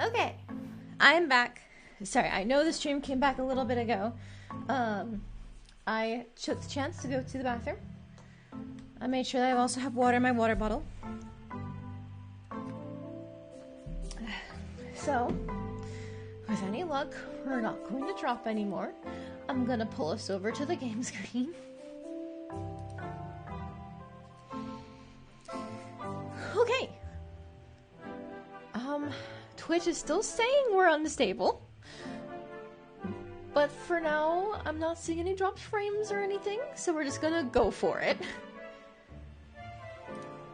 Okay, I'm back. Sorry, I know the stream came back a little bit ago. I took the chance to go to the bathroom. I made sure that I also have water in my water bottle. So, with any luck, we're not going to drop anymore. I'm gonna pull us over to the game screen. Okay. Twitch is still saying we're unstable. But for now, I'm not seeing any dropped frames or anything, so we're just gonna go for it.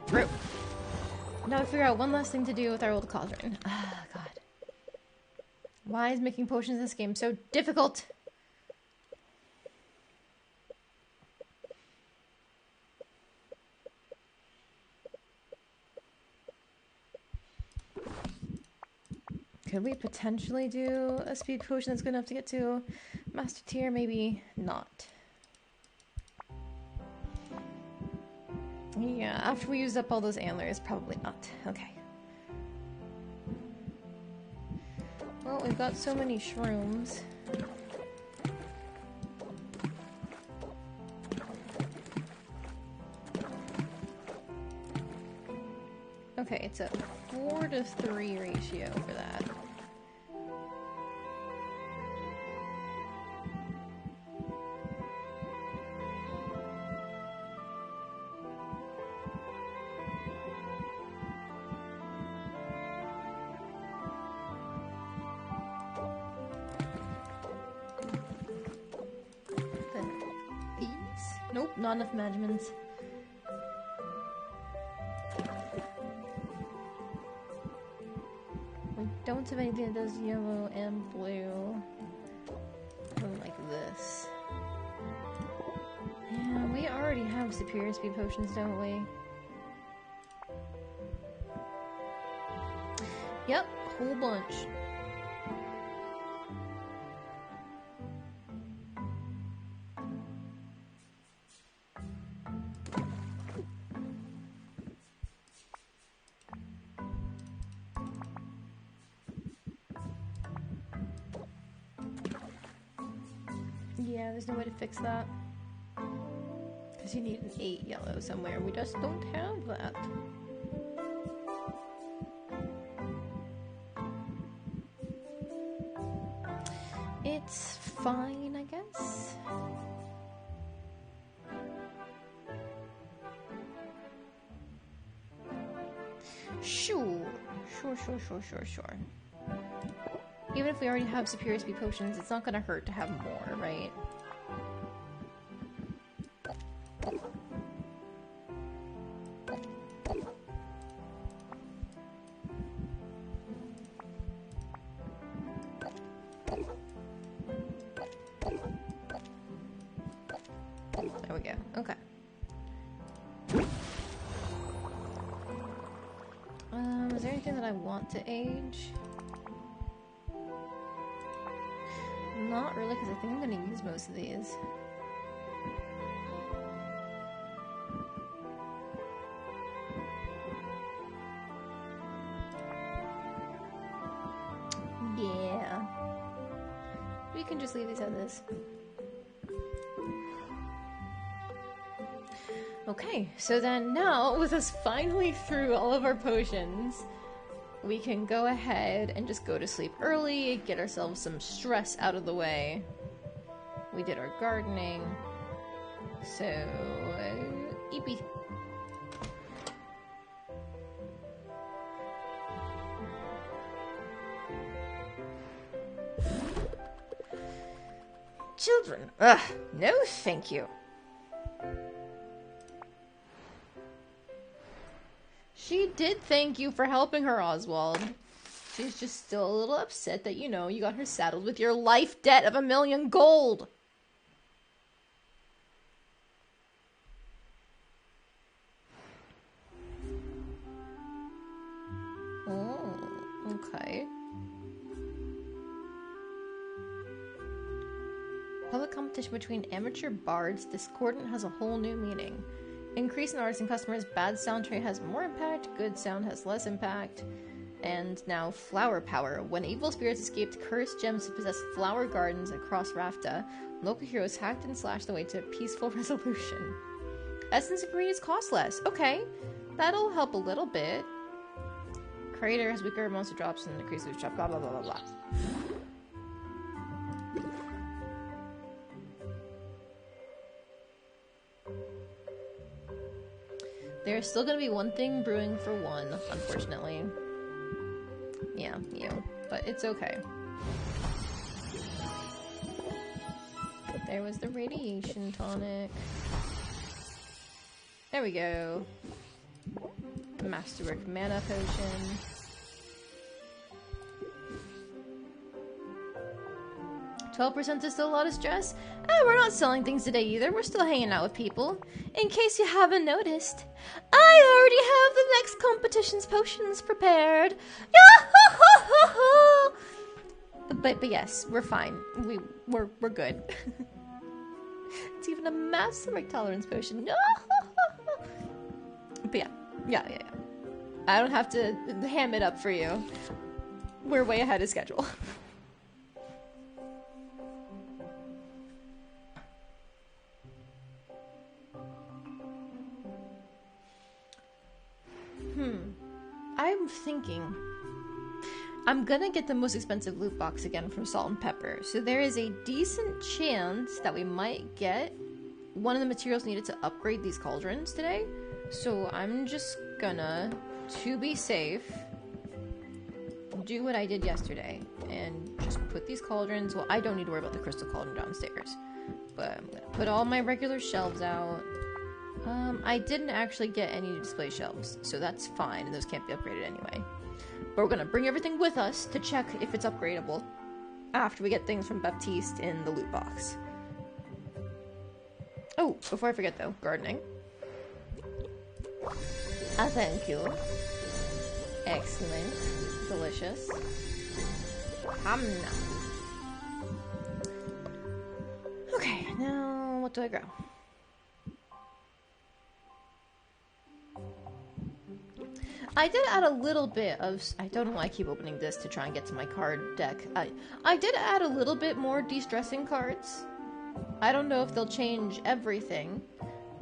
Through. Now we figure out one last thing to do with our old cauldron. Ah, God. Why is making potions in this game so difficult? Could we potentially do a speed potion that's good enough to get to Master Tier? Maybe not. Yeah, after we use up all those antlers, probably not. Okay. Well, we've got so many shrooms. Okay, it's a 4-to-3 ratio for that. These? Nope, not enough measurements. Don't have anything that does yellow and blue. Like this. Yeah, we already have superior speed potions, don't we? Yep, whole bunch. Yeah, there's no way to fix that. Because you need an 8 yellow somewhere. We just don't have that. It's fine, I guess. Sure. Sure. Even if we already have superior speed potions, it's not gonna hurt to have more, right? There we go. Okay. Is there anything that I want to age? Not really, because I think I'm going to use most of these. Yeah. We can just leave these as is. Okay, so then now, with us finally through all of our potions, we can go ahead and just go to sleep early, get ourselves some stress out of the way. We did our gardening. So, eepy. Children. Ugh, no thank you. She did thank you for helping her, Oswald. She's just still a little upset that, you know, you got her saddled with your life debt of 1,000,000 gold. Oh, okay. Public competition between amateur bards, discordant has a whole new meaning. Increase in artists and customers, bad sound trait has more impact, good sound has less impact. And now flower power. When evil spirits escaped cursed gems to possess flower gardens across Rafta, local heroes hacked and slashed the way to peaceful resolution. Essence ingredients cost less. Okay, that'll help a little bit. Crater has weaker monster drops and increased loot drop, blah blah blah blah blah. There's still gonna be one thing brewing for one, unfortunately. Yeah, you. But it's okay. There was the radiation tonic. There we go. Masterwork mana potion. %12% is still a lot of stress. We're not selling things today either. We're still hanging out with people. In case you haven't noticed, I already have the next competition's potions prepared. But yes, we're fine. We're good. It's even a massive tolerance potion. But yeah. I don't have to ham it up for you. We're way ahead of schedule. I'm thinking I'm gonna get the most expensive loot box again from Salt and Pepper, so there is a decent chance that we might get one of the materials needed to upgrade these cauldrons today. So I'm just gonna, to be safe, do what I did yesterday and just put these cauldrons. Well, I don't need to worry about the crystal cauldron downstairs, but I'm gonna put all my regular shelves out. I didn't actually get any display shelves, so that's fine, and those can't be upgraded anyway. But we're gonna bring everything with us to check if it's upgradable after we get things from Baptiste in the loot box. Oh, before I forget though, gardening. Thank you. Excellent. Delicious. Okay, now what do I grow? I did add a little bit of... I don't know why I keep opening this to try and get to my card deck. I did add a little bit more de-stressing cards. I don't know if they'll change everything,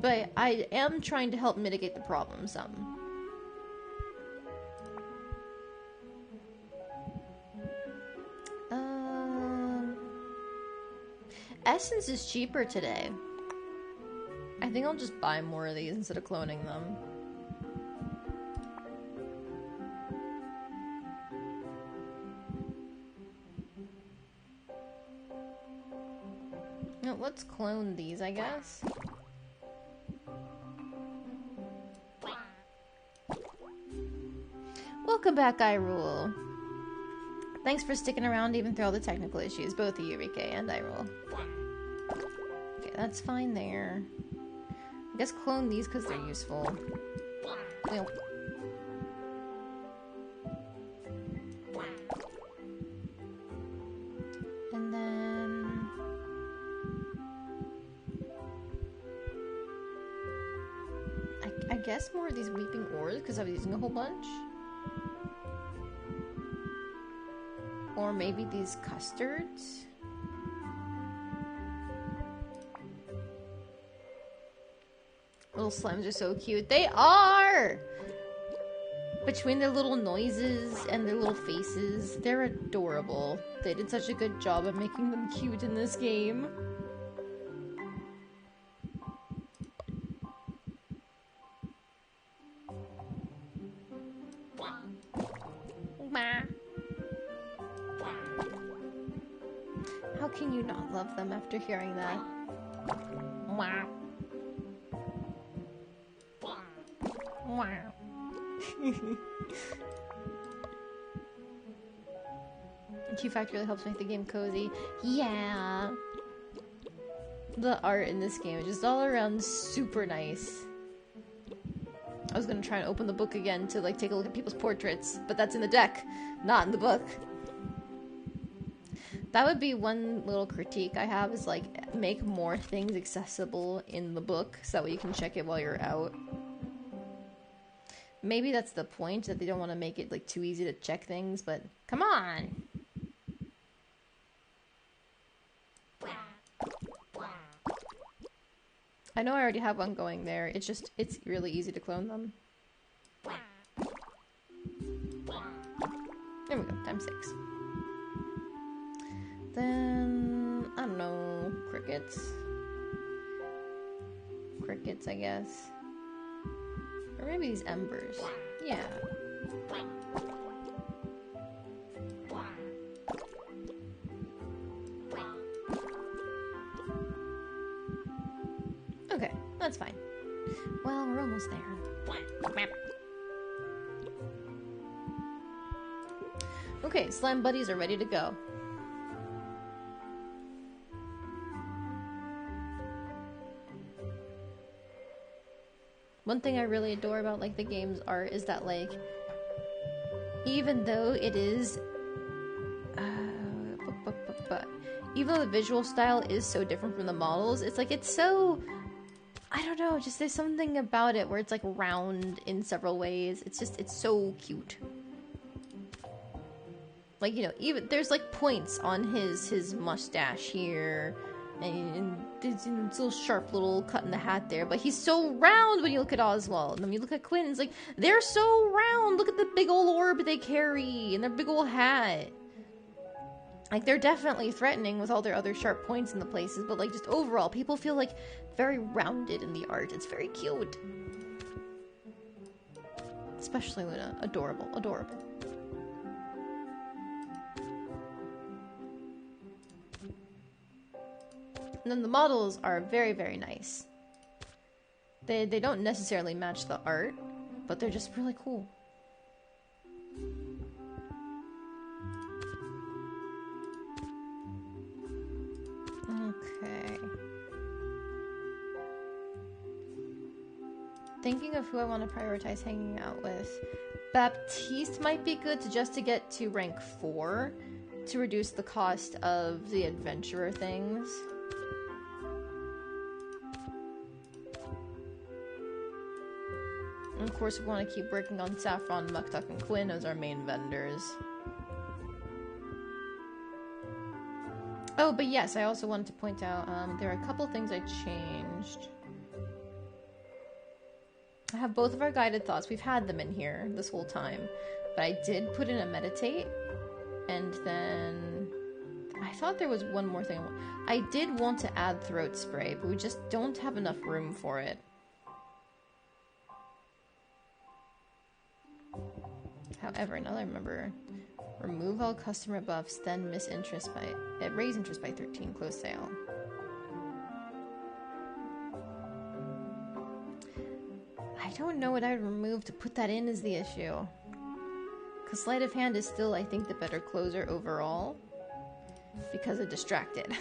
but I am trying to help mitigate the problem some. Essence is cheaper today. I think I'll just buy more of these instead of cloning them. No, let's clone these, I guess. Welcome back, Irule. Thanks for sticking around even through all the technical issues, both of you, Rike and Irule. Okay, that's fine there. I guess clone these because they're useful. Well. And then... I guess more of these weeping ores because I was using a whole bunch. Or maybe these custards? Little slimes are so cute. They are! Between their little noises and their little faces, they're adorable. They did such a good job of making them cute in this game. How can you not love them after hearing that? Wow. Wow. Q-Factor really helps make the game cozy. Yeah. The art in this game is just all around super nice. I was gonna try and open the book again to like take a look at people's portraits, but that's in the deck, not in the book. That would be one little critique I have, is like make more things accessible in the book so that way you can check it while you're out. Maybe that's the point, that they don't want to make it like too easy to check things, but come on! I know I already have one going there, it's really easy to clone them. There we go, times 6. Then, I don't know, crickets? Crickets, I guess. Or maybe these embers. Yeah. Okay, that's fine. Well, we're almost there. Okay, slime buddies are ready to go. One thing I really adore about like the game's art is that like, even though it is, even though the visual style is so different from the models, it's like it's so, I don't know, just there's something about it where it's like round in several ways. It's so cute. Like, you know, even there's like points on his mustache here. And there's a little sharp little cut in the hat there, but he's so round when you look at Oswald. And when you look at Quinn, it's like, they're so round! Look at the big old orb they carry, and their big old hat. Like, they're definitely threatening with all their other sharp points in the places, but like, just overall, people feel like very rounded in the art. It's very cute. Especially when adorable. And then the models are very, very nice. They don't necessarily match the art, but they're just really cool. Okay. Thinking of who I want to prioritize hanging out with. Baptiste might be good to get to rank 4 to reduce the cost of the adventurer things. And of course, we want to keep working on Saffron, Muktuk, and Quinn as our main vendors. Oh, but yes, I also wanted to point out, there are a couple things I changed. I have both of our guided thoughts. We've had them in here this whole time. But I did put in a meditate. And then I thought there was one more thing. I did want to add throat spray, but we just don't have enough room for it. However, now that I remember, remove all customer buffs, then raise interest by 13, close sale. I don't know what I'd remove to put that in is the issue. Because sleight of hand is still, I think, the better closer overall. Because of distracted.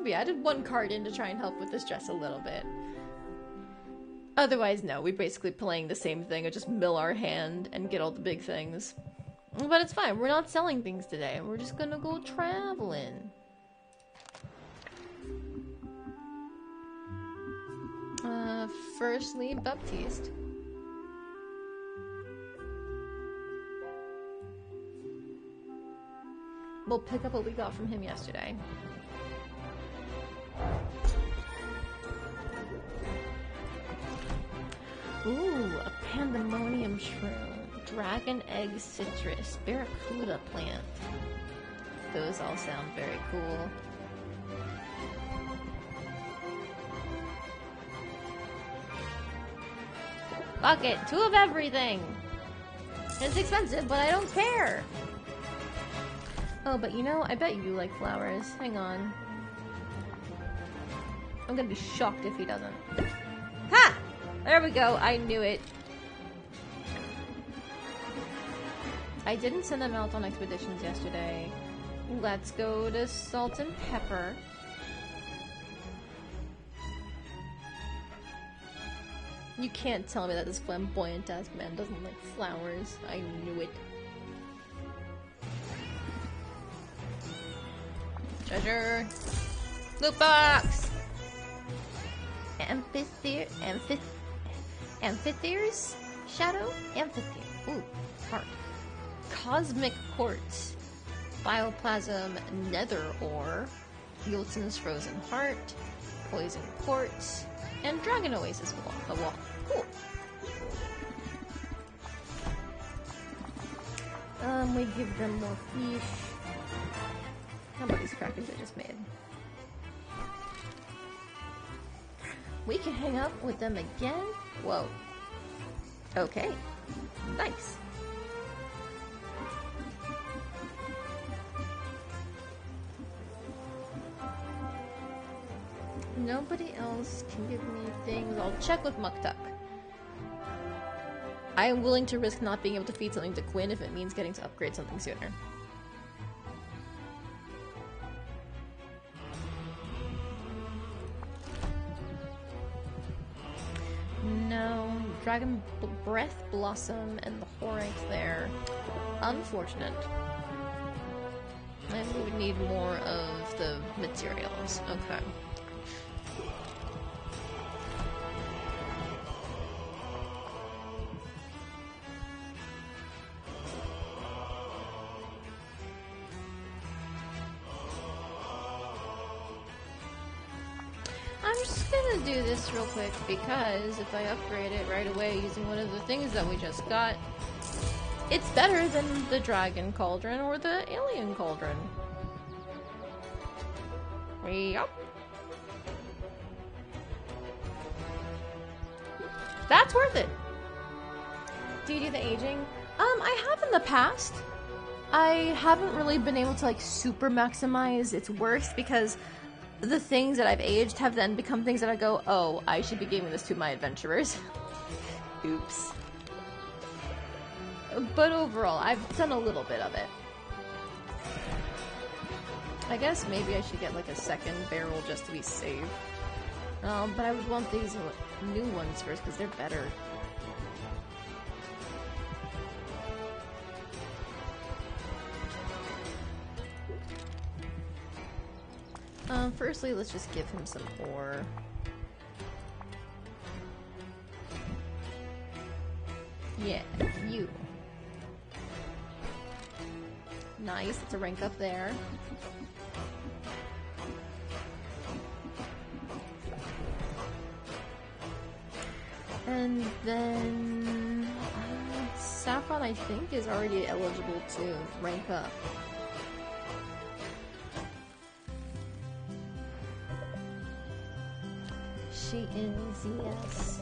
We added one card in to try and help with the stress a little bit. Otherwise, no, we're basically playing the same thing of just mill our hand and get all the big things. But it's fine, we're not selling things today. We're just gonna go traveling. Firstly, Baptiste. We'll pick up what we got from him yesterday. Ooh, a pandemonium shroom, dragon egg citrus, barracuda plant. Those all sound very cool. Fuck it, 2 of everything! It's expensive, but I don't care! Oh, but you know, I bet you like flowers. Hang on. I'm gonna be shocked if he doesn't. Ha! There we go, I knew it. I didn't send them out on expeditions yesterday. Let's go to Salt and Pepper. You can't tell me that this flamboyant-ass man doesn't like flowers. I knew it. treasure. Loot box! Amphithere's shadow? Amphithere. Ooh, heart. Cosmic quartz. Bioplasm nether ore. Yultzin's frozen heart. Poison quartz. And dragon oasis wall. Cool. We give them more fish. How about these crackers I just made? We can hang out with them again? Whoa. Okay. Nice. Nobody else can give me things. I'll check with Muktuk. I am willing to risk not being able to feed something to Quinn if it means getting to upgrade something sooner. No, Dragon Breath Blossom and the Horite there. Unfortunate. And we would need more of the materials. Okay. I'm just gonna do this real quick because if I upgrade it right away using one of the things that we just got, it's better than the Dragon Cauldron or the Alien Cauldron. Yup. That's worth it. Do you do the aging? I have in the past. I haven't really been able to like super maximize its worth because the things that I've aged have then become things that I go, oh, I should be giving this to my adventurers. Oops. But overall, I've done a little bit of it. I guess maybe I should get like a second barrel just to be safe. But I would want these new ones first because they're better. Firstly, let's just give him some ore. Yeah, you. Nice, it's a rank up there. And then... Saffron, I think, is already eligible to rank up. She is, yes.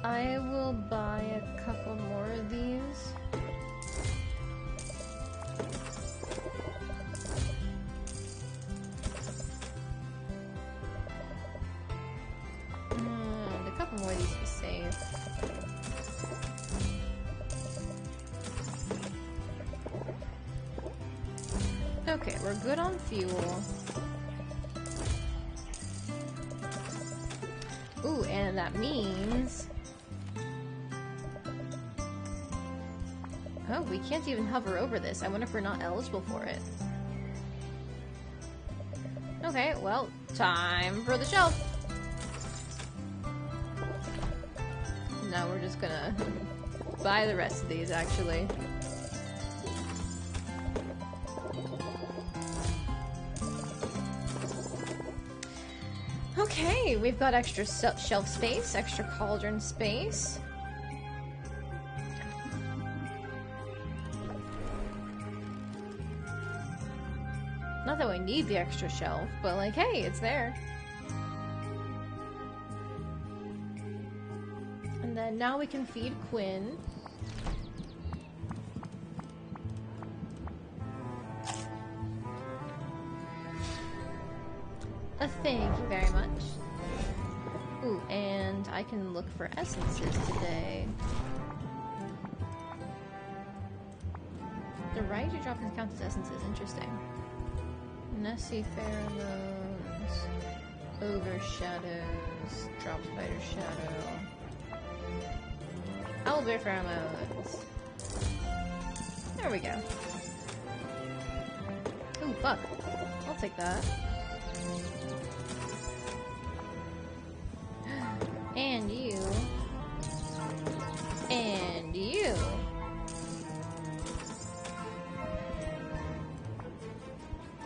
I will buy a couple more of these. And a couple more of these to be safe. Okay, we're good on fuel. Ooh, and that means... Oh, we can't even hover over this. I wonder if we're not eligible for it. Okay, well, time for the shelf! Now we're just gonna buy the rest of these, actually. Okay, we've got extra shelf space, extra cauldron space. Not that we need the extra shelf, but like, hey, it's there. And then now we can feed Quinn. Thank you very much. Ooh, and I can look for essences today. The right to drop count as essences, interesting. Nessie pheromones, ogre shadows, drop spider shadow, owlbear pheromones. There we go. Ooh, buck. Oh I'll take that. And you. And you.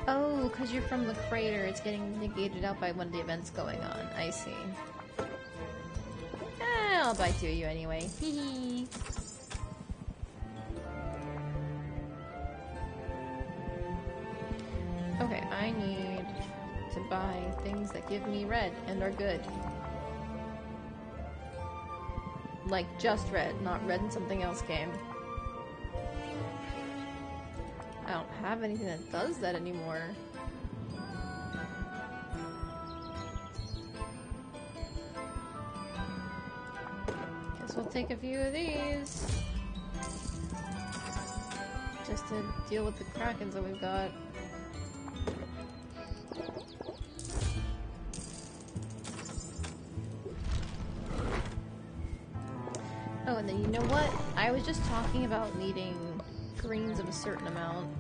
Oh, because you're from the crater, it's getting negated out by one of the events going on. I see. I'll buy 2 of you anyway. Hee hee. Okay, I need to buy things that give me red and are good. Like just red, not red and something else game. I don't have anything that does that anymore. Guess we'll take a few of these. Just to deal with the krakens that we've got. Oh, and then you know what? I was just talking about needing greens of a certain amount.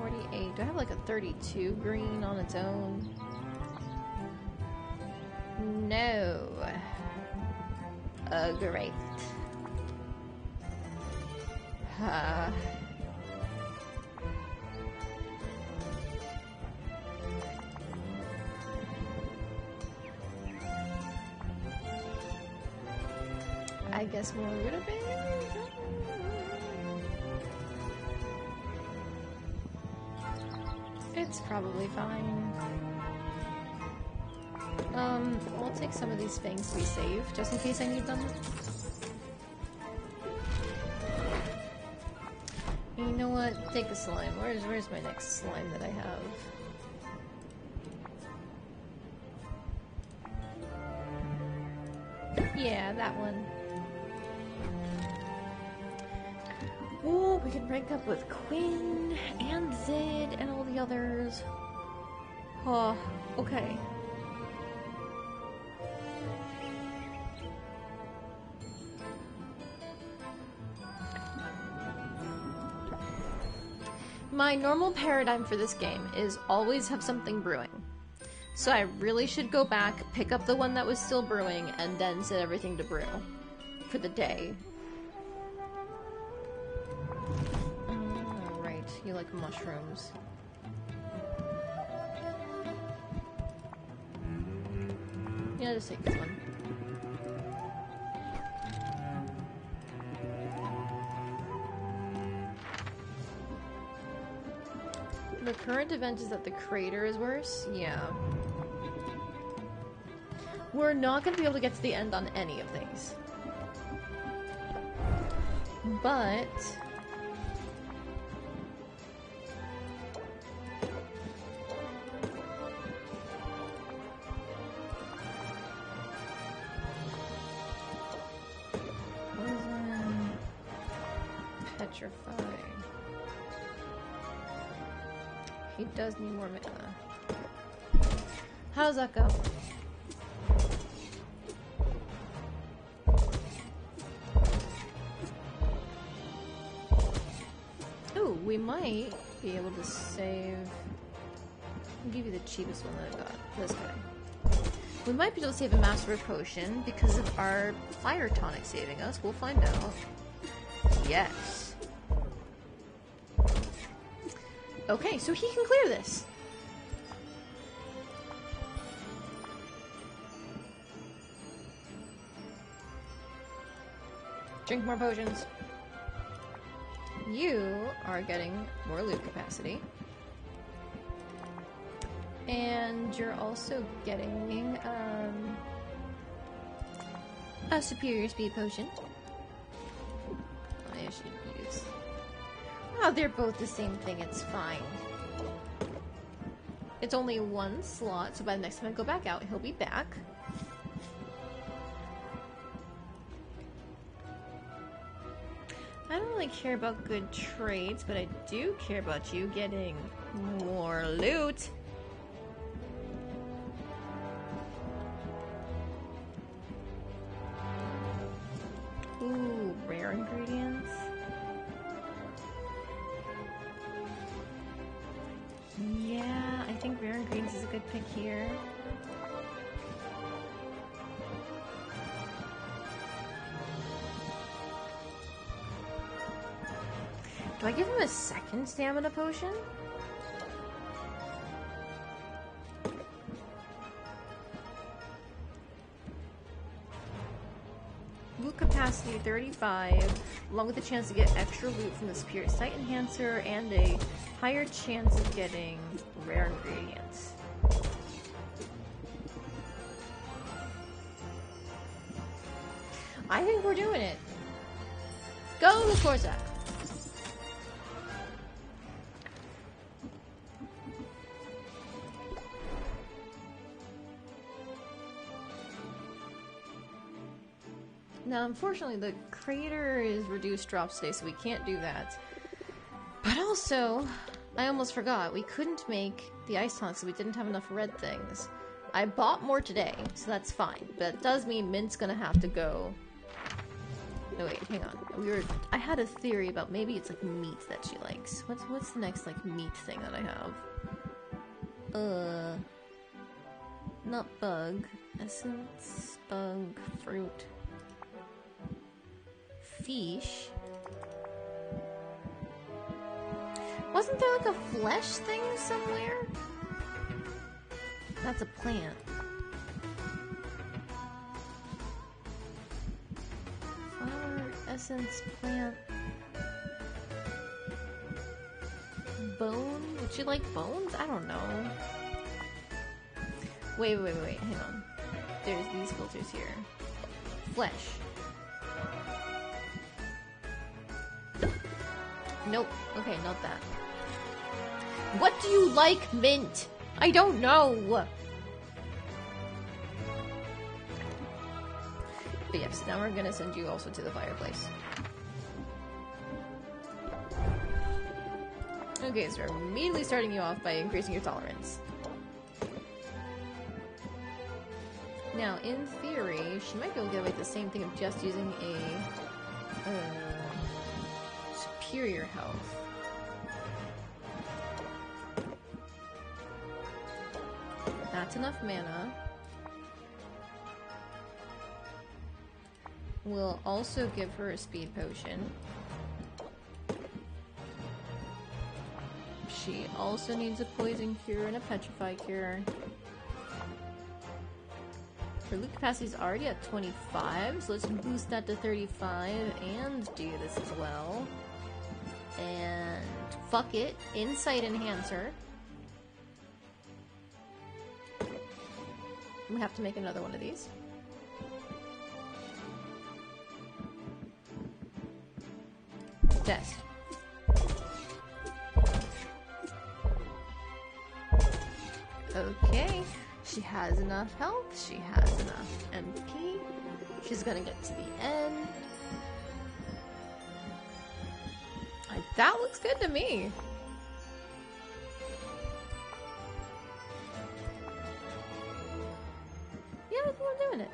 48. Do I have like a 32 green on its own? No. Great. I guess more rutabaga? It's probably fine. I'll take some of these things to be safe, just in case I need them. You know what? Take a slime. Where's my next slime that I have? Yeah, that one. Ooh, we can rank up with Quinn and Zid and all the others. Oh, okay. My normal paradigm for this game is always have something brewing. So I really should go back, pick up the one that was still brewing, and then set everything to brew for the day. Right, you like mushrooms. Yeah, just take this one. The current event is that the crater is worse? Yeah. We're not going to be able to get to the end on any of these. But... Petrify. He does need more mana. How does that go? Ooh, we might be able to save... I'll give you the cheapest one that I got. This guy. We might be able to save a Master Potion because of our Fire Tonic saving us. We'll find out. Yes. Okay, so he can clear this. Drink more potions. You are getting more loot capacity. And you're also getting a superior speed potion. I should use... Oh, they're both the same thing, it's fine. It's only one slot, so by the next time I go back out, he'll be back. I don't really care about good trades, but I do care about you getting more loot. Ooh, rare ingredients. Yeah. greens is a good pick here. Do I give him a second stamina potion? Loot capacity 35, along with a chance to get extra loot from the Superior Sight Enhancer and a higher chance of getting rare ingredients. I think we're doing it. Go, Corsa! Now, unfortunately, the crater is reduced drops today, so we can't do that. But also, I almost forgot, we couldn't make the ice tonics, so we didn't have enough red things. I bought more today, so that's fine. But it does mean Mint's gonna have to go... No, wait, hang on. I had a theory about maybe it's like meat that she likes. What's the next like meat thing that I have? Not bug. Essence, bug, fruit. Fish. Wasn't there like a flesh thing somewhere? That's a plant. Flower, essence, plant. Bone? Would she like bones? I don't know. Wait, hang on. There's these filters here. Flesh. Nope. Okay, not that. What do you like, Mint? I don't know! But yes, now we're gonna send you also to the fireplace. Okay, so we're immediately starting you off by increasing your tolerance. Now, in theory, she might be able to get away with the same thing of just using a... superior health. That's enough mana. We'll also give her a speed potion. She also needs a poison cure and a petrify cure. Her loot capacity is already at 25, so let's boost that to 35 and do this as well. And fuck it, Insight Enhancer. We have to make another one of these. Test. Okay, she has enough health, she has enough MP. She's gonna get to the end. That looks good to me. Yeah, we're doing it.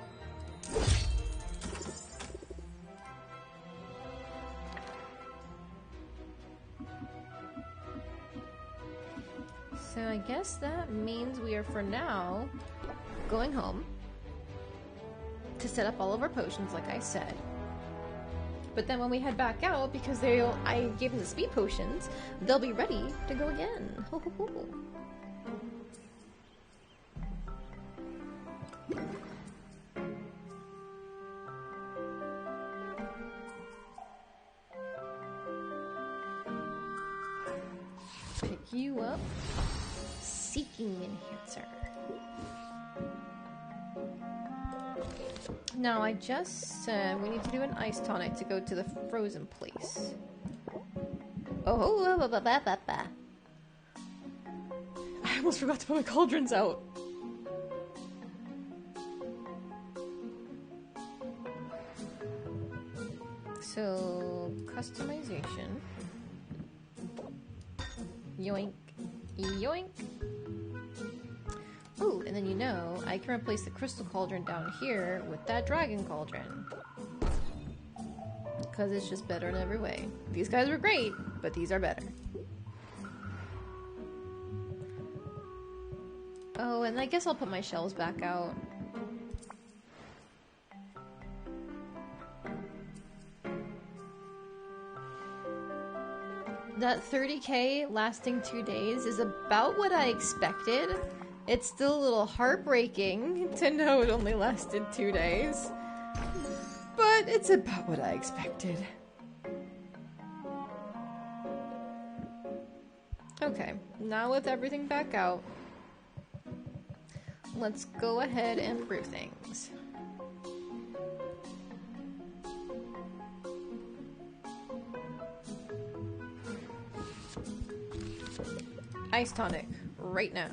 So I guess that means we are, for now, going home to set up all of our potions, like I said. But then when we head back out, because I gave them the speed potions, they'll be ready to go again. Ho, ho, ho. Pick you up. Seeking Enhancer. Now, I just said we need to do an ice tonic to go to the frozen place. Oh, I almost forgot to put my cauldrons out. So, customization. Yoink. Yoink. Ooh, and then I can replace the crystal cauldron down here with that dragon cauldron. Because it's just better in every way. These guys were great, but these are better. Oh, and I guess I'll put my shells back out. That 30k lasting 2 days is about what I expected. It's still a little heartbreaking to know it only lasted 2 days. But it's about what I expected. Okay, now with everything back out, let's go ahead and brew things. Ice tonic, right now.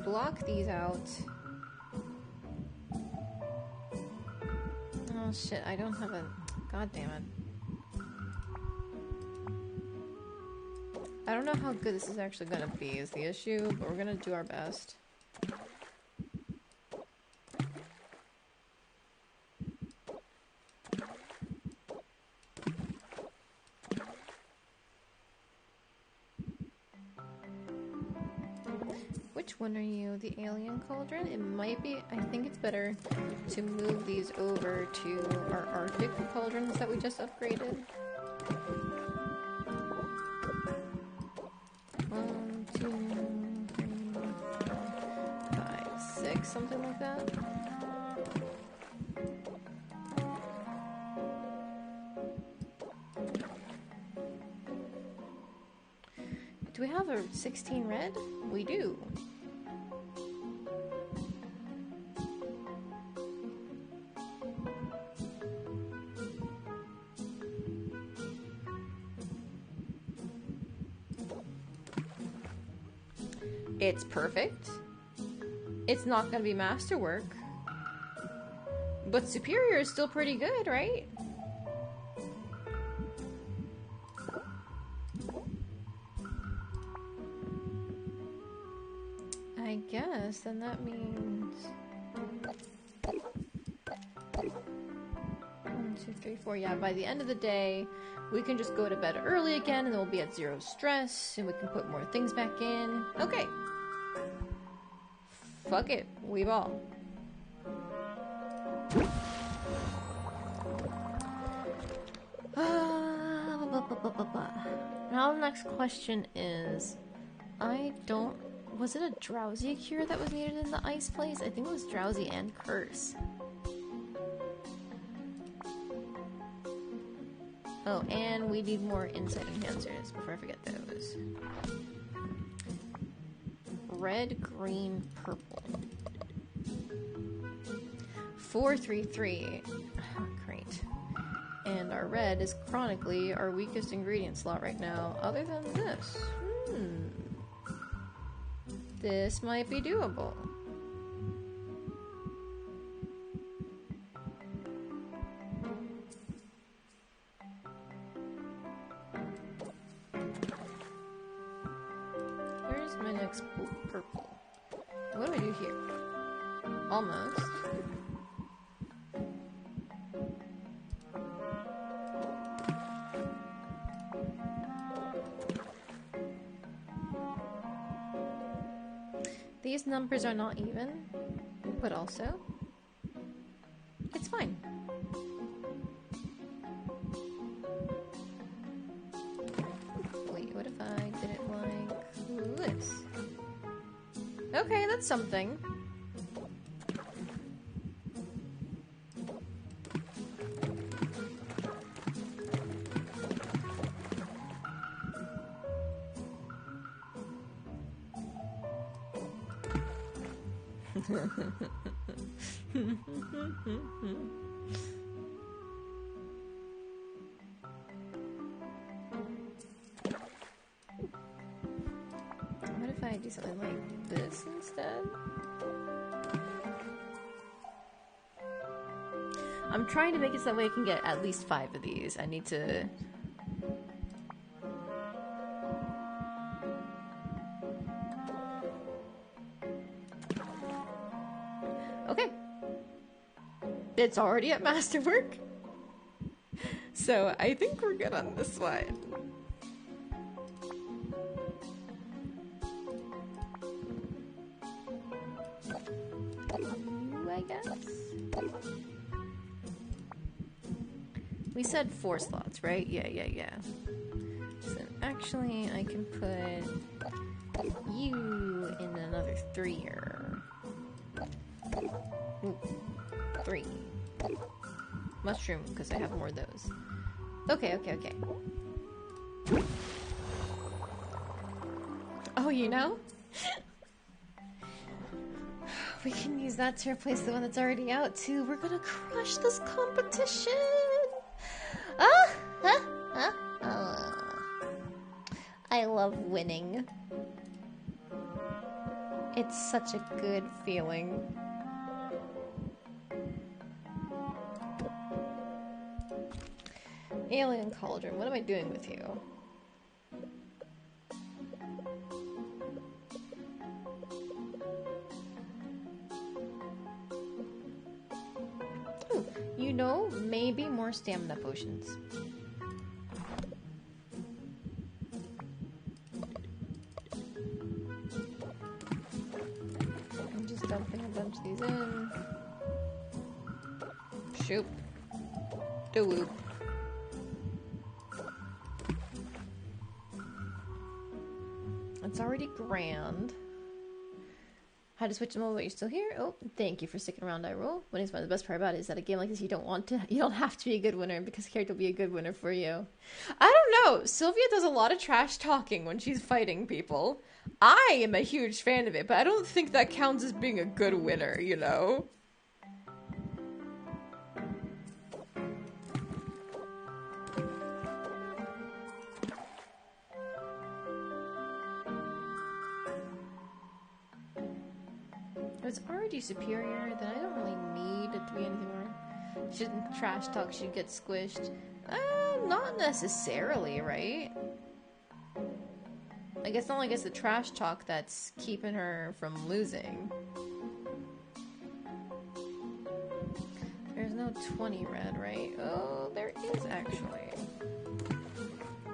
Block these out. Oh shit, I don't have a... God damn it. I don't know how good this is actually gonna be is the issue, but we're gonna do our best. Which one are you? The alien cauldron? It might be. I think it's better to move these over to our Arctic cauldrons that we just upgraded. 1, 2, 3, 4, 5, 6, something like that. Do we have a 16 red? We do. It's perfect. It's not gonna be masterwork. But superior is still pretty good, right? I guess, then that means... 1, 2, 3, 4. Yeah, by the end of the day, we can just go to bed early again, and then we'll be at 0 stress, and we can put more things back in. Okay. Fuck it. We ball. Now the next question is... Was it a drowsy cure that was needed in the ice place? I think it was drowsy and curse. Oh, and we need more insight enhancers before I forget those. Red, green, purple. 433. Oh, great. And our red is chronically our weakest ingredient slot right now, other than this. This might be doable. Where's my next purple? What do I do here? Almost. These numbers are not even, but also, it's fine. Wait, what if I did it like this? Okay, that's something. What if I do something like this instead? I'm trying to make it so that way I can get at least 5 of these. I need to... Okay. It's already at masterwork. So I think we're good on this one. I guess. We said 4 slots, right? Yeah. So actually, I can put you in another 3-er. Ooh, 3. Mushroom, because I have more of those. Okay. Oh, you know? We can use that to replace the one that's already out, too. We're gonna crush this competition! I love winning. It's such a good feeling. Alien Cauldron, what am I doing with you? Ooh, you know, maybe more stamina potions. I'm just dumping a bunch of these in. Shoop. Doo-whoop. It's already grand. How to switch them over, but you're still here? Oh, thank you for sticking around, I roll. What is the best part about it is that a game like this you don't have to be a good winner because the character will be a good winner for you. I don't know. Sylvia does a lot of trash talking when she's fighting people. I am a huge fan of it, but I don't think that counts as being a good winner, you know? If it's already superior, then I don't really need it to be anything more. Shouldn't trash talk, she'd get squished. Not necessarily, right? I guess not like it's the trash talk that's keeping her from losing. There's no 20 red, right? Oh, there is actually.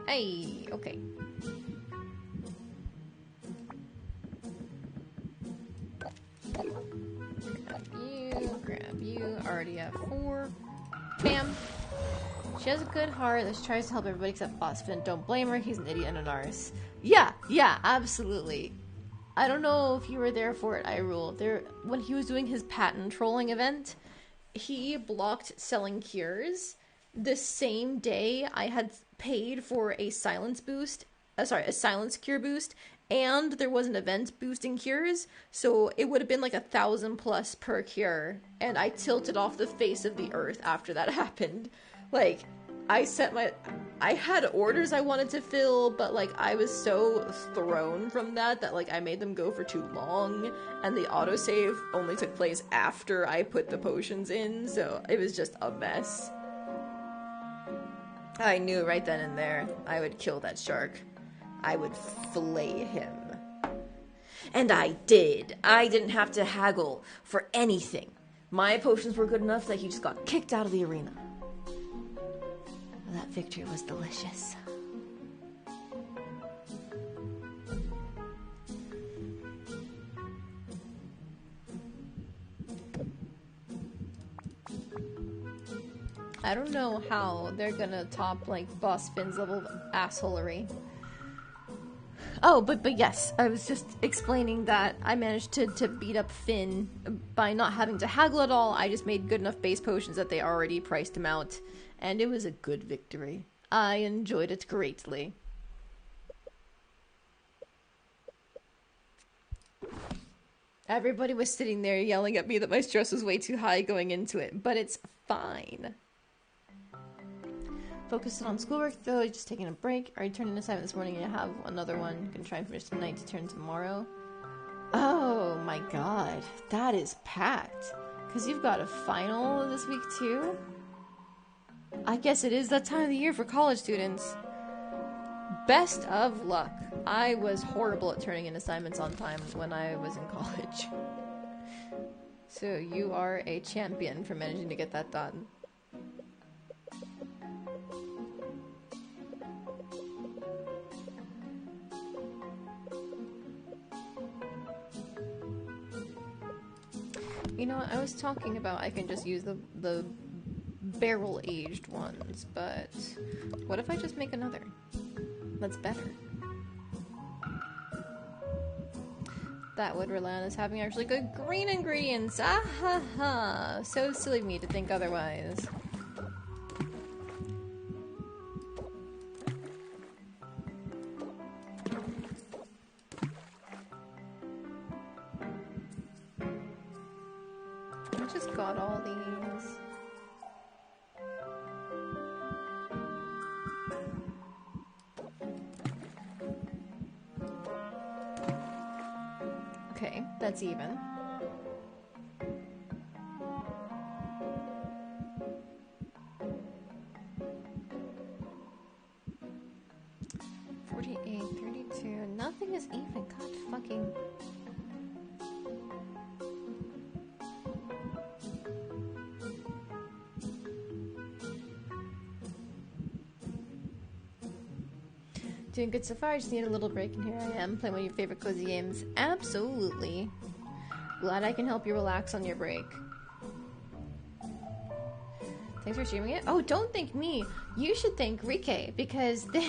Hey, okay. Grab you. Already have 4. Bam. She has a good heart that she tries to help everybody except Phosphine. Don't blame her, he's an idiot and an arse. Yeah, absolutely. I don't know if you were there for it, Irule. When he was doing his patent trolling event, he blocked selling cures the same day I had paid for a silence boost. A silence cure boost, and there was an event boosting cures, so it would have been like 1,000 plus per cure, and I tilted off the face of the earth after that happened. Like, I had orders I wanted to fill, but like I was so thrown from that like I made them go for too long, and the autosave only took place after I put the potions in, so it was just a mess. I knew right then and there I would kill that shark. I would flay him. And I did. I didn't have to haggle for anything. My potions were good enough that he just got kicked out of the arena. That victory was delicious. I don't know how they're gonna top, like, Boss Finn's level of assholery. Oh, but yes, I was just explaining that I managed to beat up Finn by not having to haggle at all. I just made good enough base potions that they already priced him out, and it was a good victory. I enjoyed it greatly. Everybody was sitting there yelling at me that my stress was way too high going into it, but it's fine. Focused on schoolwork though, just taking a break. Already turned an assignment this morning and I have another one. You can try and finish tonight to turn tomorrow. Oh my god, that is packed. Because you've got a final this week too? I guess it is that time of the year for college students. Best of luck. I was horrible at turning in assignments on time when I was in college. So you are a champion for managing to get that done. You know what, I was talking about I can just use the barrel-aged ones, but what if I just make another? That's better. That would rely on us having actually good green ingredients. Ah ha ha! So silly of me to think otherwise. I just got all these. Okay, that's even. Nothing is even. God fucking. Doing good so far, I just need a little break, and here I am, playing one of your favorite cozy games. Absolutely. Glad I can help you relax on your break. Thanks for streaming it. Oh, don't thank me. You should thank Rike, because they...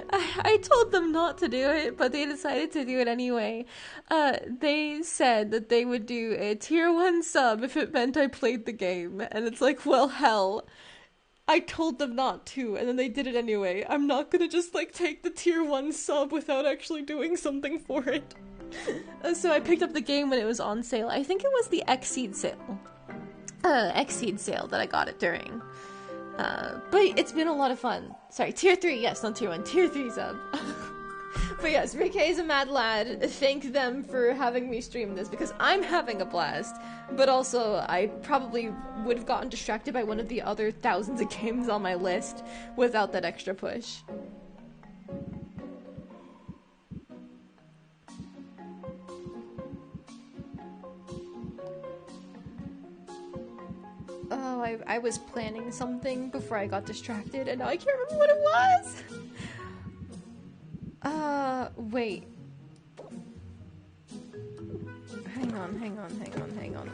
I told them not to do it, but they decided to do it anyway. They said that they would do a tier 1 sub if it meant I played the game. And it's like, well, hell. I told them not to, and then they did it anyway. I'm not gonna just, like, take the tier 1 sub without actually doing something for it. So I picked up the game when it was on sale. I think it was the Xseed sale. Xseed sale that I got it during. But it's been a lot of fun. Sorry, tier 3, yes, not tier 1, tier 3 sub. But yes, Rike is a mad lad. Thank them for having me stream this, because I'm having a blast. But also, I probably would have gotten distracted by one of the other thousands of games on my list without that extra push. Oh, I was planning something before I got distracted, and now I can't remember what it was! Wait. Hang on.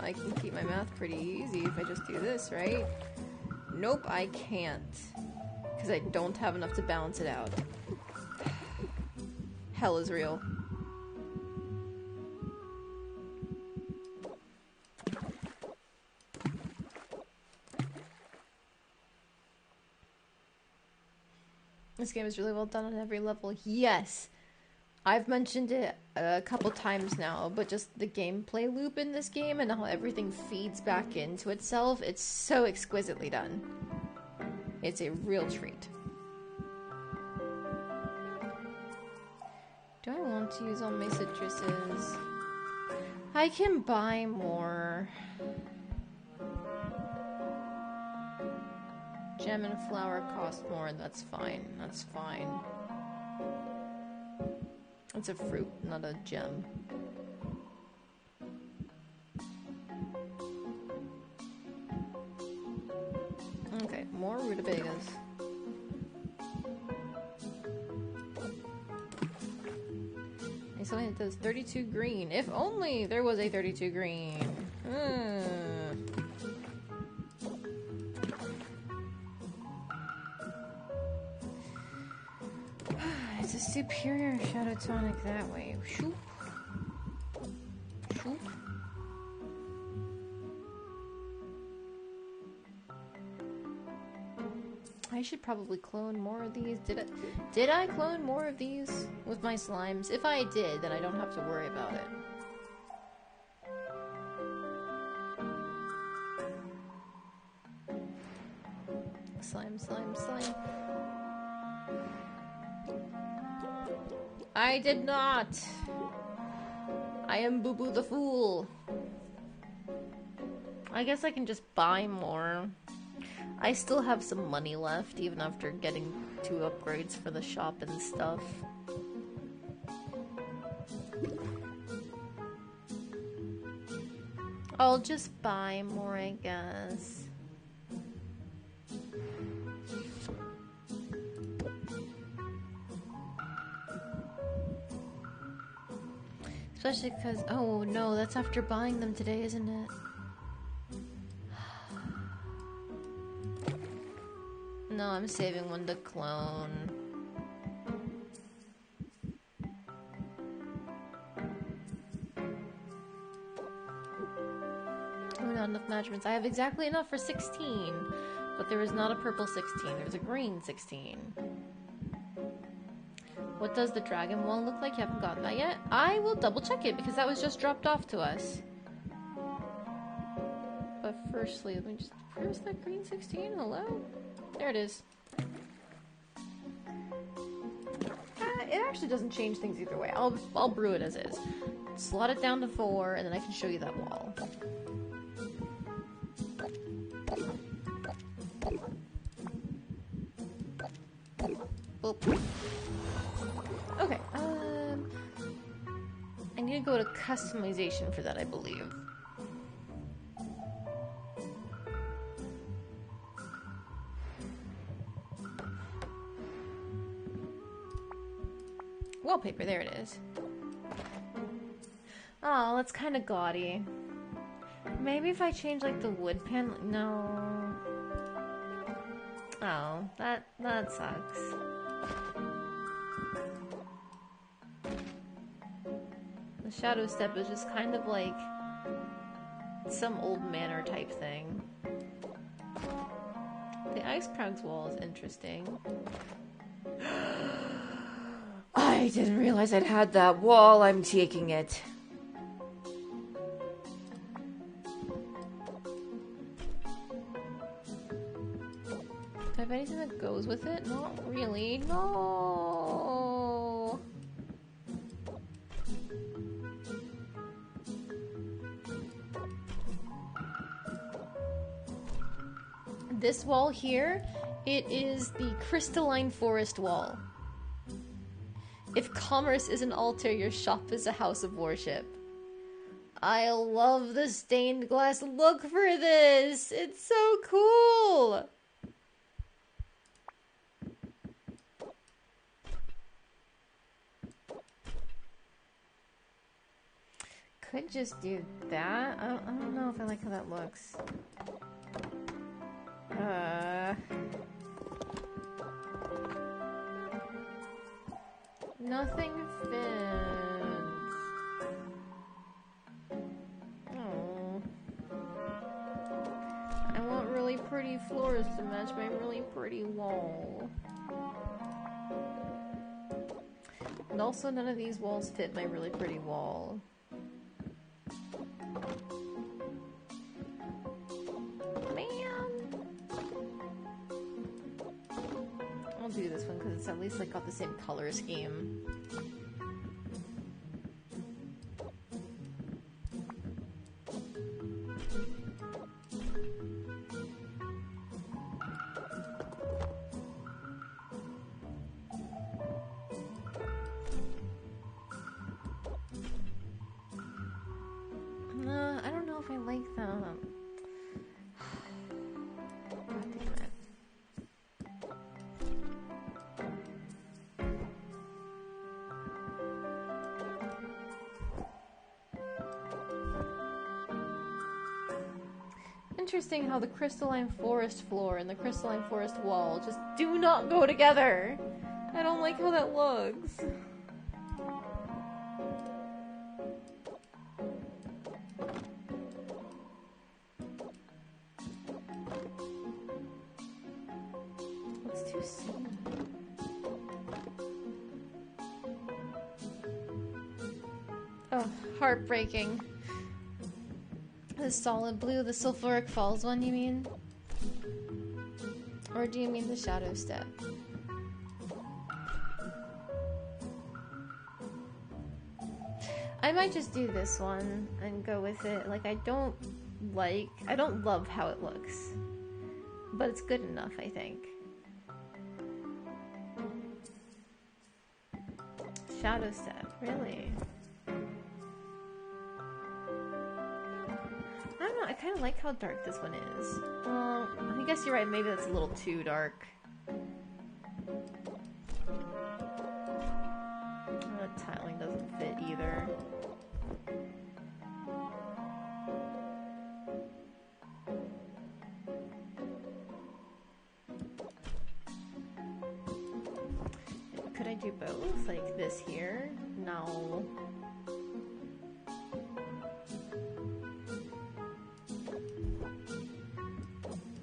I can keep my math pretty easy if I just do this, right? Nope, I can't. Because I don't have enough to balance it out. Hell is real. This game is really well done on every level. Yes! I've mentioned it a couple times now, but just the gameplay loop in this game and how everything feeds back into itself, it's so exquisitely done. It's a real treat. Do I want to use all my citruses? I can buy more. Gem and flower cost more, that's fine, that's fine. It's a fruit, not a gem. Okay, more rutabagas. And something that does 32 green. If only there was a 32 green. It's a superior shadow tonic that way. Shoop. Shoop. I should probably clone more of these. Did I clone more of these with my slimes? If I did, then I don't have to worry about it. Slime. I did not! I am Boo Boo the Fool. I guess I can just buy more. I still have some money left, even after getting 2 upgrades for the shop and stuff. I'll just buy more, I guess. Especially because, oh no, that's after buying them today, isn't it? No, I'm saving one to clone. Oh, not enough measurements. I have exactly enough for 16, but there is not a purple 16. There's a green 16. What does the dragon wall look like? You haven't gotten that yet? I will double check it because that was just dropped off to us. But firstly, let me just... Where's that green 16? Hello? There it is. It actually doesn't change things either way. I'll brew it as is. Slot it down to 4, and then I can show you that wall. Boop. Okay, I need to go to customization for that, I believe. Wallpaper, there it is. Oh, that's kind of gaudy. Maybe if I change like the wood panel. No. Oh, that sucks. The shadow step is just kind of like some old manor type thing. The ice crags wall is interesting. I didn't realize I'd had that wall. I'm taking it. Do I have anything that goes with it? Not really. No. This wall here, it is the crystalline forest wall. If commerce is an altar, your shop is a house of worship. I love the stained glass look for this! It's so cool! Could just do that. I don't know if I like how that looks. Nothing fits. Oh. I want really pretty floors to match my really pretty wall. And also none of these walls fit my really pretty wall. Do this one because it's at least like got the same color scheme. I don't know if I like that. Interesting how the crystalline forest floor and the crystalline forest wall just do not go together. I don't like how that looks. Let's do C. Oh, heartbreaking. The solid blue, the sulfuric falls one, you mean? Or do you mean the shadow step? I might just do this one and go with it. Like, I don't love how it looks. But it's good enough, I think. Shadow step, really? I don't know, I kind of like how dark this one is. Well, I guess you're right, maybe that's a little too dark. The tiling doesn't fit either. this here? No.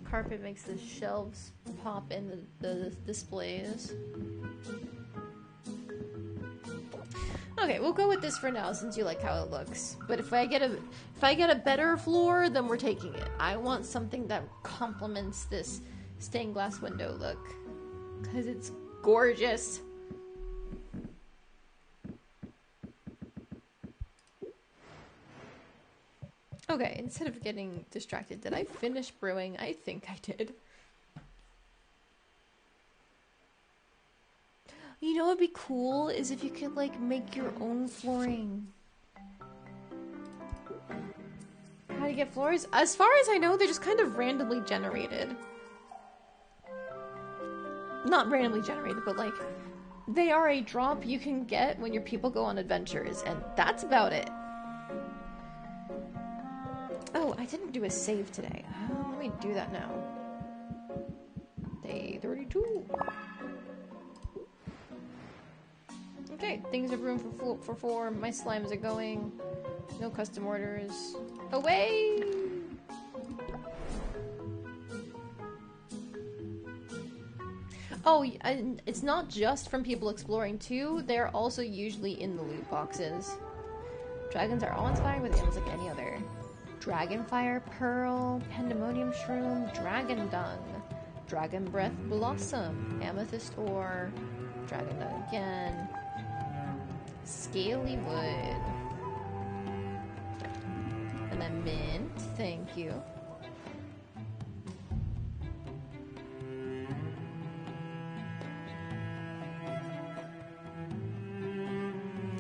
Carpet makes the shelves pop in the displays. Okay, we'll go with this for now since you like how it looks. But if I get a better floor, then we're taking it. I want something that complements this stained glass window look, because it's gorgeous. Okay, instead of getting distracted, did I finish brewing? I think I did. You know what would be cool is if you could like make your own flooring. How to get floors? As far as I know, they're just kind of randomly generated. Not randomly generated, but like they are a drop you can get when your people go on adventures, and that's about it. Oh, I didn't do a save today. Let me do that now. Day 32. Okay, things are brewing for 4. My slimes are going. No custom orders. Away! Oh, and it's not just from people exploring too. They're also usually in the loot boxes. Dragons are awe-inspiring with animals like any other. Dragonfire Pearl, Pandemonium Shroom, Dragon Dung, Dragon Breath Blossom, Amethyst Ore, Dragon Dung again, Scaly Wood, and then Mint, thank you.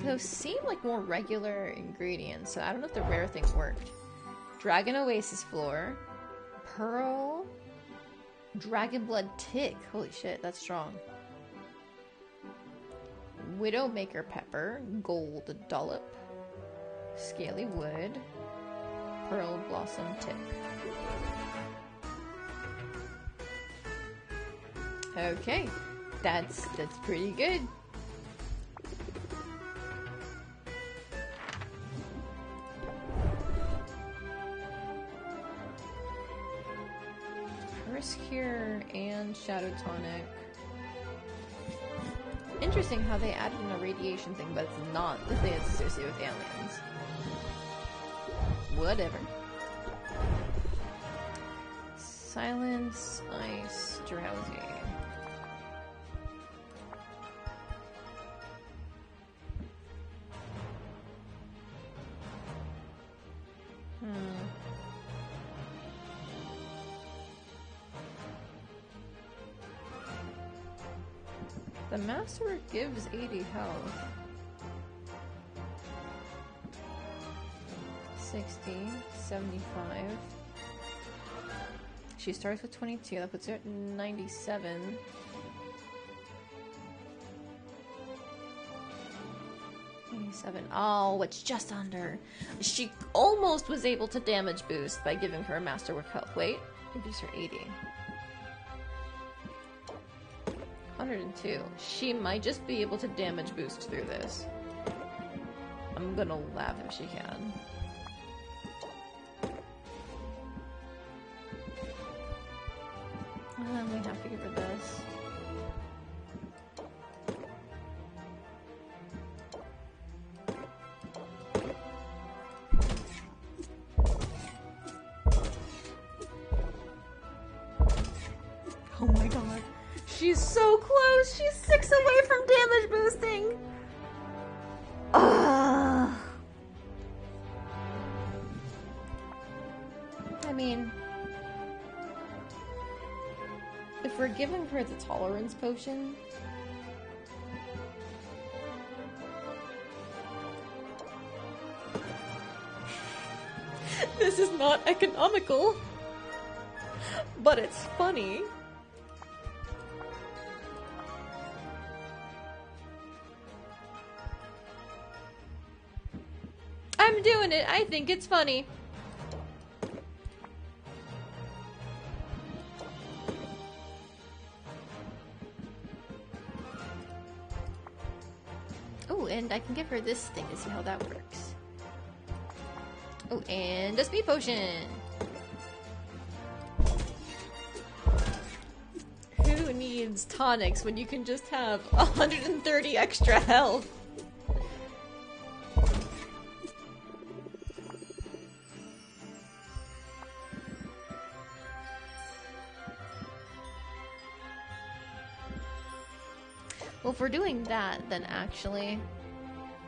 Those seem like more regular ingredients, so I don't know if the rare thing worked. Dragon Oasis Floor, Pearl, Dragon Blood Tick, holy shit, that's strong. Widowmaker Pepper, Gold Dollop, Scaly Wood, Pearl Blossom Tick. Okay, that's pretty good. Cure and Shadow Tonic. Interesting how they added in a radiation thing, but it's not the thing that's associated with aliens. Whatever. Silence, Ice, Drowsy. The Master gives 80 health. 60, 75. She starts with 22, that puts her at 97. Oh, it's just under. She almost was able to damage boost by giving her a masterwork health. Wait, reduce her 80. 102. She might just be able to damage boost through this. I'm gonna laugh if she can. We have to give her this. Oh my god. She's so close! She's 6 away from damage boosting! Ugh. I mean, if we're giving her the tolerance potion, this is not economical, but it's funny. I'm doing it. I think it's funny. and I can give her this thing to see how that works. Oh, and a speed potion! Who needs tonics when you can just have 130 extra health? Well, if we're doing that, then actually,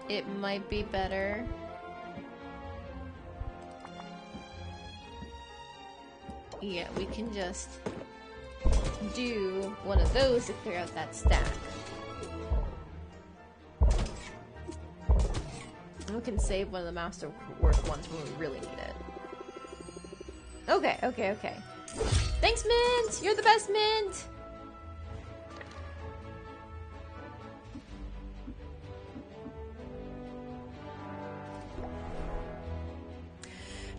it might be better. Yeah, we can just do one of those to clear out that stack. And we can save one of the masterwork ones when we really need it. Okay, okay, okay. Thanks, Mint! You're the best, Mint!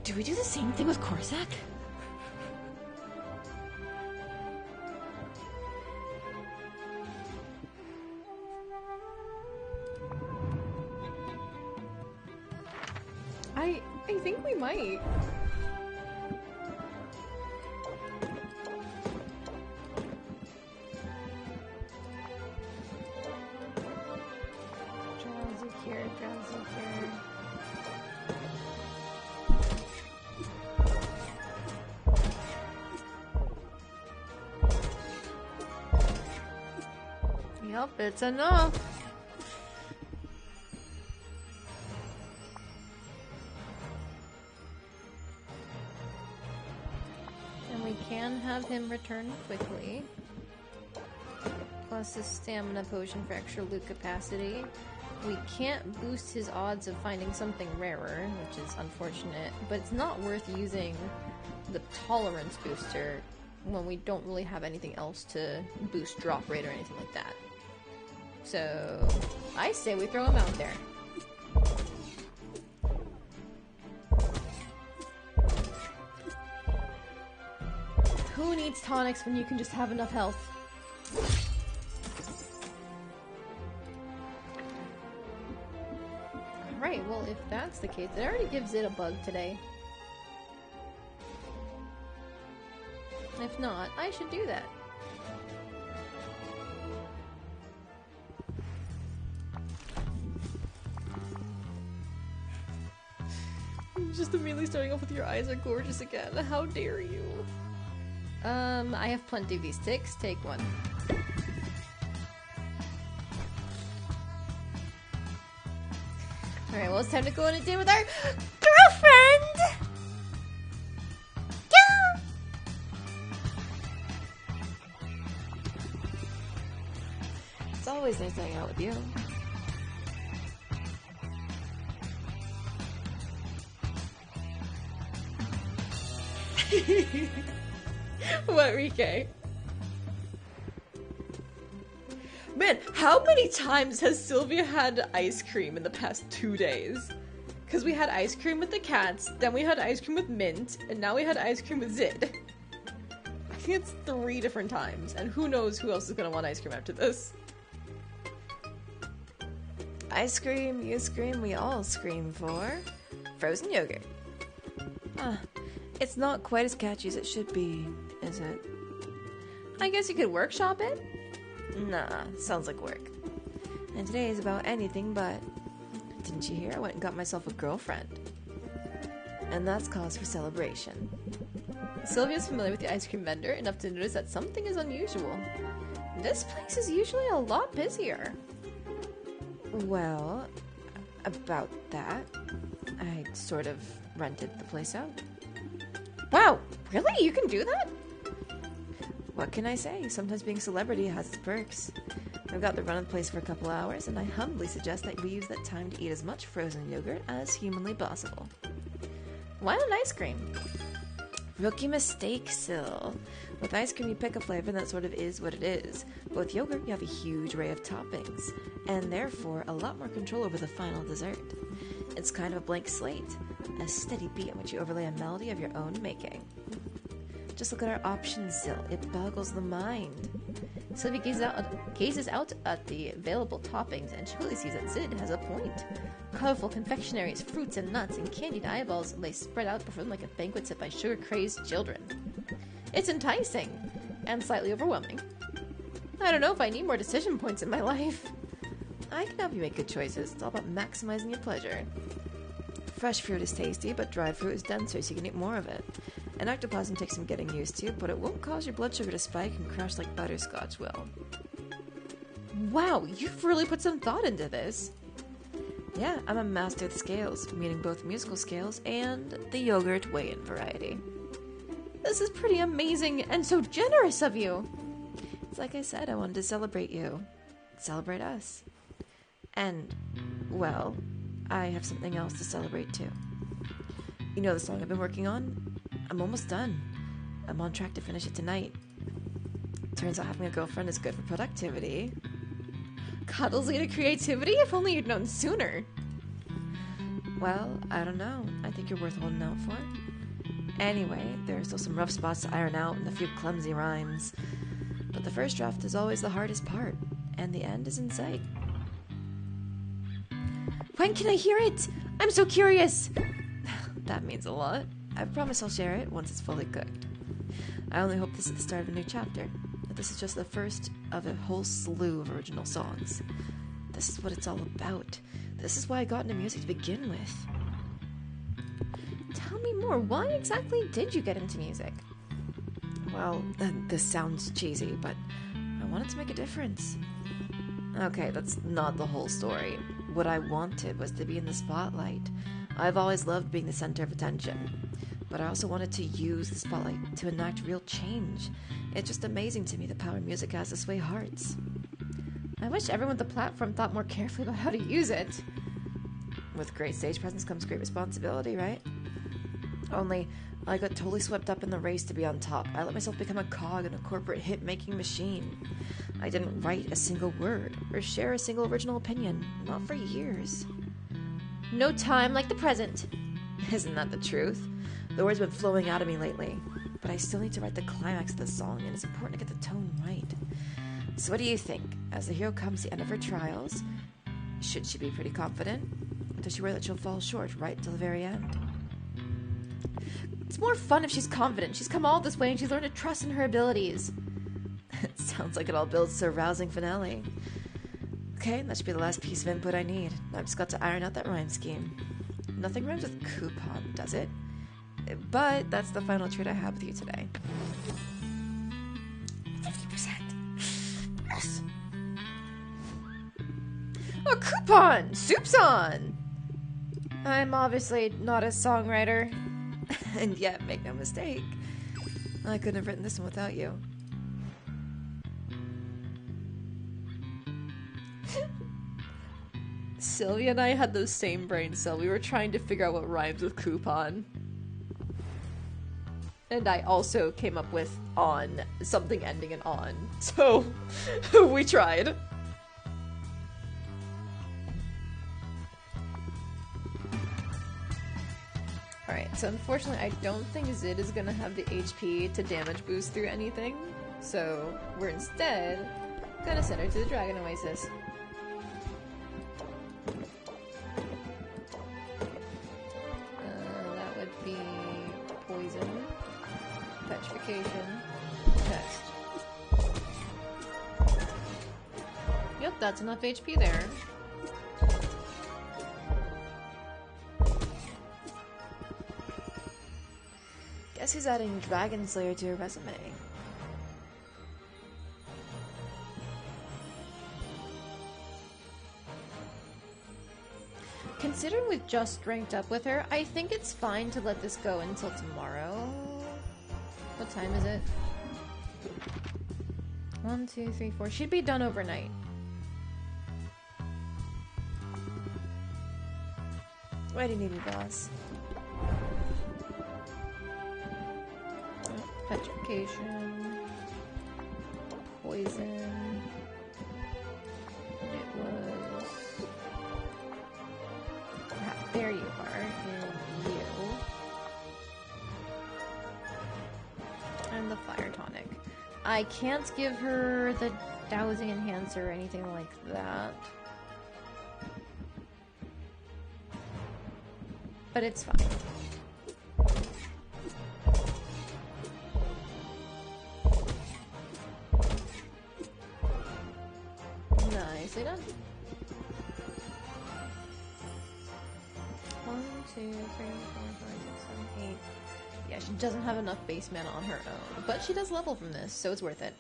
Do we do the same thing with Corsac? I think we might. Drowsy here, drowsy here. Yep, it's enough. And we can have him return quickly. Plus a stamina potion for extra loot capacity. We can't boost his odds of finding something rarer, which is unfortunate, but it's not worth using the tolerance booster when we don't really have anything else to boost drop rate or anything like that. So, I say we throw him out there. Who needs tonics when you can just have enough health? Alright, well if that's the case, it already gives it a bug today. If not, I should do that. Just immediately starting off with your eyes are gorgeous again. How dare you? I have plenty of these ticks. Take one. Alright, well it's time to go on a date with our girlfriend! Yeah! It's always nice hanging out with you. What, Rike? Man, how many times has Sylvia had ice cream in the past 2 days? Because we had ice cream with the cats, then we had ice cream with Mint, and now we had ice cream with Zid. I think it's 3 different times, and who knows who else is gonna want ice cream after this. Ice cream, you scream, we all scream for frozen yogurt. It's not quite as catchy as it should be, is it? I guess you could workshop it? Nah, sounds like work. And today is about anything but. Didn't you hear? I went and got myself a girlfriend. And that's cause for celebration. Sylvia's familiar with the ice cream vendor enough to notice that something is unusual. This place is usually a lot busier. Well, about that, I sort of rented the place out. Wow, really? You can do that? What can I say? Sometimes being a celebrity has its perks. I've got the run of the place for a couple hours, and I humbly suggest that we use that time to eat as much frozen yogurt as humanly possible. Why not ice cream? Rookie mistake, Syl. With ice cream, you pick a flavor that sort of is what it is. But with yogurt, you have a huge array of toppings, and therefore a lot more control over the final dessert. It's kind of a blank slate, a steady beat in which you overlay a melody of your own making. Just look at our options, Syl. It boggles the mind. Sylvie gazes out at the available toppings and surely sees that Zid has a point. Colorful confectionaries, fruits and nuts, and candied eyeballs lay spread out before them like a banquet set by sugar-crazed children. It's enticing, and slightly overwhelming. I don't know if I need more decision points in my life. I can help you make good choices. It's all about maximizing your pleasure. Fresh fruit is tasty, but dried fruit is denser, so you can eat more of it. An ectoplasm takes some getting used to, but it won't cause your blood sugar to spike and crash like butterscotch will. Wow, you've really put some thought into this. Yeah, I'm a master of the scales, meaning both musical scales and the yogurt weigh-in variety. This is pretty amazing and so generous of you. It's like I said, I wanted to celebrate you. Celebrate us. And, well, I have something else to celebrate too. You know the song I've been working on? I'm almost done. I'm on track to finish it tonight. Turns out having a girlfriend is good for productivity. Cuddles lead to creativity? If only you'd known sooner. Well, I don't know. I think you're worth holding out for. Anyway, there are still some rough spots to iron out and a few clumsy rhymes. But the first draft is always the hardest part, and the end is in sight. When can I hear it? I'm so curious! That means a lot. I promise I'll share it once it's fully cooked. I only hope this is the start of a new chapter. That this is just the first of a whole slew of original songs. This is what it's all about. This is why I got into music to begin with. Tell me more. Why exactly did you get into music? Well, this sounds cheesy, but I wanted to make a difference. Okay, that's not the whole story. What I wanted was to be in the spotlight. I've always loved being the center of attention, but I also wanted to use the spotlight to enact real change. It's just amazing to me the power music has to sway hearts. I wish everyone with the platform thought more carefully about how to use it. With great stage presence comes great responsibility, right? Only, I got totally swept up in the race to be on top. I let myself become a cog in a corporate hit-making machine. I didn't write a single word, or share a single original opinion. Not for years. No time like the present. Isn't that the truth? The words have been flowing out of me lately. But I still need to write the climax of the song, and it's important to get the tone right. So what do you think? As the hero comes to the end of her trials, should she be pretty confident? Or does she worry that she'll fall short right until the very end? It's more fun if she's confident. She's come all this way and she's learned to trust in her abilities. It sounds like it all builds to a rousing finale. Okay, that should be the last piece of input I need. I've just got to iron out that rhyme scheme. Nothing rhymes with coupon, does it? But that's the final treat I have with you today. 50%. Yes. A coupon! Soup's on! I'm obviously not a songwriter. And yet, make no mistake, I couldn't have written this one without you. Sylvia and I had the same brain cell. We were trying to figure out what rhymes with coupon. And I also came up with on, something ending in on. So, we tried. Alright, so unfortunately I don't think Zid is gonna have the HP to damage boost through anything. So, we're instead gonna send her to the Dragon Oasis. That would be poison, petrification, test. Yep, that's enough HP there. Guess who's adding Dragon Slayer to her resume? Considering we've just ranked up with her, I think it's fine to let this go until tomorrow. What time is it? 1, 2, 3, 4. She'd be done overnight. Why do you need me, boss? Petrification, poison, it was, there you are, and you, and the fire tonic. I can't give her the dowsing enhancer or anything like that. But it's fine. Nicely done. 1, 2, 3, 4, 5, 6, 7, 8. Yeah, she doesn't have enough base mana on her own, but she does level from this, so it's worth it.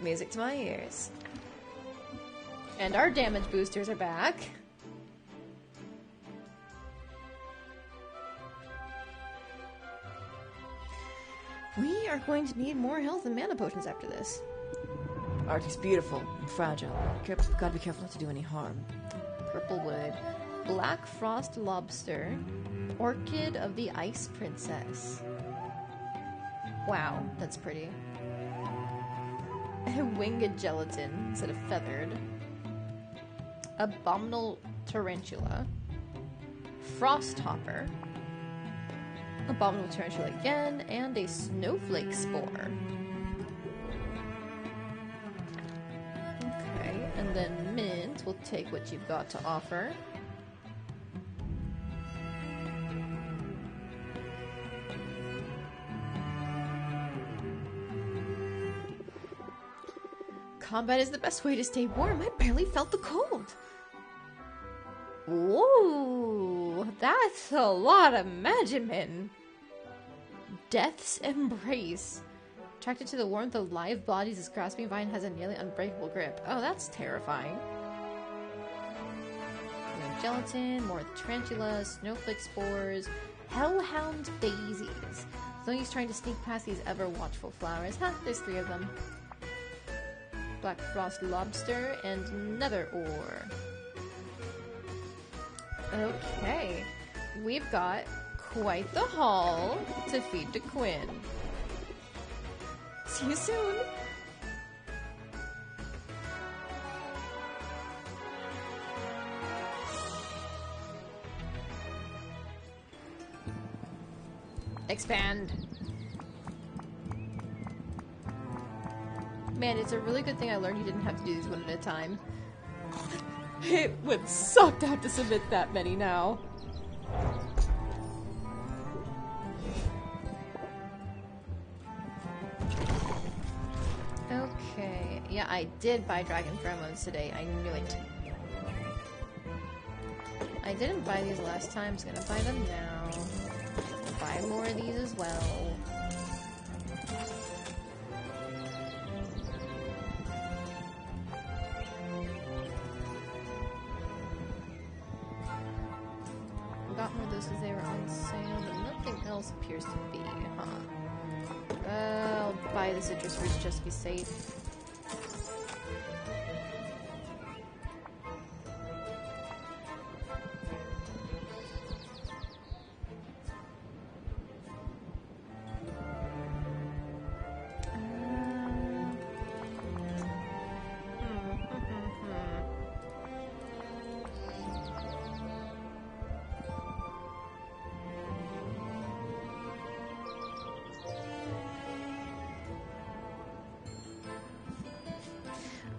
Music to my ears. And our damage boosters are back. We are going to need more health and mana potions after this. Art is beautiful and fragile. Gotta be careful not to do any harm. Purple wood. Black frost lobster. Orchid of the Ice Princess. Wow, that's pretty. Winged gelatin instead of feathered. Abominable tarantula. Frost hopper. Abominable tarantula again, and a snowflake spore. Okay, and then mint, we'll take what you've got to offer. Combat is the best way to stay warm. I barely felt the cold. Whoa, that's a lot of Magimin. Death's Embrace. Attracted to the warmth of live bodies, this grasping vine has a nearly unbreakable grip. Oh, that's terrifying. More gelatin, more tarantulas, snowflake spores, hellhound daisies. As long as he's trying to sneak past these ever-watchful flowers. Huh, there's 3 of them. Black frost lobster and nether ore. Okay, we've got quite the haul to feed to Quinn. See you soon! Expand. Man, it's a really good thing I learned you didn't have to do these one at a time. It would suck to have to submit that many now. Okay, yeah, I did buy dragon pheromones today. I knew it. I didn't buy these last time, so I'm gonna buy them now. Buy more of these as well. Got more of those because they were on sale, but nothing else appears to be, huh? I'll buy the citrus fruits just to be safe.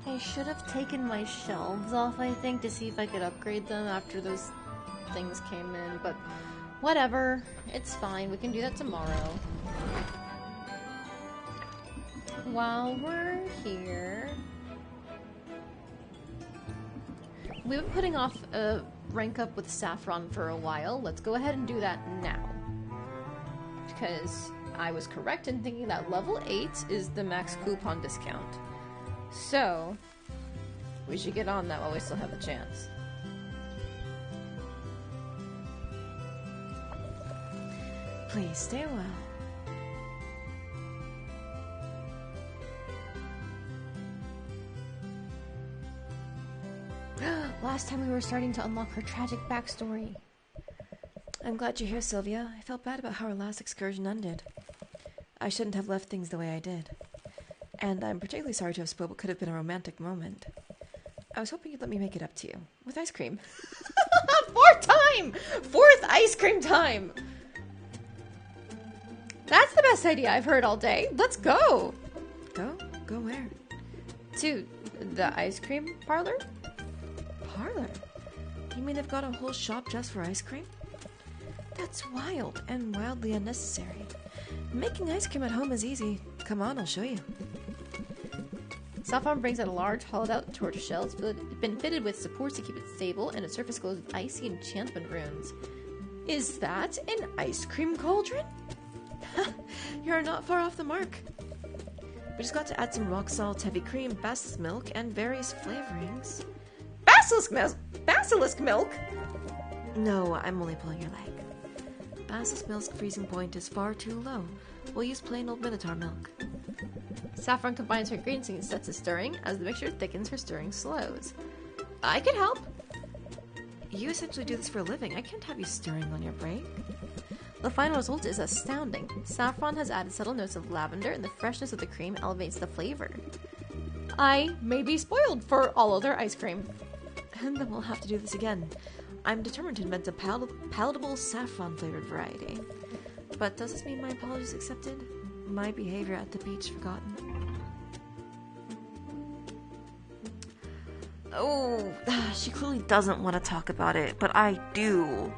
I should have taken my shelves off, I think, to see if I could upgrade them after those things came in, but whatever. It's fine. We can do that tomorrow. While we're here... We've been putting off a rank up with Saffron for a while. Let's go ahead and do that now. Because I was correct in thinking that level 8 is the max coupon discount. So, we should get on that while we still have a chance. Please stay well. Last time we were starting to unlock her tragic backstory. I'm glad you're here, Sylvia. I felt bad about how our last excursion ended. I shouldn't have left things the way I did. And I'm particularly sorry to have spoiled what could have been a romantic moment. I was hoping you'd let me make it up to you. With ice cream. Fourth time! Fourth ice cream time! That's the best idea I've heard all day. Let's go! Go? Go where? To the ice cream parlor? Parlor? You mean they've got a whole shop just for ice cream? That's wild and wildly unnecessary. Making ice cream at home is easy. Come on, I'll show you. Saffron brings out a large, hollowed-out tortoise shell. It's been fitted with supports to keep it stable, and its surface glows with icy enchantment runes. Is that an ice cream cauldron? You're not far off the mark. We just got to add some rock salt, heavy cream, basilisk milk, and various flavorings. Basilisk milk? No, I'm only pulling your leg. Basilisk milk's freezing point is far too low. We'll use plain old Minotaur milk. Saffron combines her ingredients and sets it stirring. As the mixture thickens, her stirring slows. I can help. You essentially do this for a living. I can't have you stirring on your break. The final result is astounding. Saffron has added subtle notes of lavender, and the freshness of the cream elevates the flavor. I may be spoiled for all other ice cream. And then we'll have to do this again. I'm determined to invent a palatable saffron-flavored variety. But does this mean my apologies accepted? My behavior at the beach forgotten? Oh, she clearly doesn't want to talk about it, but I do.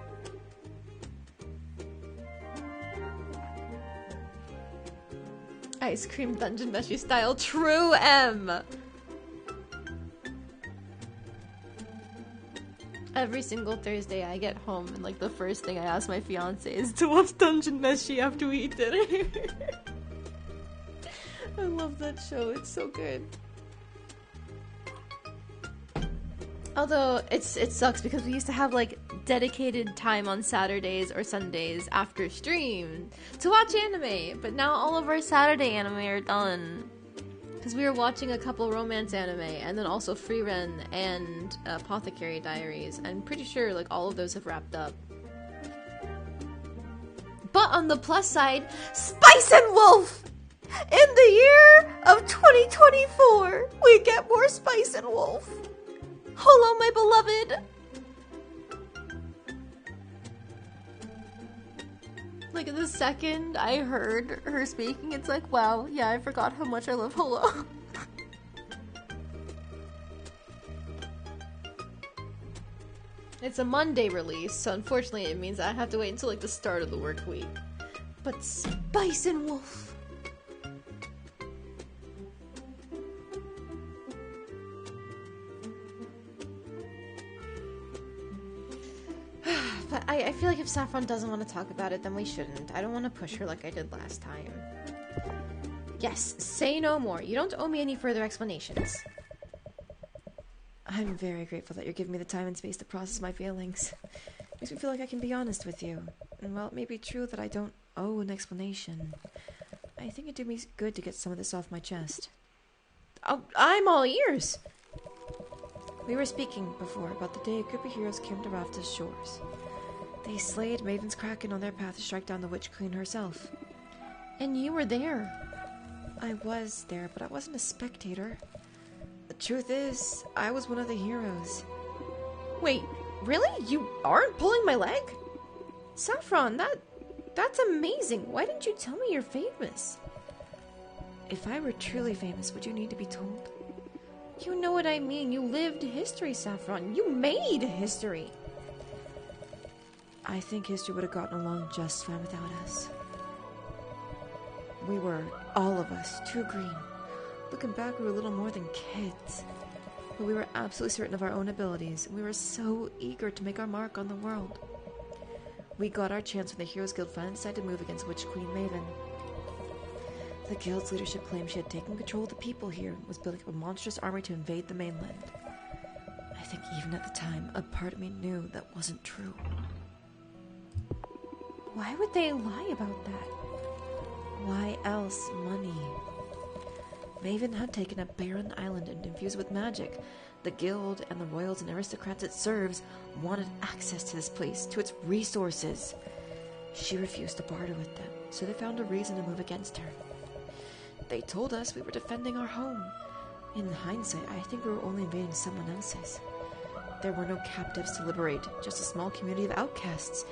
Ice cream dungeon meshy style, true M! Every single Thursday I get home and like the first thing I ask my fiance is to watch Dungeon Meshi after we eat dinner. I love that show, it's so good. Although it sucks because we used to have like dedicated time on Saturdays or Sundays after stream to watch anime, but now all of our Saturday anime are done. Because we were watching a couple romance anime and then also Frieren and Apothecary Diaries. I'm pretty sure like all of those have wrapped up. But on the plus side, Spice and Wolf! In the year of 2024, we get more Spice and Wolf. Hello, my beloved! Like, the second I heard her speaking, it's like, wow, yeah, I forgot how much I love Holo. It's a Monday release, so unfortunately it means I have to wait until, like, the start of the work week. But Spice and Wolf! But I feel like if Saffron doesn't want to talk about it, then we shouldn't. I don't want to push her like I did last time. Yes, say no more. You don't owe me any further explanations. I'm very grateful that you're giving me the time and space to process my feelings. Makes me feel like I can be honest with you. And while it may be true that I don't owe an explanation, I think it'd do me good to get some of this off my chest. Oh, I'm all ears. We were speaking before about the day a group of heroes came to Rafta's shores. They slayed Maven's Kraken on their path to strike down the Witch Queen herself. And you were there. I was there, but I wasn't a spectator. The truth is, I was one of the heroes. Wait, really? You aren't pulling my leg? Saffron, that's amazing. Why didn't you tell me you're famous? If I were truly famous, would you need to be told? You know what I mean. You lived history, Saffron. You made history. I think history would have gotten along just fine without us. We were, all of us, too green. Looking back, we were little more than kids. But we were absolutely certain of our own abilities, and we were so eager to make our mark on the world. We got our chance when the Heroes Guild finally decided to move against Witch Queen Maven. The Guild's leadership claimed she had taken control of the people here and was building up a monstrous army to invade the mainland. I think even at the time, a part of me knew that wasn't true. Why would they lie about that? Why else money? Maven had taken a barren island and infused it with magic. The guild and the royals and aristocrats it serves wanted access to this place, to its resources. She refused to barter with them, so they found a reason to move against her. They told us we were defending our home. In hindsight, I think we were only invading someone else's. There were no captives to liberate, just a small community of outcasts.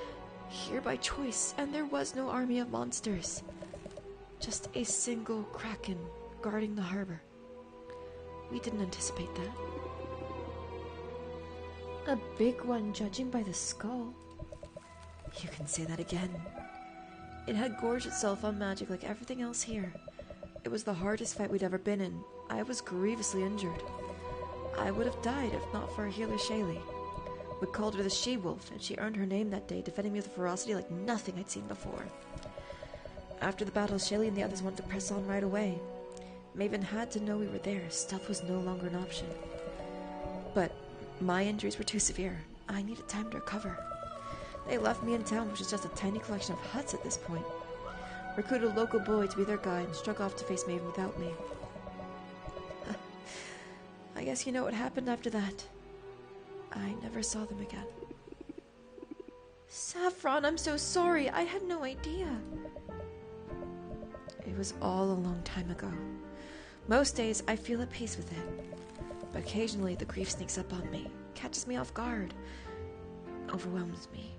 Here by choice, and there was no army of monsters. Just a single kraken guarding the harbor. We didn't anticipate that. A big one, judging by the skull. You can say that again. It had gorged itself on magic like everything else here. It was the hardest fight we'd ever been in. I was grievously injured. I would have died if not for our healer Shaylee. We called her the She-Wolf, and she earned her name that day, defending me with ferocity like nothing I'd seen before. After the battle, Shaylee and the others wanted to press on right away. Maven had to know we were there. Stealth was no longer an option. But my injuries were too severe. I needed time to recover. They left me in town, which is just a tiny collection of huts at this point. Recruited a local boy to be their guide and struck off to face Maven without me. I guess you know what happened after that. I never saw them again. Saffron, I'm so sorry. I had no idea. It was all a long time ago. Most days I feel at peace with it. But occasionally the grief sneaks up on me, catches me off guard, overwhelms me.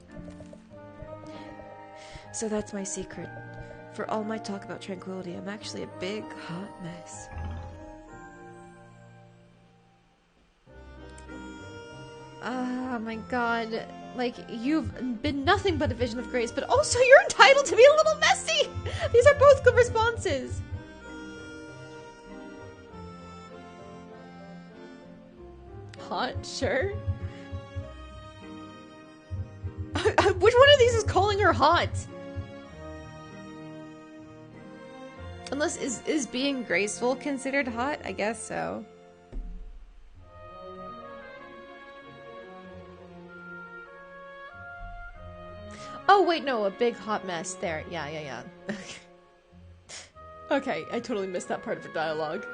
So that's my secret. For all my talk about tranquility, I'm actually a big, hot mess. Oh my god. Like, you've been nothing but a vision of grace, but also you're entitled to be a little messy! These are both good responses. Hot, sure. Which one of these is calling her hot? Unless, is being graceful considered hot? I guess so. Oh, wait, no, a big hot mess. There. Yeah. Okay, I totally missed that part of her dialogue.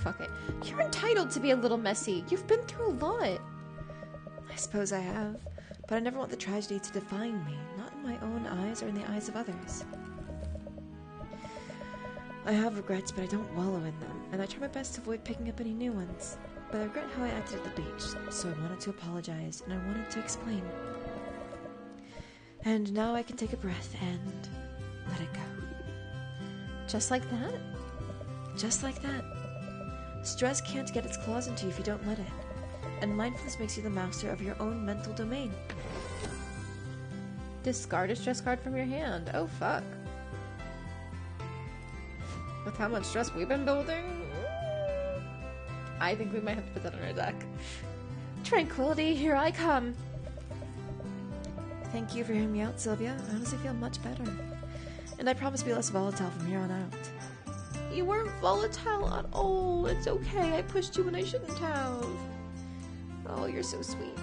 Fuck it. You're entitled to be a little messy. You've been through a lot. I suppose I have, but I never want the tragedy to define me, not in my own eyes or in the eyes of others. I have regrets, but I don't wallow in them, and I try my best to avoid picking up any new ones. But I regret how I acted at the beach, so I wanted to apologize, and I wanted to explain. And now I can take a breath and let it go. Just like that? Just like that. Stress can't get its claws into you if you don't let it. And mindfulness makes you the master of your own mental domain. Discard a stress card from your hand. Oh, fuck. With how much stress we've been building? I think we might have to put that on our deck. Tranquility, here I come. Thank you for hearing me out, Sylvia. I honestly feel much better. And I promise to be less volatile from here on out. You weren't volatile at all. It's okay. I pushed you when I shouldn't have. Oh, you're so sweet.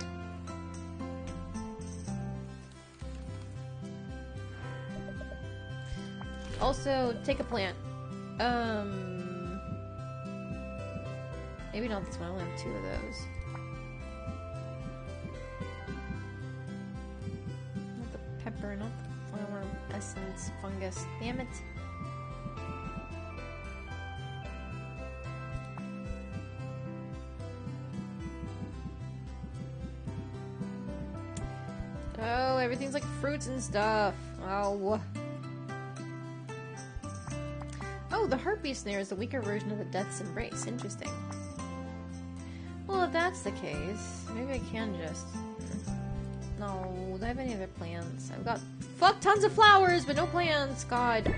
Also, take a plant. Maybe not this one. I only have 2 of those. Not the pepper, not the flower essence, fungus. Damn it. Oh, everything's like fruits and stuff. Oh. Oh, the heartbeat snare is the weaker version of the death's embrace. Interesting. Well, if that's the case, maybe I can just... No, do I have any other plants? I've got fuck tons of flowers, but no plants. God.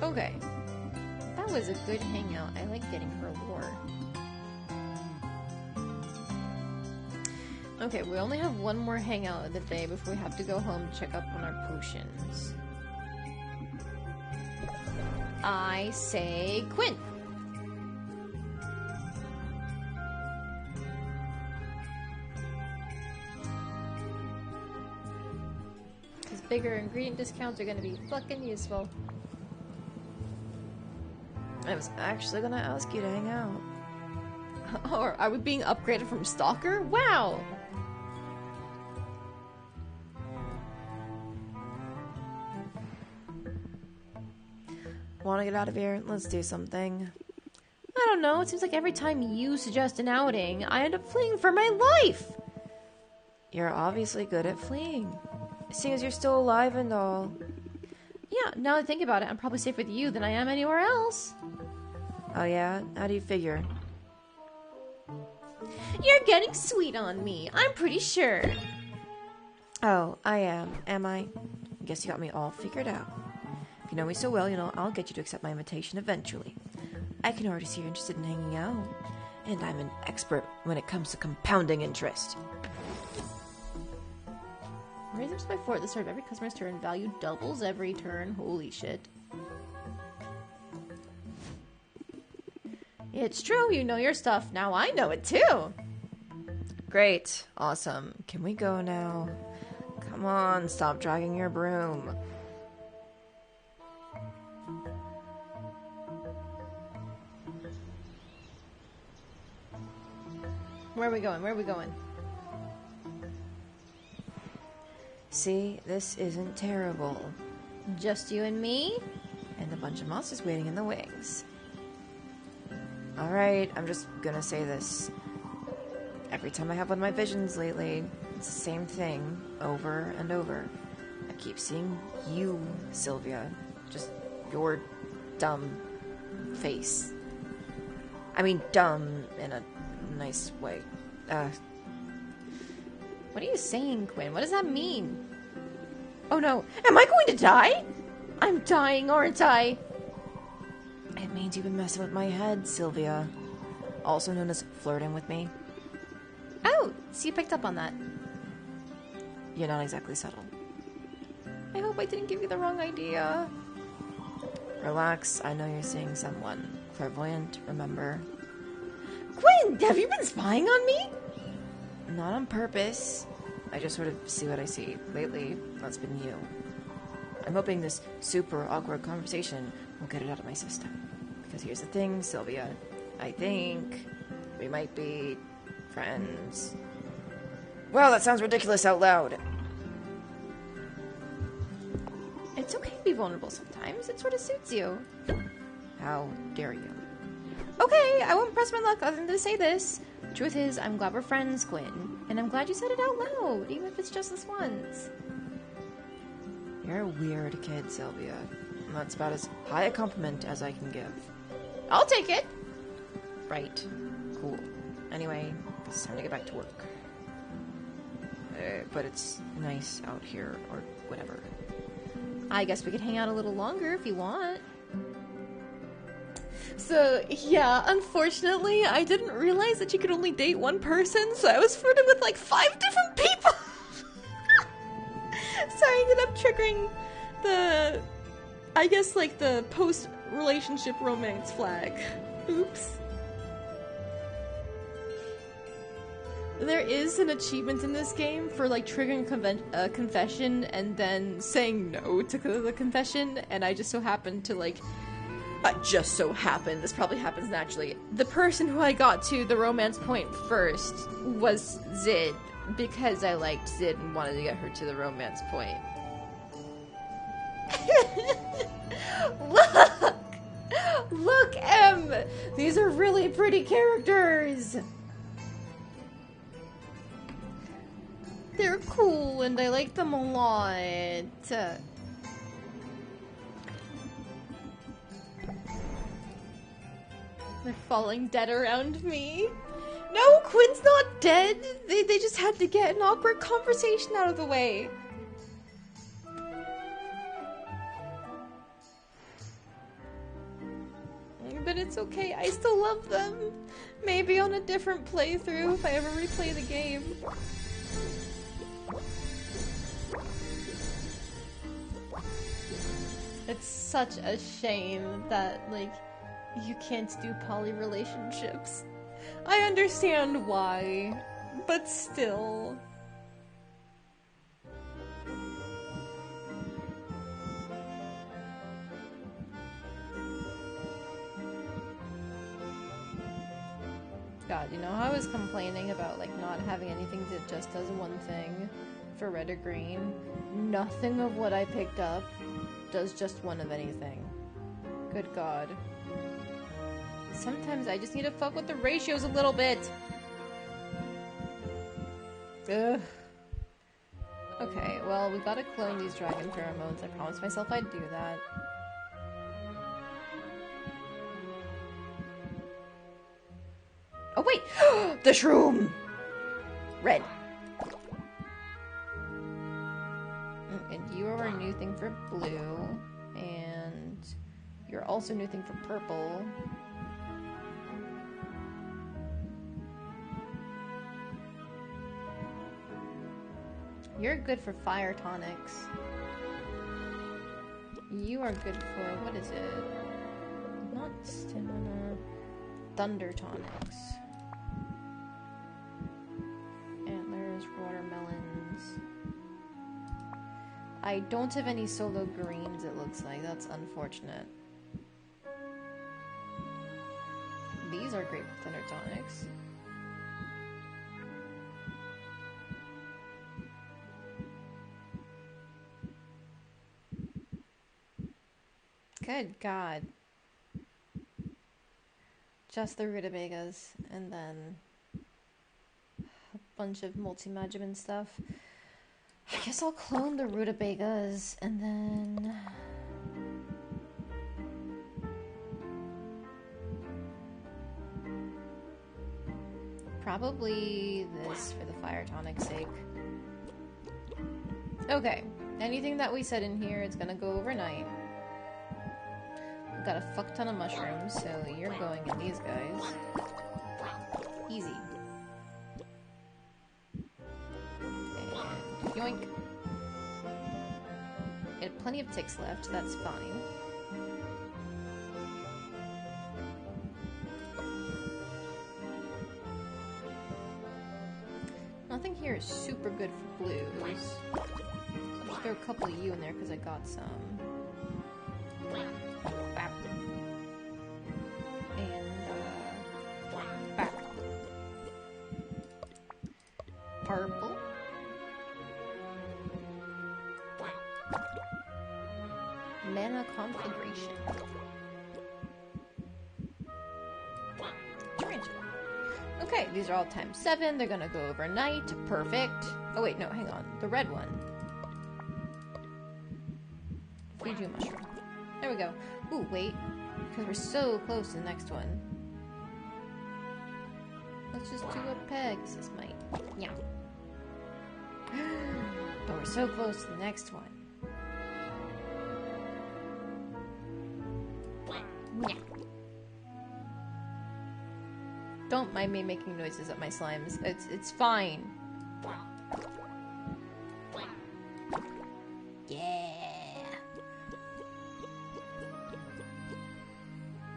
Okay. That was a good hangout. I like getting her lore. Okay, we only have one more hangout of the day before we have to go home to check up on our potions. I say Quinn. Because bigger ingredient discounts are going to be fucking useful. I was actually gonna ask you to hang out. Or are we being upgraded from Stalker? Wow! Want to get out of here? Let's do something. I don't know, it seems like every time you suggest an outing, I end up fleeing for my life! You're obviously good at fleeing. Seeing as you're still alive and all. Yeah, now that I think about it, I'm probably safer with you than I am anywhere else. Oh yeah? How do you figure? You're getting sweet on me, I'm pretty sure. Oh, I am I? Guess you got me all figured out. If you know me so well, you know I'll get you to accept my invitation eventually. I can already see you're interested in hanging out. And I'm an expert when it comes to compounding interest. Raise ups by 4 at the start of every customer's turn. Value doubles every turn. Holy shit. It's true, you know your stuff. Now I know it too. Great. Awesome. Can we go now? Come on, stop dragging your broom. Where are we going? Where are we going? See, this isn't terrible. Just you and me? And a bunch of monsters waiting in the wings. Alright, I'm just gonna say this. Every time I have one of my visions lately, it's the same thing, over and over. I keep seeing you, Sylvia. Just your dumb face. I mean, dumb in a nice way. What are you saying, Quinn? What does that mean? Oh no, am I going to die? I'm dying, aren't I? It means you've been messing with my head, Sylvia. Also known as flirting with me. Oh, so you picked up on that. You're not exactly subtle. I hope I didn't give you the wrong idea. Relax, I know you're seeing someone. Clairvoyant, remember? Quinn, have you been spying on me? Not on purpose. I just sort of see what I see. Lately, that's been you. I'm hoping this super awkward conversation will get it out of my system. Because here's the thing, Sylvia. I think we might be friends. Wow, that sounds ridiculous out loud. It's okay to be vulnerable sometimes. It sort of suits you. How dare you? Okay, I won't press my luck other than to say this. Truth is, I'm glad we're friends, Quinn. And I'm glad you said it out loud, even if it's just this once. You're a weird kid, Sylvia. And that's about as high a compliment as I can give. I'll take it. Right. Cool. Anyway, it's time to get back to work. But it's nice out here, or whatever. I guess we could hang out a little longer if you want. So, yeah, unfortunately, I didn't realize that you could only date one person, so I was flirting with like 5 different people! So I ended up triggering the, I guess, like, the post-relationship romance flag. Oops. There is an achievement in this game for, like, triggering a confession and then saying no to the confession, and I just so happened to, like, this probably happens naturally. The person who I got to the romance point first was Zid, because I liked Zid and wanted to get her to the romance point. Look! Look, Em! These are really pretty characters! They're cool and I like them a lot. They're falling dead around me. No, Quinn's not dead. They just had to get an awkward conversation out of the way. But it's okay, I still love them. Maybe on a different playthrough if I ever replay the game. It's such a shame that, like, you can't do poly relationships. I understand why, but still. God, you know how I was complaining about, like, not having anything that just does one thing for red or green? Nothing of what I picked up does just one of anything. Good God. Sometimes I just need to fuck with the ratios a little bit. Ugh. Okay, well, we gotta clone these dragon pheromones. I promised myself I'd do that. Oh, wait! The shroom! Red. And you are a new thing for blue. And you're also a new thing for purple. You're good for fire tonics. You are good for, what is it? Not stamina. Thunder tonics. Antlers, watermelons. I don't have any solo greens, it looks like. That's unfortunate. These are great for thunder tonics. Good God. Just the rutabagas, and then a bunch of multi-magiment stuff. I guess I'll clone the rutabagas, and then... probably this for the fire tonic's sake. Okay, anything that we said in here, it's gonna go overnight. We've got a fuck ton of mushrooms, so you're going in these guys. Easy. And yoink. We had plenty of ticks left, that's fine. Nothing here is super good for blues. So I'll just throw a couple of you in there because I got some. Bap. And, bap. Purple. Mana conflagration. Tarantula. Okay, these are all times 7. They're gonna go overnight. Perfect. Oh wait, no, hang on. The red one. Feed you a mushroom. There we go. Ooh, wait. Because we're so close to the next one. Let's just do a Pegasus might. Yeah. But we're so close to the next one. Yeah. Don't mind me making noises at my slimes. It's fine. Yeah.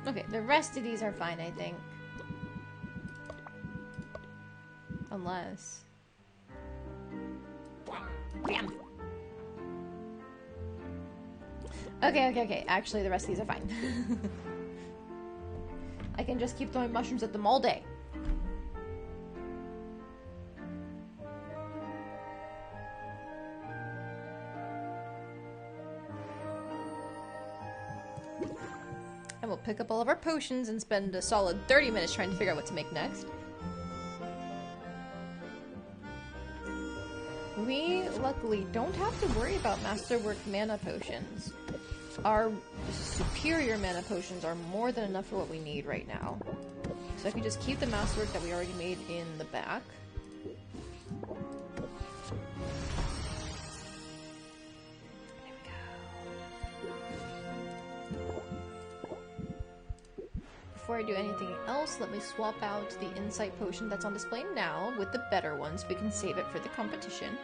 Okay, the rest of these are fine, I think. Unless... Bam. Okay. Actually, the rest of these are fine. I can just keep throwing mushrooms at them all day. And we'll pick up all of our potions and spend a solid 30 minutes trying to figure out what to make next. We, luckily, don't have to worry about Masterwork mana potions. Our superior mana potions are more than enough for what we need right now. So I can just keep the Masterwork that we already made in the back. There we go. Before I do anything else, let me swap out the Insight Potion that's on display now with the better one so we can save it for the competition.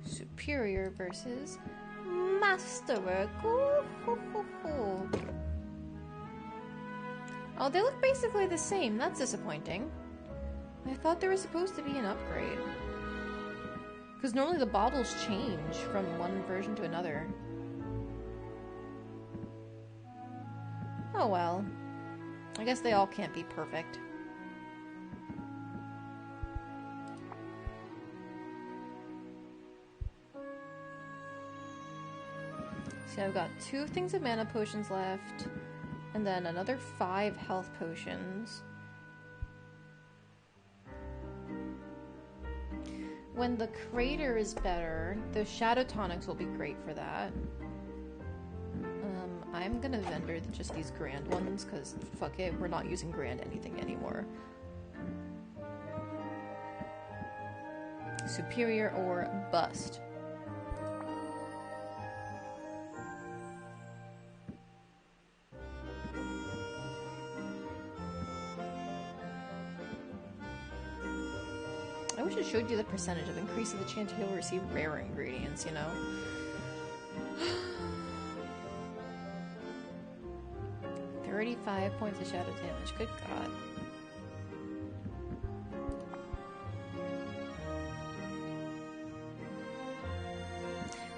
Superior versus Masterwork. Ooh, hoo, hoo, hoo. Oh, they look basically the same. That's disappointing. I thought there was supposed to be an upgrade. Because normally the bottles change from one version to another. Oh well. I guess they all can't be perfect. See, I've got 2 things of mana potions left, and then another 5 health potions. When the crater is better, the shadow tonics will be great for that. I'm gonna vendor just these grand ones, because fuck it, we're not using grand anything anymore. Superior or bust. I wish it showed you the percentage of increase of the chance you'll receive rare ingredients, you know? 35 points of shadow damage. Good god.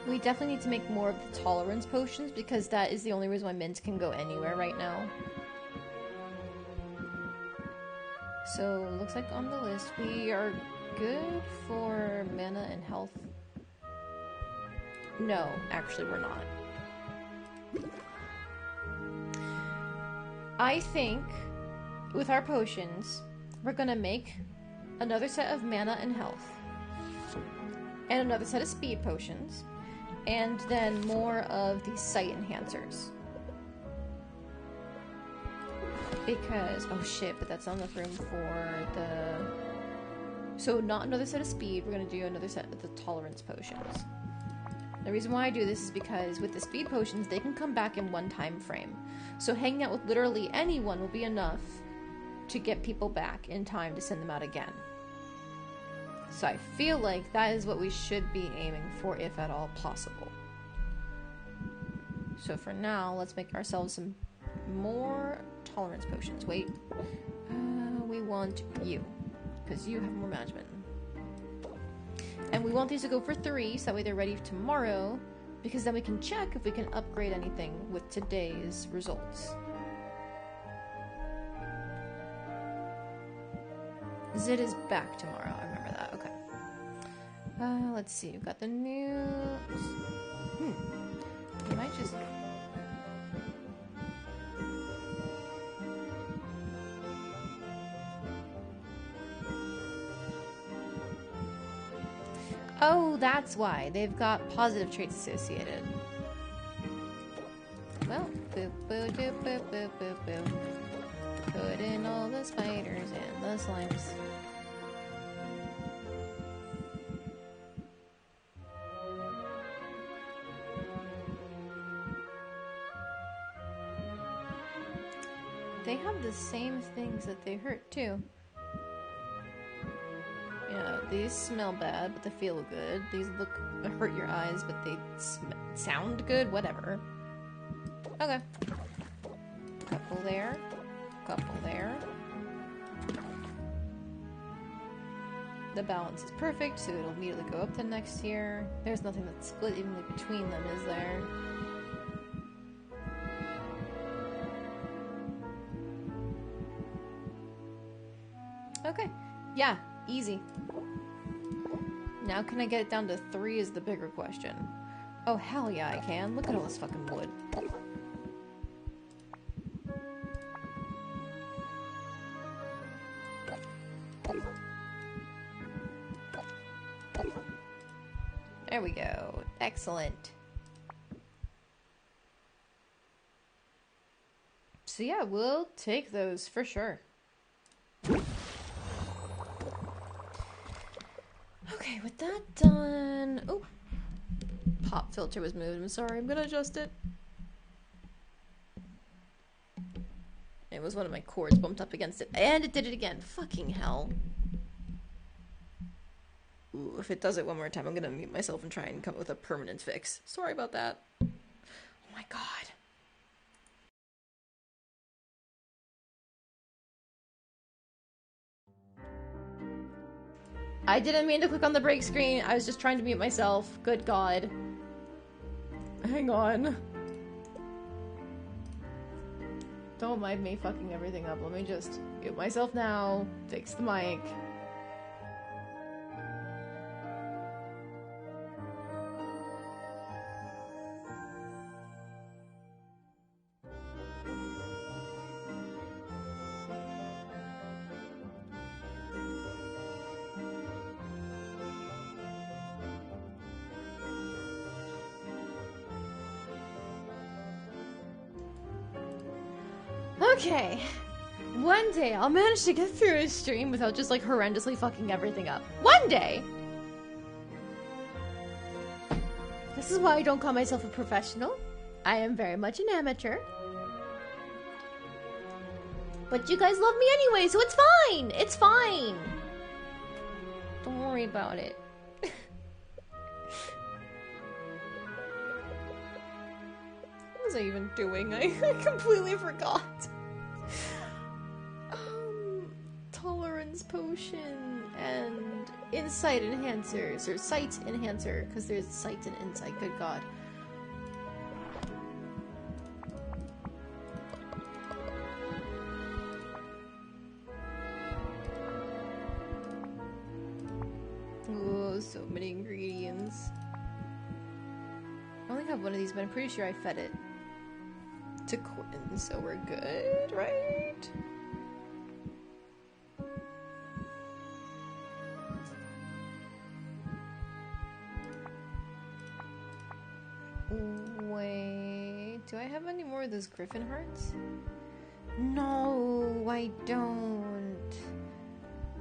We definitely need to make more of the tolerance potions because that is the only reason why mints can go anywhere right now. So, looks like on the list we are good for mana and health. No, actually we're not. I think with our potions, we're gonna make another set of mana and health, and another set of speed potions, and then more of the sight enhancers. Because, oh shit, but that's not enough room for the... So not another set of speed, we're gonna do another set of the tolerance potions. The reason why I do this is because with the speed potions, they can come back in one time frame. So hanging out with literally anyone will be enough to get people back in time to send them out again. So I feel like that is what we should be aiming for, if at all possible. So for now, let's make ourselves some more tolerance potions. Wait. We want you, because you have more management. And we want these to go for 3, so that way they're ready tomorrow, because then we can check if we can upgrade anything with today's results. Zid is back tomorrow, I remember that, okay. Let's see, we've got the news. We might just... Oh, that's why. They've got positive traits associated. Well, boop, boop, doop, boop, boop, boop, boop. Put in all the spiders and the slimes. They have the same things that they hurt, too. Yeah, these smell bad, but they feel good. These hurt your eyes, but they sound good. Whatever. Okay. Couple there. Couple there. The balance is perfect, so it'll immediately go up to next tier. There's nothing that's split evenly between them, is there? Okay. Yeah. Easy. Now can I get it down to 3 is the bigger question. Oh, hell yeah, I can. Look at all this fucking wood. There we go. Excellent. So yeah, we'll take those for sure. Okay, with that done... Oh! Pop filter was moved. I'm sorry, I'm gonna adjust it. It was one of my cords bumped up against it. And it did it again. Fucking hell. Ooh, if it does it one more time, I'm gonna mute myself and try and come up with a permanent fix. Sorry about that. Oh my god. I didn't mean to click on the break screen. I was just trying to mute myself. Good god. Hang on. Don't mind me fucking everything up. Let me just mute myself now. Fix the mic. Okay. One day I'll manage to get through a stream without just like horrendously fucking everything up. One day! This is why I don't call myself a professional. I am very much an amateur. But you guys love me anyway, so it's fine! It's fine! Don't worry about it. What was I even doing? I completely forgot. Tolerance potion and insight enhancers, or sight enhancer, because there's sight and insight, good god. Oh, so many ingredients. I only have one of these, but I'm pretty sure I fed it to Quinn, so we're good, right? Wait, do I have any more of those griffin hearts? No, I don't.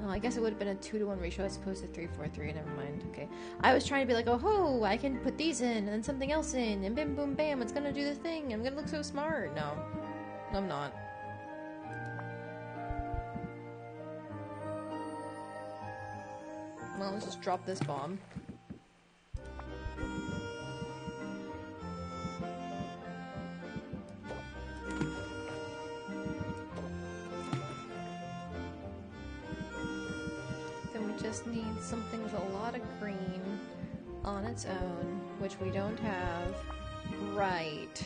Oh, I guess it would have been a 2-to-1 ratio as opposed to 3-4-3. Never mind. Okay, I was trying to be like, oh ho, I can put these in and then something else in, and bim boom bam, it's gonna do the thing. I'm gonna look so smart. No, I'm not. Well, let's just drop this bomb. Just need something with a lot of green on its own, which we don't have. Right.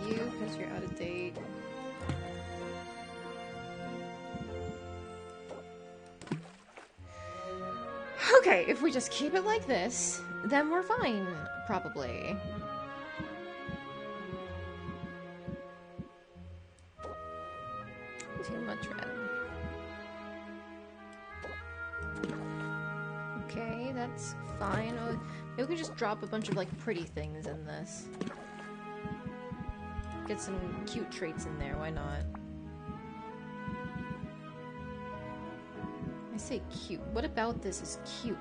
You, because you're out of date. Okay, if we just keep it like this, then we're fine, probably. Too much red. Okay, that's fine. Oh, maybe we could just drop a bunch of like pretty things in this. Get some cute traits in there, why not? I say cute. What about this is cute?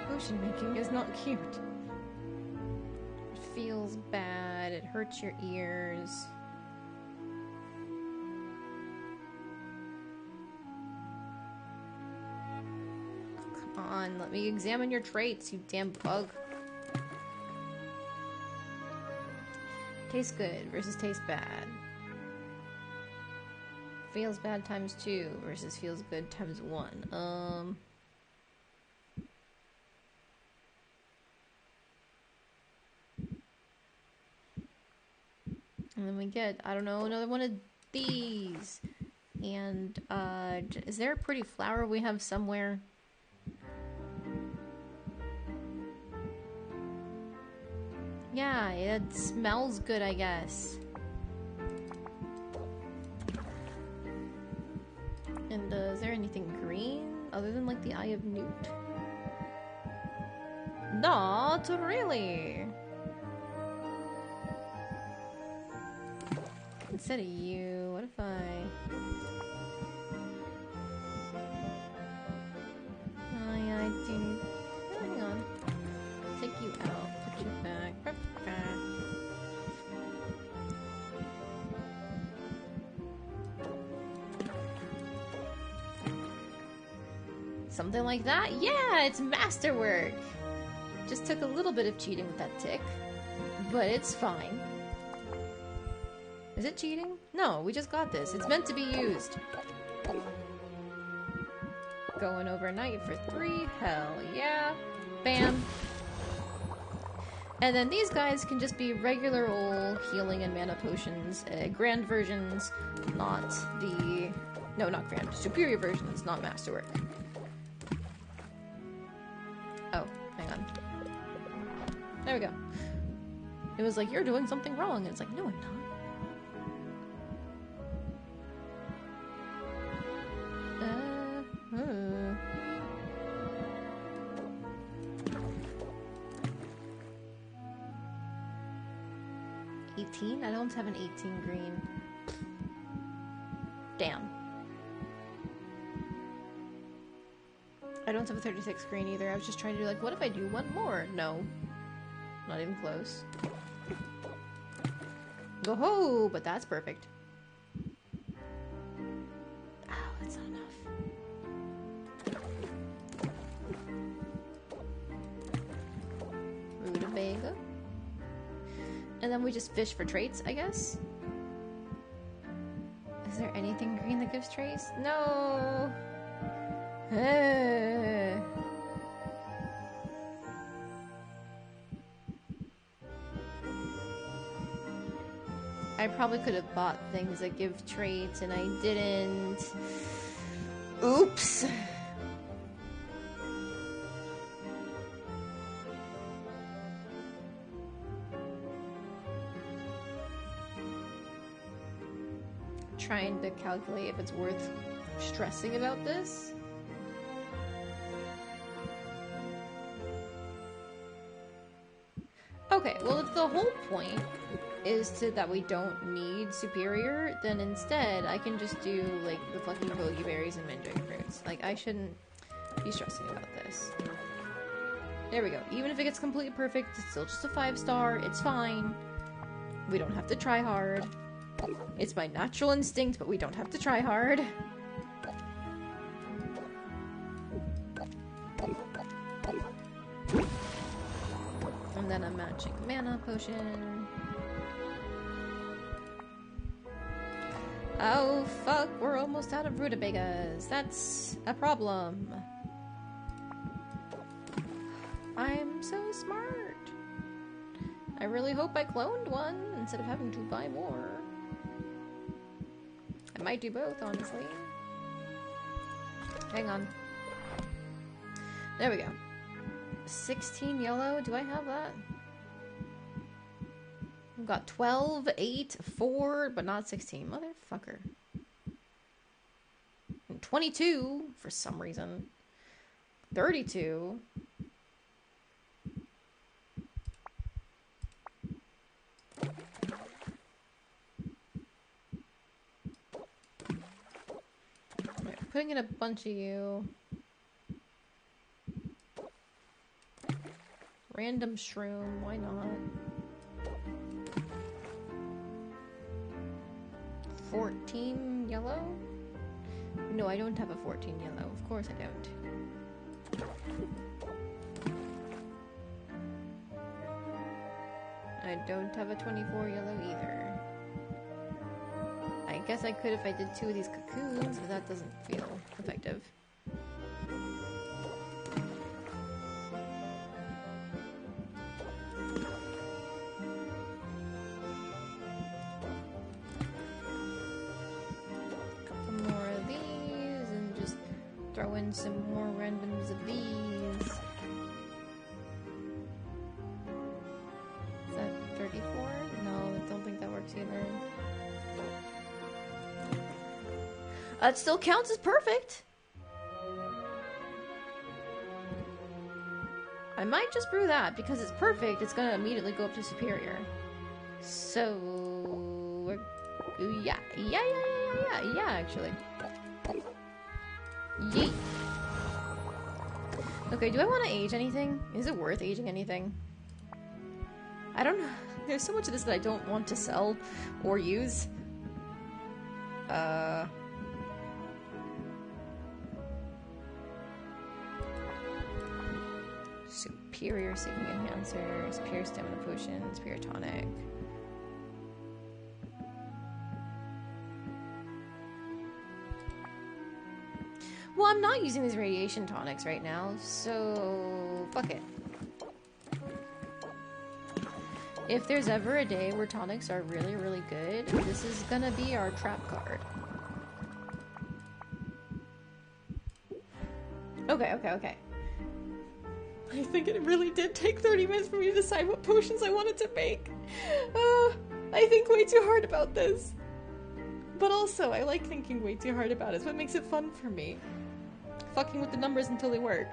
Potion making is not cute. It feels bad, it hurts your ears. Come on, let me examine your traits, you damn bug. Tastes good versus tastes bad. Feels bad times 2 versus feels good times 1. And then we get, I don't know, another one of these. And, is there a pretty flower we have somewhere? Yeah, it smells good, I guess. And, is there anything green other than, like, the Eye of Newt? Not really! Instead of you, what if I... Oh yeah, I do... Oh, hang on. Take you out, put you back. Something like that? Yeah, it's masterwork! Just took a little bit of cheating with that tick, but it's fine. Is it cheating? No, we just got this. It's meant to be used. Going overnight for 3? Hell yeah. Bam. And then these guys can just be regular old healing and mana potions. Grand versions, not the... No, not grand. Superior versions, not masterwork. Oh, hang on. There we go. It was like, you're doing something wrong. And it's like, no, I'm not. 18? I don't have an 18 green. Damn. I don't have a 36 green either. I was just trying to do like, what if I do one more? No. Not even close. Go ho! But that's perfect. Ow, that's not enough. Rutabaga. And then we just fish for traits, I guess? Is there anything green that gives traits? No! I probably could have bought things that give traits and I didn't. Oops! Trying to calculate if it's worth stressing about this. Okay, well if the whole point is that we don't need superior, then instead I can just do like the fucking bogey berries and mandrake fruits. Like I shouldn't be stressing about this. There we go. Even if it gets completely perfect, it's still just a 5-star. It's fine. We don't have to try hard. It's my natural instinct, but we don't have to try hard. And then a matching mana potion. Oh fuck, we're almost out of rutabagas. That's a problem. I'm so smart. I really hope I cloned one instead of having to buy more. I might do both, honestly. Hang on. There we go. 16 yellow. Do I have that? I've got 12, 8, 4, but not 16. Motherfucker. And 22, for some reason. 32. Right, putting in a bunch of you. Random shroom, why not? 14 yellow? No, I don't have a 14 yellow. Of course I don't. I don't have a 24 yellow either. I guess I could if I did 2 of these cocoons, but that doesn't feel effective. Throw in some more randoms of these. Is that 34? No, I don't think that works either. That still counts as perfect! I might just brew that, because it's perfect, it's gonna immediately go up to superior. So... yeah, actually. Yeet. Okay, do I want to age anything? Is it worth aging anything? I don't know. There's so much of this that I don't want to sell or use. Superior Seeking Enhancer, Superior Stamina Potion, Superior Tonic. Well, I'm not using these radiation tonics right now, so fuck it. If there's ever a day where tonics are really, really good, this is gonna be our trap card. Okay. I think it really did take 30 minutes for me to decide what potions I wanted to make. I think way too hard about this. But also, I like thinking way too hard about it. It's what makes it fun for me. Fucking with the numbers until they work.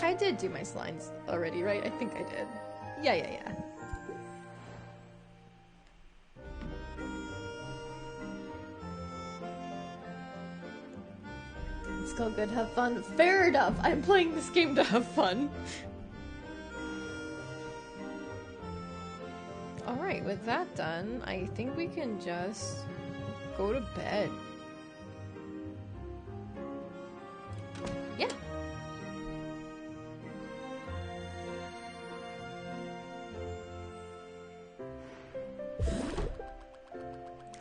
I did do my slimes already, right? I think I did. Yeah. It's all good, have fun. Fair enough, I'm playing this game to have fun. Alright, with that done, I think we can just go to bed. Yeah.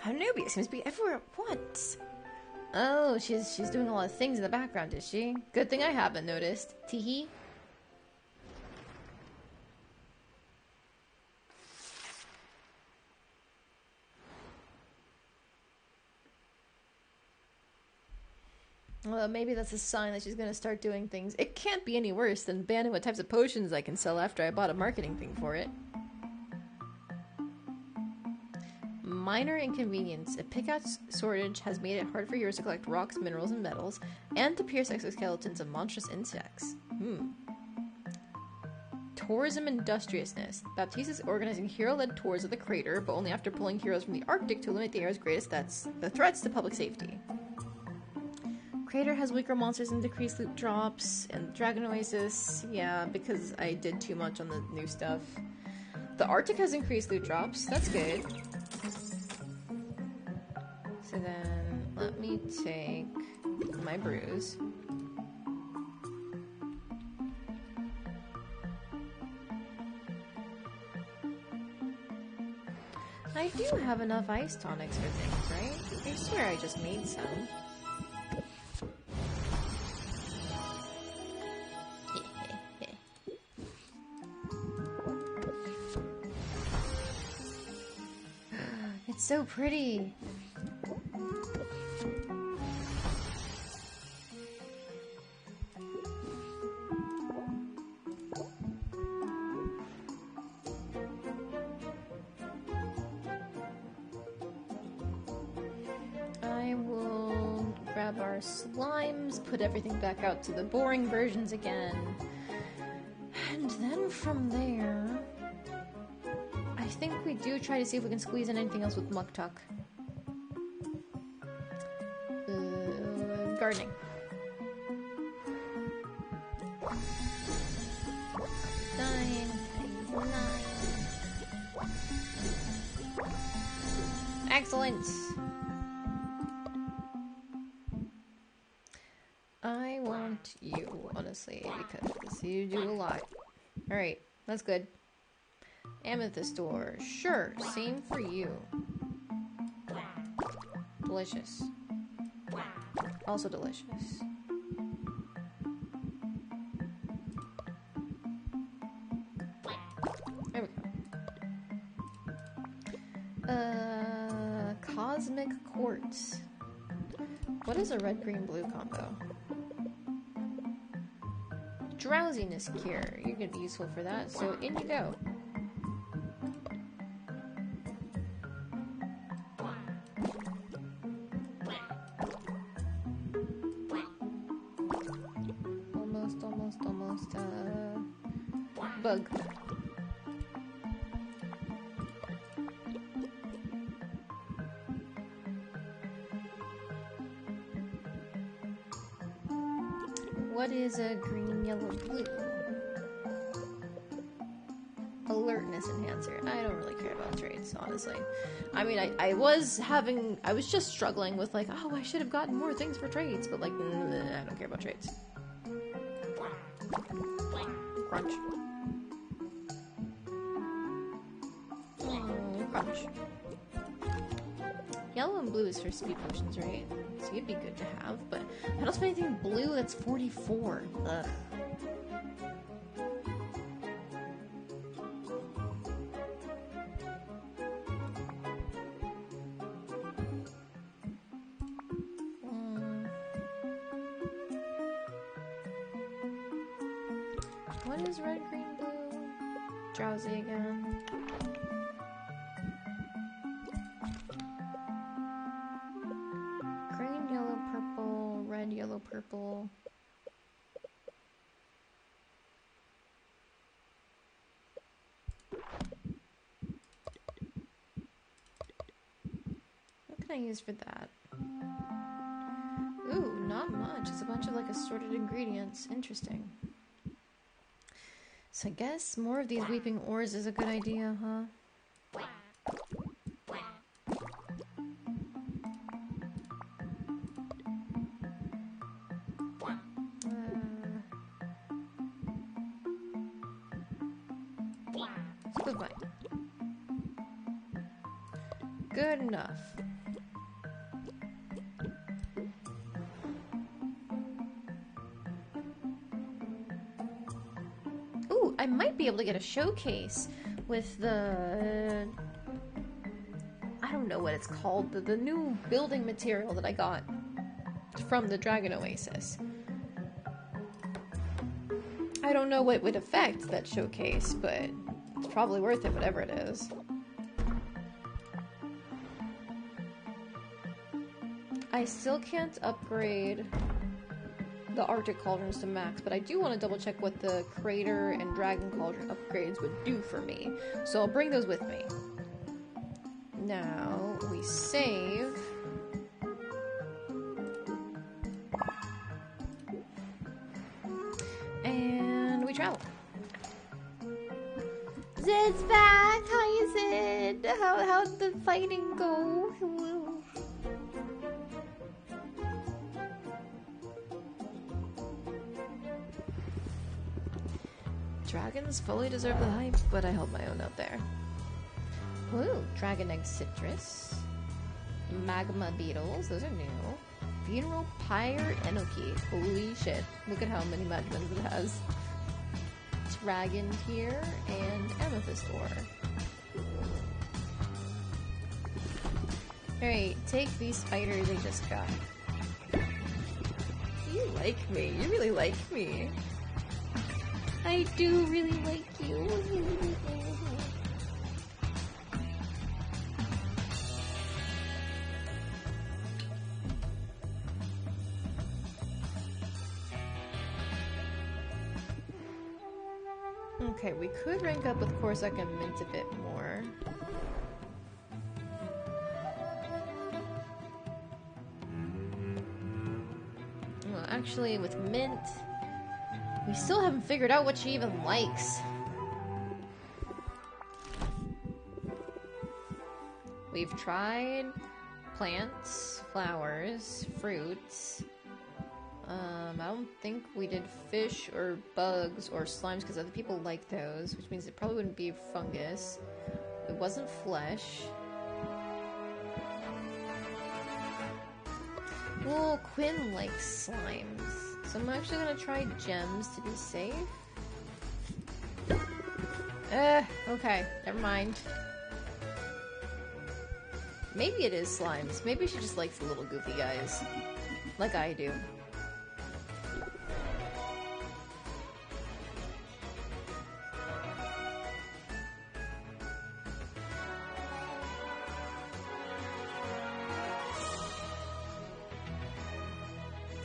How newbie seems to be everywhere at once. Oh, she's doing a lot of things in the background, is she? Good thing I haven't noticed. Teehee. Well, maybe that's a sign that she's gonna start doing things. It can't be any worse than banning what types of potions I can sell after I bought a marketing thing for it. Minor inconvenience. A pickaxe shortage has made it hard for heroes to collect rocks, minerals, and metals, and to pierce exoskeletons of monstrous insects. Tourism industriousness. Baptiste is organizing hero-led tours of the crater, but only after pulling heroes from the Arctic to eliminate the area's greatest threats to public safety. Crater has weaker monsters and decreased loot drops, and Dragon Oasis, yeah, because I did too much on the new stuff. The Arctic has increased loot drops, that's good. So then, let me take my brews. I do have enough ice tonics for things, right? I swear I just made some. It's so pretty. I will grab our slimes, put everything back out to the boring versions again. And then from there, I think we do try to see if we can squeeze in anything else with Muktuk. Gardening. Nine. Excellent. I want you, honestly, because you do a lot. Alright, that's good. Amethyst door. Sure, same for you. Delicious. Also delicious. There we go. Cosmic Quartz. What is a red-green-blue combo? Drowsiness cure. You're gonna be useful for that, so in you go. Almost, bug. What is a green, yellow, blue? Alertness enhancer. I don't really care about traits, honestly. I mean, I was just struggling with like, oh, I should have gotten more things for traits, but like, I don't care about traits. Crunch. Crunch. Yellow and blue is for speed potions, right? So you'd be good to have, but I don't spend anything blue that's 44. Ugh. What is red, green, blue? Drowsy again. Green, yellow, purple, red, yellow, purple. What can I use for that? Ooh, not not much. It's a bunch of like assorted ingredients. Interesting. So I guess more of these weeping ores is a good idea, huh? Goodbye. Good enough. Ooh, I might be able to get a showcase with the... I don't know what it's called. The new building material that I got from the Dragon Oasis. I don't know what would affect that showcase, but it's probably worth it, whatever it is. I still can't upgrade the Arctic Cauldrons to max, but I do want to double check what the Crater and Dragon Cauldron upgrades would do for me. So I'll bring those with me. Now, we save. And we travel. Zed's back! Hi, Zed! How'd the fighting go? Dragons fully deserve the hype, but I held my own out there. Ooh, Dragon Egg Citrus. Magma Beetles, those are new. Funeral Pyre Enoki. Holy shit. Look at how many magmas it has. Dragon Tear and Amethyst Ore. Alright, take these spiders I just got. You like me. You really like me. I do really like you. Okay, we could rank up with Corsac and Mint a bit more. Well, actually, with Mint, we still haven't figured out what she even likes. We've tried plants, flowers, fruits. I don't think we did fish or bugs or slimes because other people like those, which means it probably wouldn't be fungus. It wasn't flesh. Well, Quinn likes slimes, so I'm actually gonna try gems to be safe. Okay, never mind. Maybe it is slimes. Maybe she just likes the little goofy guys, like I do.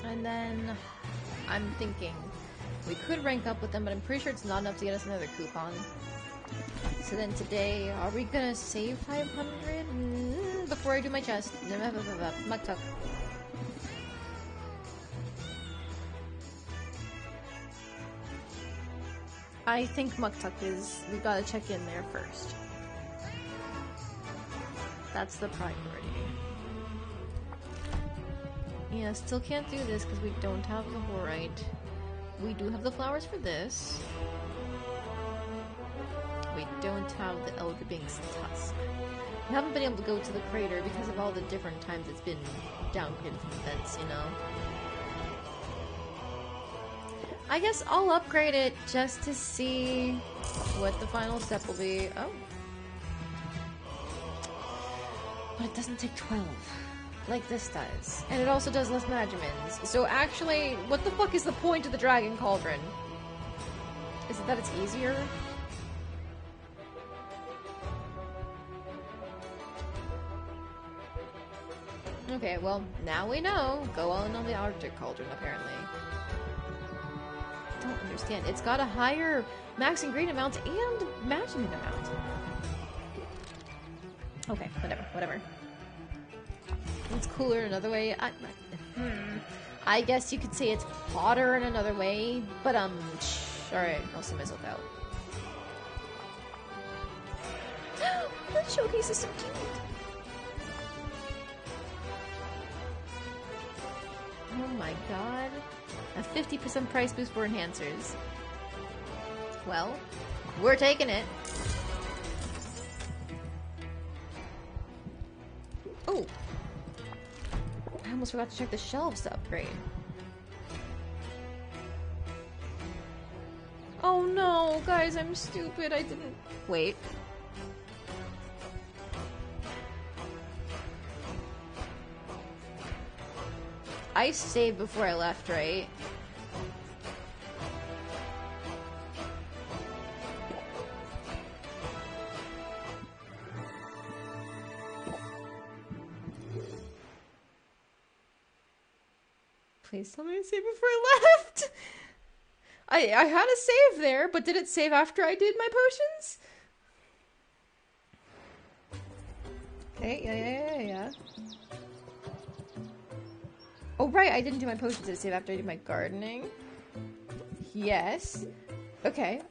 And then I'm thinking we could rank up with them, but I'm pretty sure it's not enough to get us another coupon. So then today, are we gonna save 500? Before I do my chest. Muktuk. I think Muktuk is... we gotta check in there first. That's the priority. Yeah, still can't do this because we don't have the horite. We do have the flowers for this. We don't have the Elder Bink's tusk. We haven't been able to go to the crater because of all the different times it's been downgraded from events, you know? I guess I'll upgrade it just to see what the final step will be. Oh. But it doesn't take 12. Like this does. And it also does less Magimins. So actually, what the fuck is the point of the Dragon Cauldron? Is it that it's easier? Okay, well, now we know. Go on the Arctic Cauldron, apparently. I don't understand. It's got a higher max ingredient amount and Magimin amount. Okay, whatever. It's cooler in another way. I guess you could say it's hotter in another way, but alright, I'll see myself out. That showcase is so cute! Oh my god. A 50% price boost for enhancers. Well, we're taking it. Oh! I almost forgot to check the shelves to upgrade. Oh no, guys, I'm stupid. I didn't... Wait. I saved before I left, right? Please tell me to save before I left! I had a save there, but did it save after I did my potions? Okay, yeah. Oh, right, I didn't do my potions. Did it save after I did my gardening? Yes. Okay.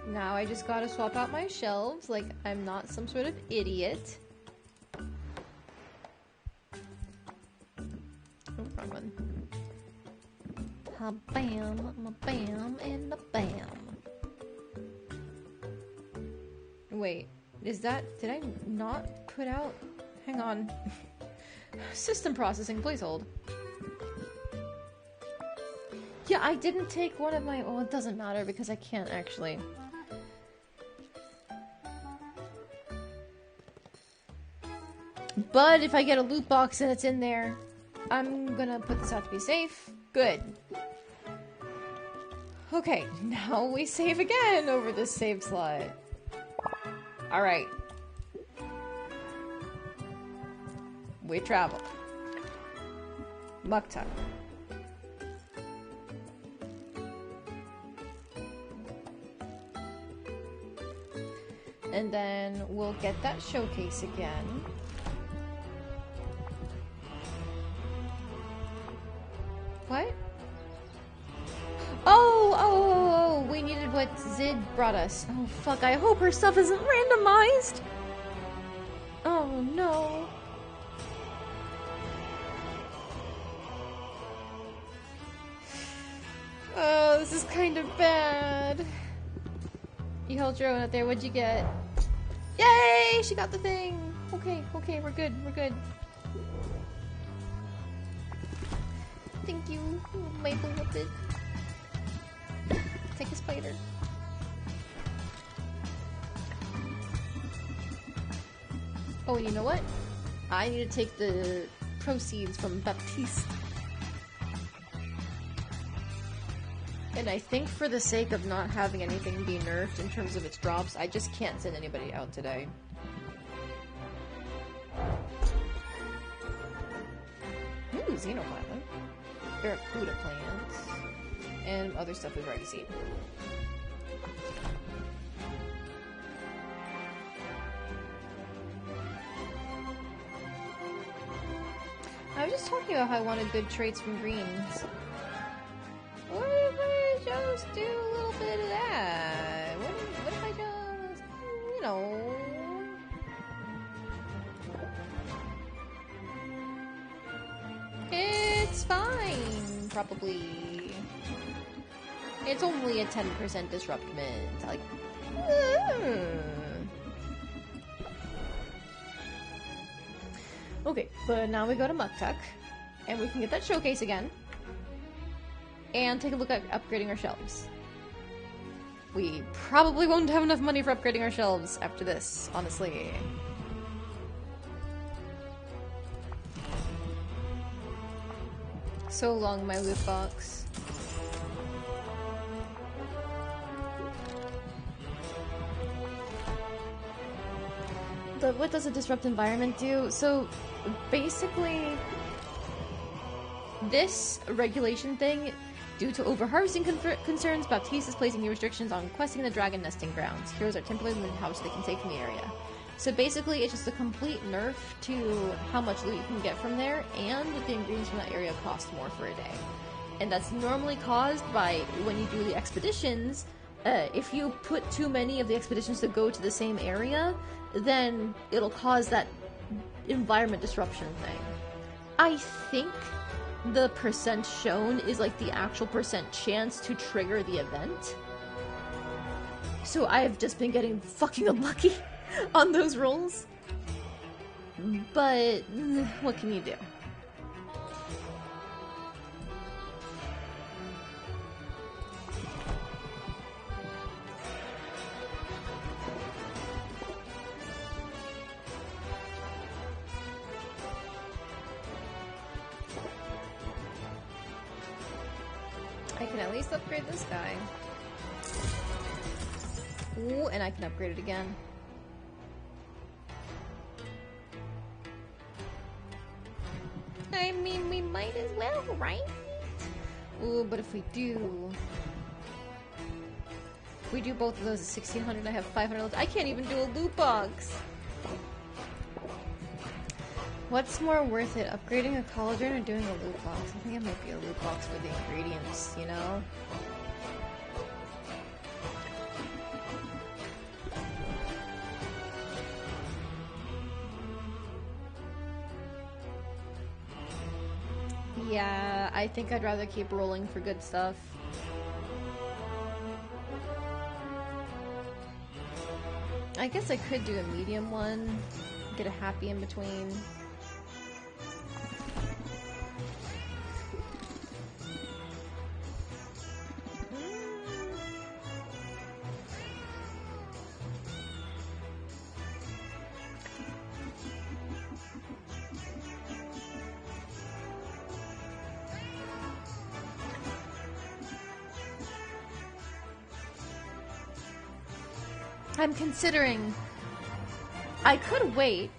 Now I just gotta swap out my shelves like I'm not some sort of idiot. Oh, wrong one. A bam, a bam, and a bam. Wait, is that... Did I not put out... Hang on. System processing, please hold. Yeah, I didn't take one of my... Well, it doesn't matter because I can't actually... But if I get a loot box and it's in there, I'm gonna put this out to be safe. Good. Okay, now we save again over this save slot. Alright. We travel. Mukta. And then we'll get that showcase again. What? Oh, we needed what Zid brought us. Oh, fuck, I hope her stuff isn't randomized. Oh, no. Oh, this is kind of bad. You held your own out there, what'd you get? Yay, she got the thing. Okay, we're good. Thank you, Maple Whippet. Take a spider. Oh, and you know what? I need to take the proceeds from Baptiste. And I think for the sake of not having anything be nerfed in terms of its drops, I just can't send anybody out today. Ooh, Xenoplasm. Barracuda plants. And other stuff we've already seen. I was just talking about how I wanted good traits from greens. What if I just do a little bit of that? What if I just, you know... It's fine, probably. It's only a 10% disruptment. Like, Okay, but now we go to Muktuk, and we can get that showcase again, and take a look at upgrading our shelves. We probably won't have enough money for upgrading our shelves after this, honestly. So long, my loot box. What does a disrupt environment do? So, basically, this regulation thing Due to overharvesting concerns, Baptiste is placing new restrictions on questing the dragon nesting grounds. Heroes are temporarily limited how much they can take from the area. So basically, it's just a complete nerf to how much loot you can get from there, and that the ingredients from that area cost more for a day. And that's normally caused by, when you do the expeditions, if you put too many of the expeditions to go to the same area, then it'll cause that environment disruption thing. I think the percent shown is like the actual percent chance to trigger the event. So I've just been getting fucking unlucky on those rolls. But what can you do? I can at least upgrade this guy. Ooh, and I can upgrade it again. I mean, we might as well, right? Ooh, but if we do both of those at 1600, I have 500 left. I can't even do a loot box! What's more worth it, upgrading a cauldron or doing a loot box? I think it might be a loot box for the ingredients, you know? Yeah, I think I'd rather keep rolling for good stuff. I guess I could do a medium one, get a happy in between. I'm considering I could wait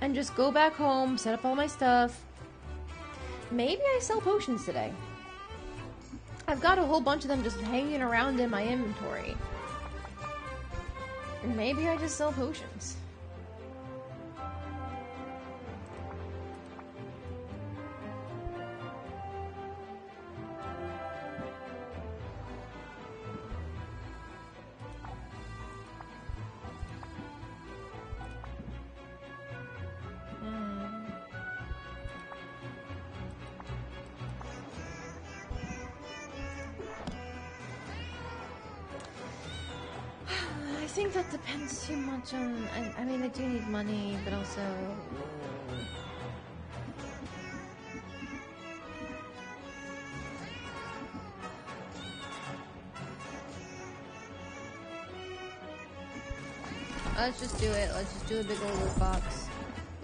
and just go back home, set up all my stuff. Maybe I sell potions today. I've got a whole bunch of them just hanging around in my inventory. Maybe I just sell potions. I think that depends too much on... I mean, I do need money, but also... Let's just do it. Let's just do a big old loot box.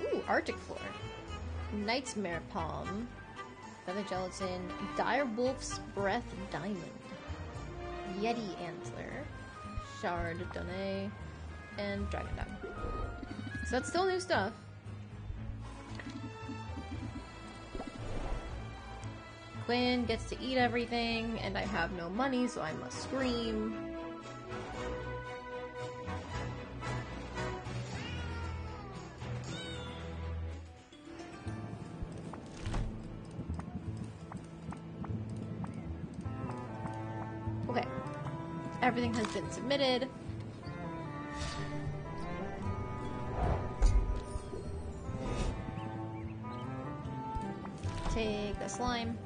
Ooh, Arctic Floor. Nightmare Palm. Feather Gelatin. Dire Wolf's Breath Diamond. Yeti Antler. Shard Donné, and Dragon Dung. So that's still new stuff. Quinn gets to eat everything, and I have no money, so I must scream. Okay. Everything has been submitted. Take the slime.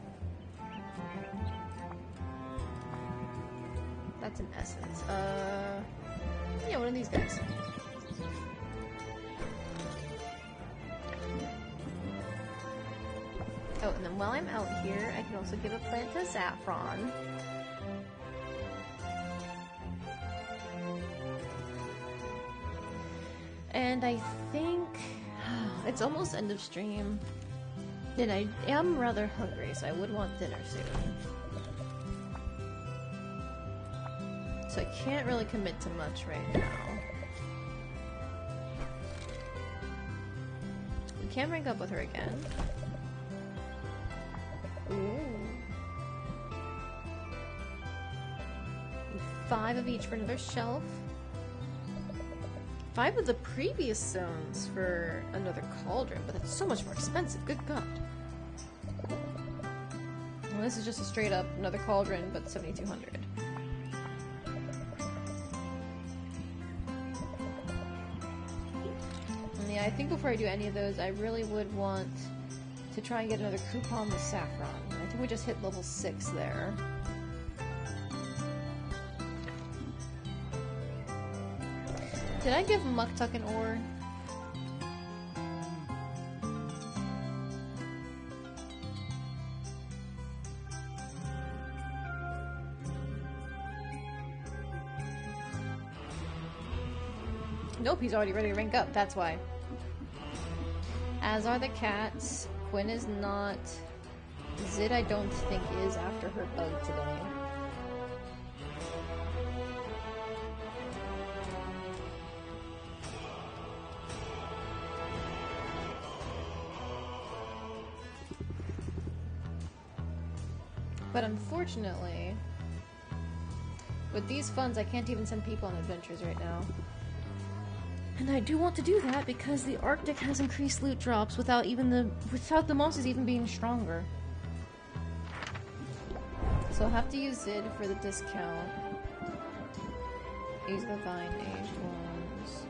That's an essence. Yeah, one of these guys. Oh, and then while I'm out here, I can also give a plant to Saffron. And I think it's almost end of stream, and I am rather hungry, so I would want dinner soon. So I can't really commit to much right now. We can rank up with her again. Ooh. 5 of each for another shelf. 5 of the previous zones for another cauldron, but that's so much more expensive, good god. Well, this is just a straight up another cauldron, but 7,200. And yeah, I think before I do any of those, I really would want to try and get another coupon with saffron. I think we just hit level 6 there. Did I give Muktuk an ore? Nope, he's already ready to rank up, that's why. As are the cats. Quinn is not. Zid I don't think is after her bug today. But unfortunately, with these funds, I can't even send people on adventures right now. And I do want to do that because the Arctic has increased loot drops without the monsters even being stronger. So I'll have to use Zid for the discount. Use the Vine Age ones.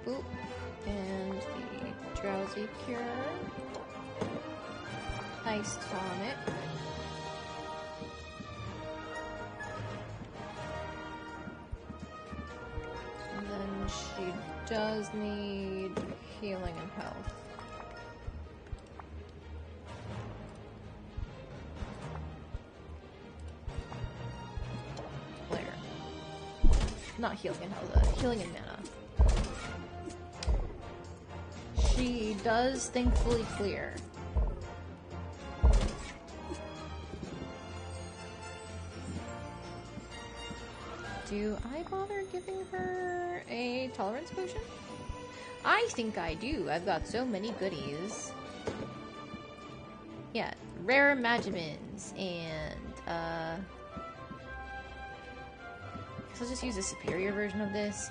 Boop. And the Drowsy Cure. Ice Tonic. And then she does need healing and health. Where? Not healing and health, healing and mana. She does thankfully clear. Do I bother giving her a tolerance potion? I think I do. I've got so many goodies. Yeah, rare magimins and so I'll just use a superior version of this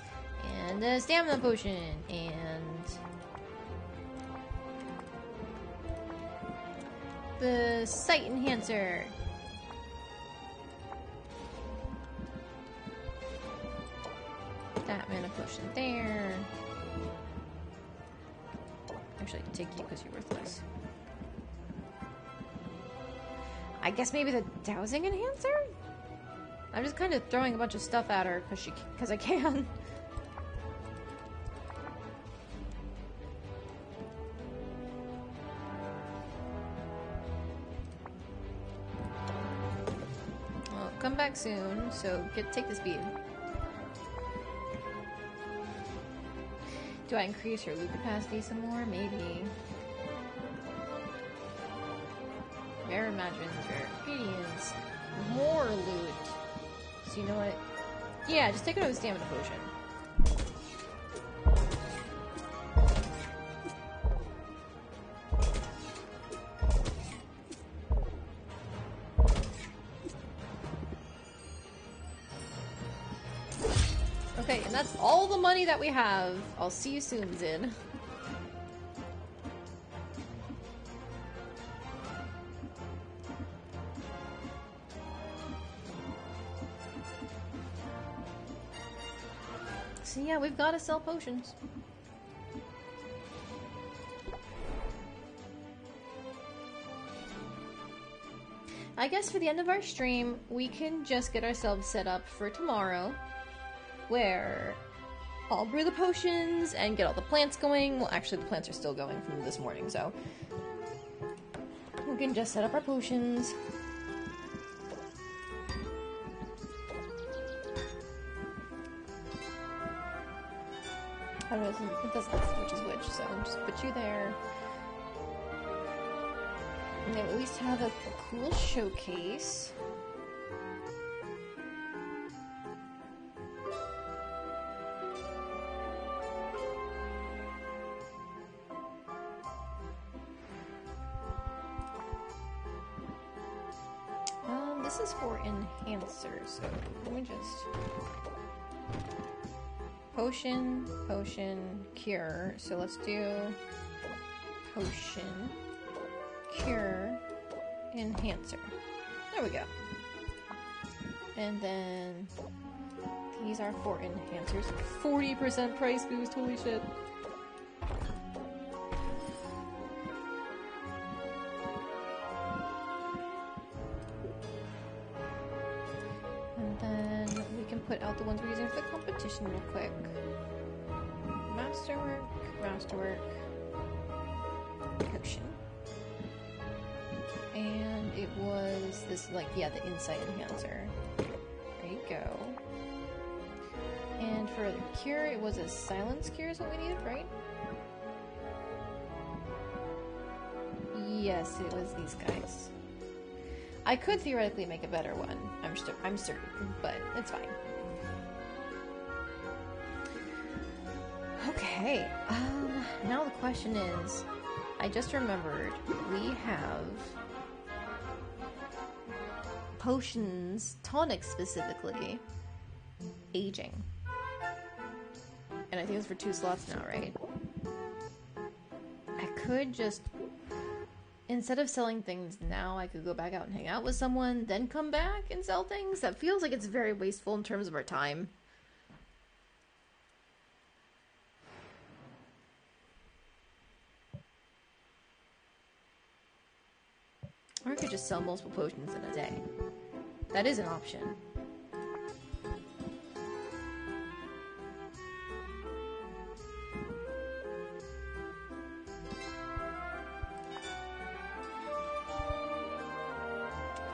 and a stamina potion and the sight enhancer. That mana potion there. Actually, I can take you because you're worthless. I guess maybe the dowsing enhancer? I'm just kind of throwing a bunch of stuff at her because I can. Well, come back soon, so take the speed. Do I increase her loot capacity some more? Maybe. Rare imagines, rare ingredients, more loot. So you know what? Yeah, just take another stamina potion. Okay, and that's all the money that we have. I'll see you soon, Zid. So yeah, we've got to sell potions. I guess for the end of our stream, we can just get ourselves set up for tomorrow, where I'll brew the potions and get all the plants going. Well, actually, the plants are still going from this morning, so we can just set up our potions. I don't know, it doesn't matter which is which, so just put you there. And then at least have a cool showcase. this is for enhancers, so let me just... Potion, potion, cure. So let's do potion, cure, enhancer. There we go. And then these are for enhancers. 40% price boost, holy shit. And then we can put out the ones we're using for the competition real quick. Masterwork, masterwork, potion. And it was this, like, yeah, the insight enhancer. There you go. And for the cure, it was a silence cure is what we needed, right? Yes, it was these guys. I could theoretically make a better one. I'm certain, but it's fine. Okay, now the question is, I just remembered we have potions, tonics specifically, aging. And I think it's for 2 slots now, right? I could just, instead of selling things now, I could go back out and hang out with someone, then come back and sell things. That feels like it's very wasteful in terms of our time. Or I could just sell multiple potions in a day. That is an option.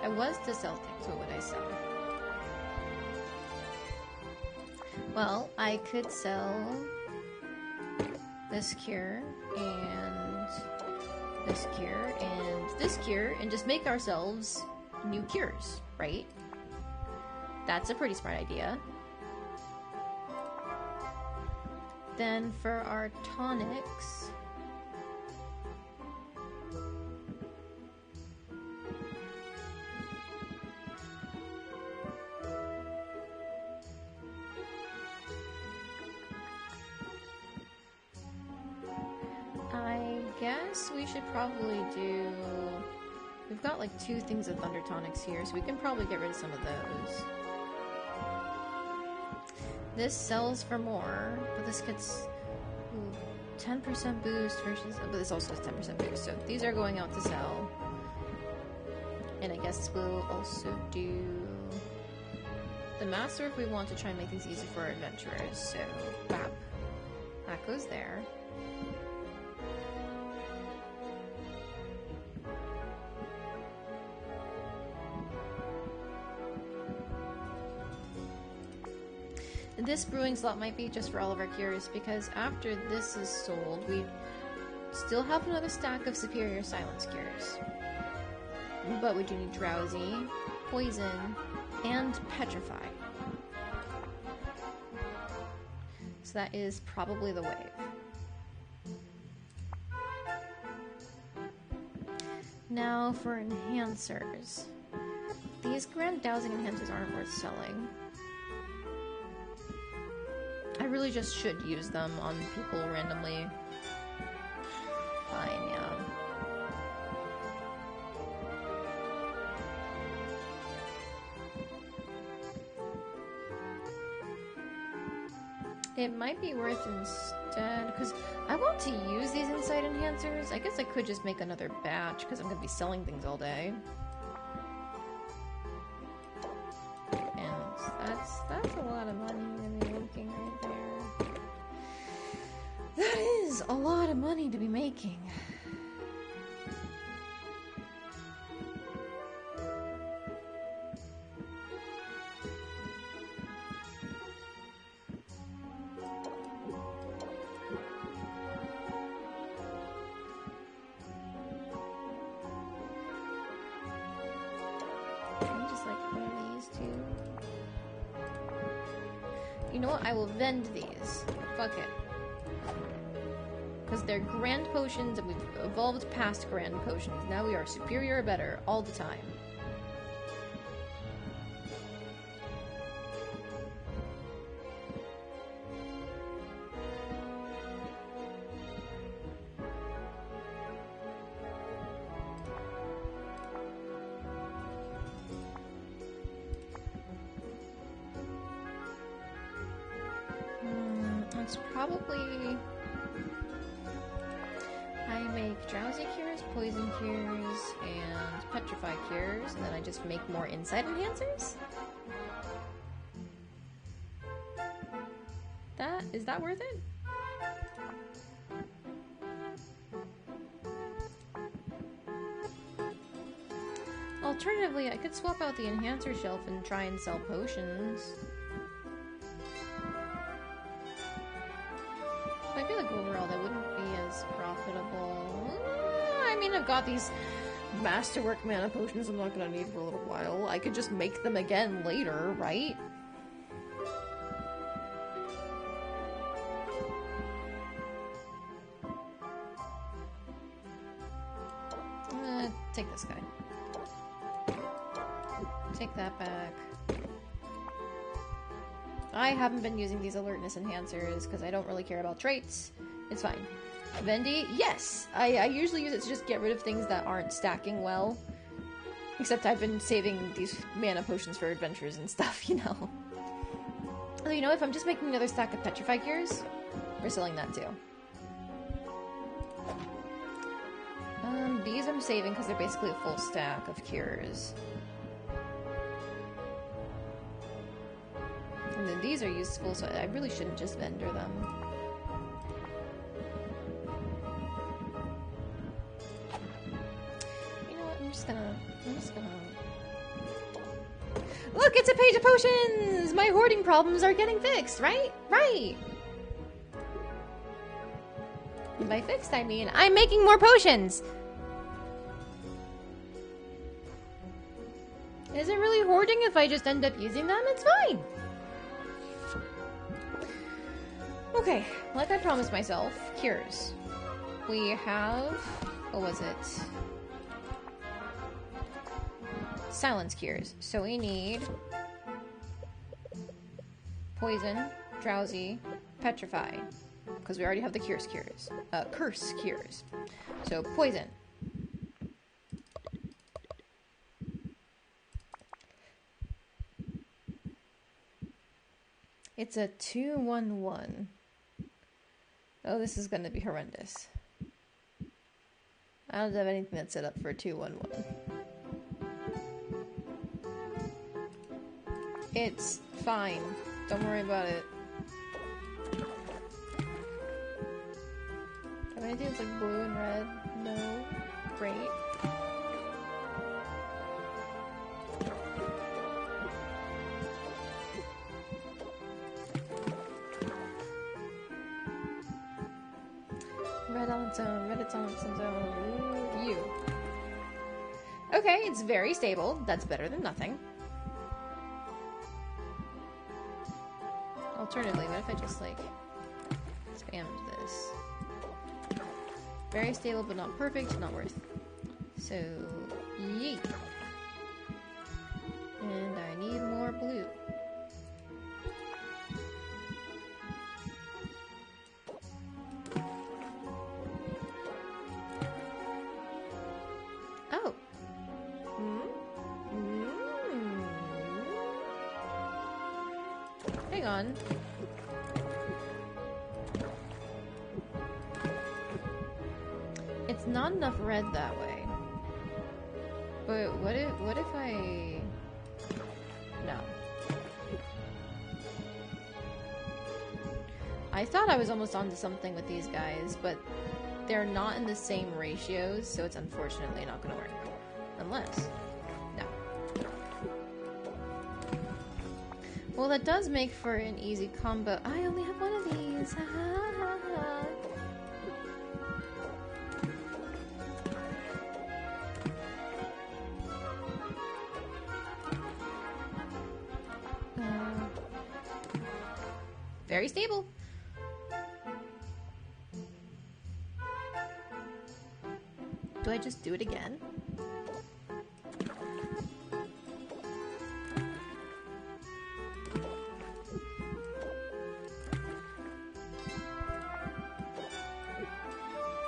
I was to sell things, what would I sell? Well, I could sell this cure, and this cure, and this cure, and just make ourselves new cures, right? That's a pretty smart idea. Then for our tonics... I guess we should probably do... We've got like 2 things of Thunder Tonics here, so we can probably get rid of some of those. This sells for more, but this gets 10% boost versus... But this also has 10% boost, so these are going out to sell. And I guess we'll also do... the Master if we want to try and make things easy for our adventurers, so bap. That goes there. This brewing slot might be just for all of our cures, because after this is sold, we still have another stack of superior silence cures. But we do need drowsy, poison, and petrify. So that is probably the wave. Now for enhancers. These grand dowsing enhancers aren't worth selling. I really just should use them on people randomly. Fine, yeah. It might be worth instead, because I want to use these insight enhancers. I guess I could just make another batch, because I'm going to be selling things all day. And that's a lot of money to be making right there. That is a lot of money to be making. You know what? I will vend these. Fuck it. Because they're grand potions and we've evolved past grand potions. Now we are superior or better all the time. It's probably... I make drowsy cures, poison cures, and petrify cures, and then I just make more insight enhancers? Is that worth it? Alternatively, I could swap out the enhancer shelf and try and sell potions. I feel like overall that wouldn't be as profitable. I mean, I've got these masterwork mana potions I'm not gonna need for a little while. I could just make them again later, right? Take this guy. Take that back. I haven't been using these alertness enhancers because I don't really care about traits. It's fine. Vendi, yes! I usually use it to just get rid of things that aren't stacking well. Except I've been saving these mana potions for adventures and stuff, you know. Although, you know, if I'm just making another stack of petrify cures, we're selling that too. These I'm saving because they're basically a full stack of cures. And then these are useful, so I really shouldn't just vendor them. You know what, I'm just gonna... Look, it's a page of potions! My hoarding problems are getting fixed, right? Right! And by fixed, I mean I'm making more potions! Is it really hoarding if I just end up using them? It's fine! Okay, like I promised myself, cures. We have... what was it? Silence cures. So we need... poison, drowsy, petrify. Because we already have the curse cures. Curse cures. So poison. It's a 2/1/1. Oh, this is gonna be horrendous. I don't have anything that's set up for a 2/1/1. It's fine. Don't worry about it. Have anything that's like blue and red? No. Great. Red on its own, red it's on its own. Ooh, you. Okay, it's very stable. That's better than nothing. Alternatively, what if I just, like, spammed this? Very stable, but not perfect, not worth. So, yeet. And I need more blue. Oh. Hang on. It's not enough red that way. But what if I... No. I thought I was almost onto something with these guys, but they're not in the same ratios, so it's unfortunately not gonna work. Unless... No. Well, that does make for an easy combo. I only have one of these. Ha ha ha ha. Very stable. Do I just do it again?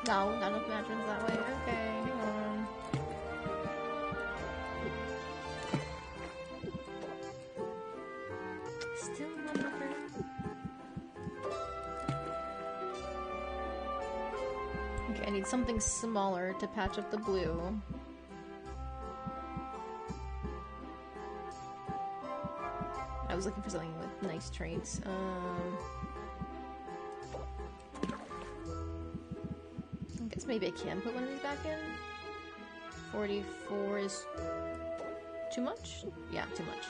No, not enough matches that way. Okay, hang on. Still one over. need something smaller to patch up the blue. I was looking for something with nice traits. I guess maybe I can put one of these back in. 44 is too much? Yeah, too much.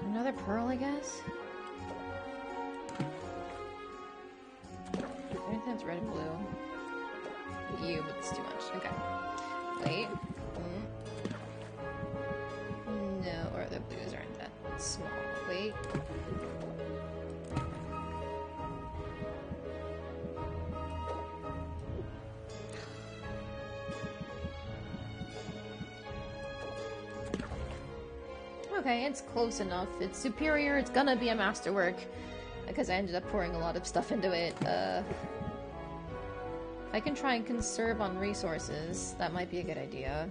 Another pearl, I guess? Anything that's red and blue. You, but it's too much. Okay. Wait. No, or the blues aren't that small. Wait. Okay, it's close enough. It's superior. It's gonna be a masterwork because I ended up pouring a lot of stuff into it. I can try and conserve on resources. That might be a good idea.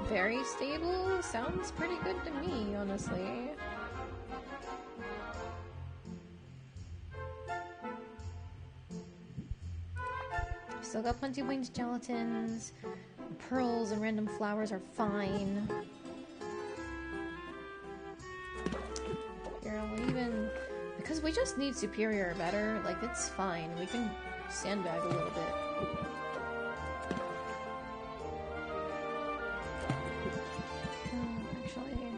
Very stable? Sounds pretty good to me, honestly. Still got plenty of winged gelatins. Pearls and random flowers are fine. Here, I'll even... Because we just need superior or better, like, it's fine. We can sandbag a little bit. Actually...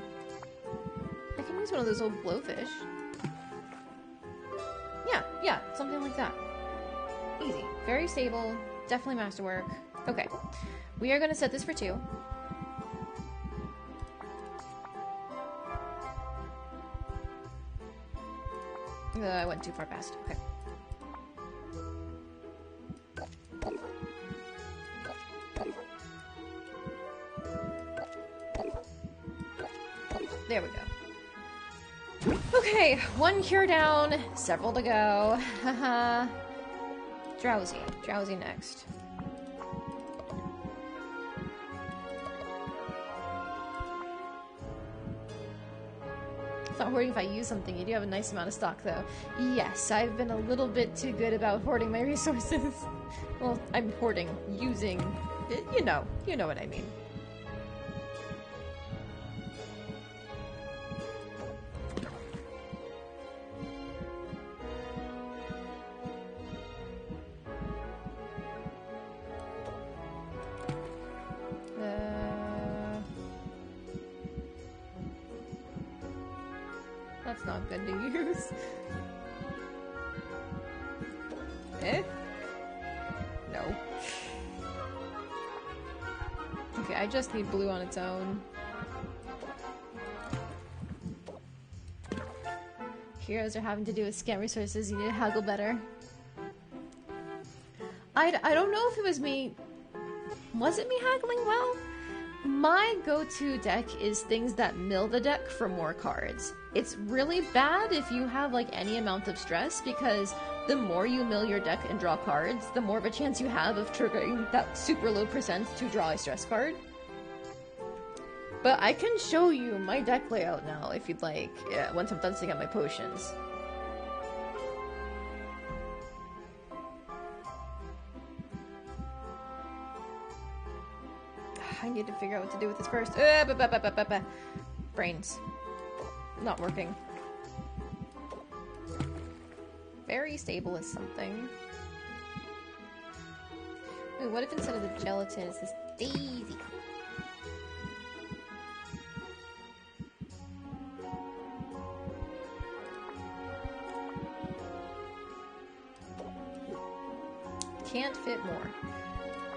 I can use one of those old blowfish. Yeah, something like that. Easy. Very stable. Definitely masterwork. Okay. We are going to set this for 2. I went too far past. Okay. There we go. Okay, 1 cure down, several to go. Haha. Drowsy. Drowsy next. It's not hoarding if I use something. You do have a nice amount of stock, though. Yes, I've been a little bit too good about hoarding my resources. Well, I'm hoarding, using... You know what I mean. That's not good to use. Eh? No. Okay, I just need blue on its own. Heroes are having to do with scam resources. You need to haggle better. I don't know if it was me. Was it me haggling well? My go-to deck is things that mill the deck for more cards. It's really bad if you have like any amount of stress, because the more you mill your deck and draw cards, the more of a chance you have of triggering that super low percent to draw a stress card. But I can show you my deck layout now if you'd like, once I'm done setting up my potions. I need to figure out what to do with this first. Brains. Not working. Very stable is something. Ooh, what if instead of the gelatin it's this daisy? Can't fit more.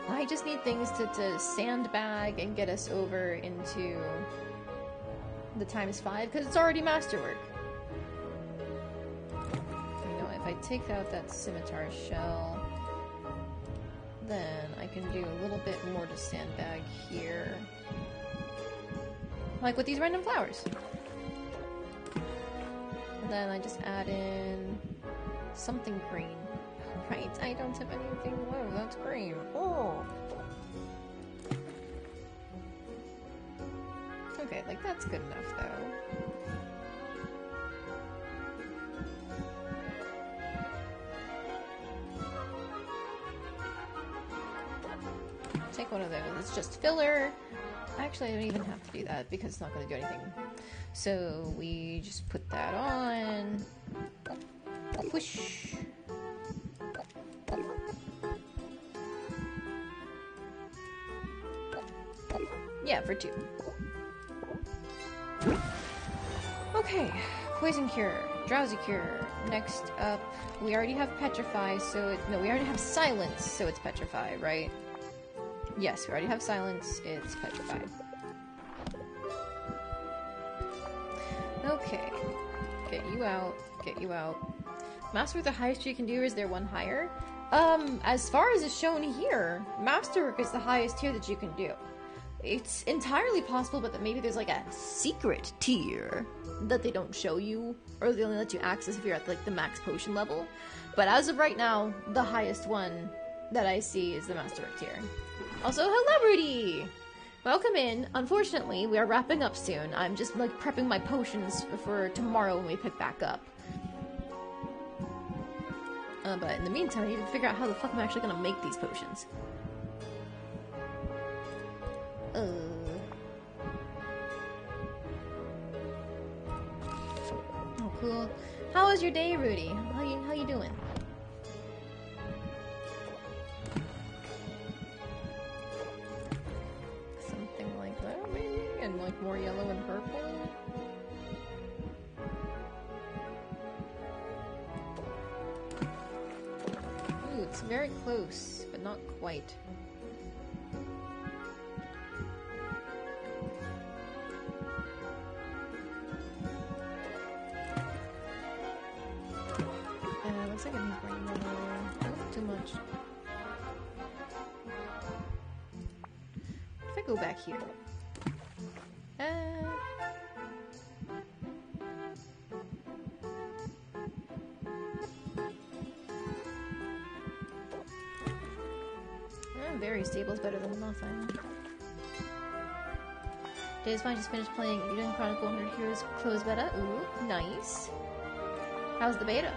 I just need things to sandbag and get us over into the ×5, because it's already masterwork. You know, if I take out that scimitar shell, then I can do a little bit more to sandbag here. Like with these random flowers. And then I just add in something green. Right, I don't have anything. Whoa, that's green. Oh! Okay, like, that's good enough, though. Take one of those. It's just filler. Actually, I don't even have to do that because it's not going to do anything. So we just put that on. Whoosh. Yeah, for 2. Okay, poison cure, drowsy cure. Next up, we already have petrify, so no, we already have silence, so it's petrify, right? Yes, we already have silence, it's petrify. Okay, get you out, get you out. Masterwork, the highest you can do, is there one higher? As far as is shown here, Masterwork is the highest tier that you can do. It's entirely possible, but that maybe there's like a secret tier that they don't show you, or they only let you access if you're at like the max potion level. But as of right now, the highest one that I see is the Masterwork tier. Also, hello, Rudy! Welcome in. Unfortunately, we are wrapping up soon. I'm just like prepping my potions for tomorrow when we pick back up. But in the meantime, I need to figure out how the fuck I'm actually gonna make these potions. Oh, cool. How was your day, Rudy? How you doing? Something like that, maybe? And like more yellow and purple? Ooh, it's very close, but not quite. Looks like it needs more yellow. Not too much. If I go back here. Very stable is better than nothing. Day's fine, just finished playing Eden Chronicle 100 Heroes closed beta. Ooh, nice. How's the beta?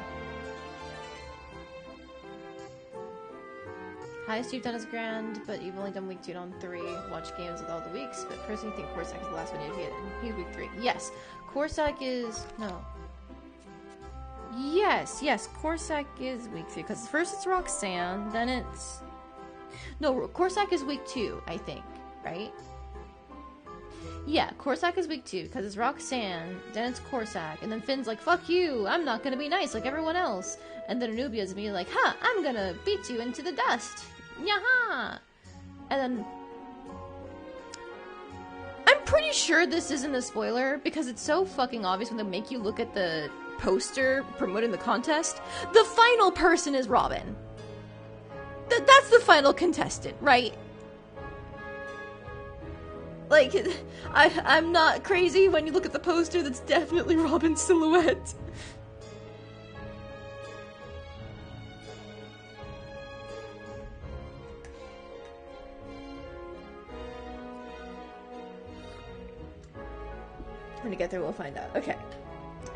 Highest you've done is grand, but you've only done week 2 on 3. Watch games with all the weeks, but personally think Corsac is the last one you'd hit. He's week 3. Yes, Corsac is... no. Yes, Corsac is week 3, because first it's Roxanne, then it's... no, Corsac is week 2, I think, right? Yeah, Corsac is week 2, because it's Roxanne, then it's Corsac, and then Finn's like, fuck you, I'm not gonna be nice like everyone else. And then Anubia's me like, huh, I'm gonna beat you into the dust. Yaha! And then... I'm pretty sure this isn't a spoiler, because it's so fucking obvious when they make you look at the poster promoting the contest. The final person is Robin. That's the final contestant, right? Like, I'm not crazy when you look at the poster, that's definitely Robin's silhouette. When we get there, we'll find out. Okay.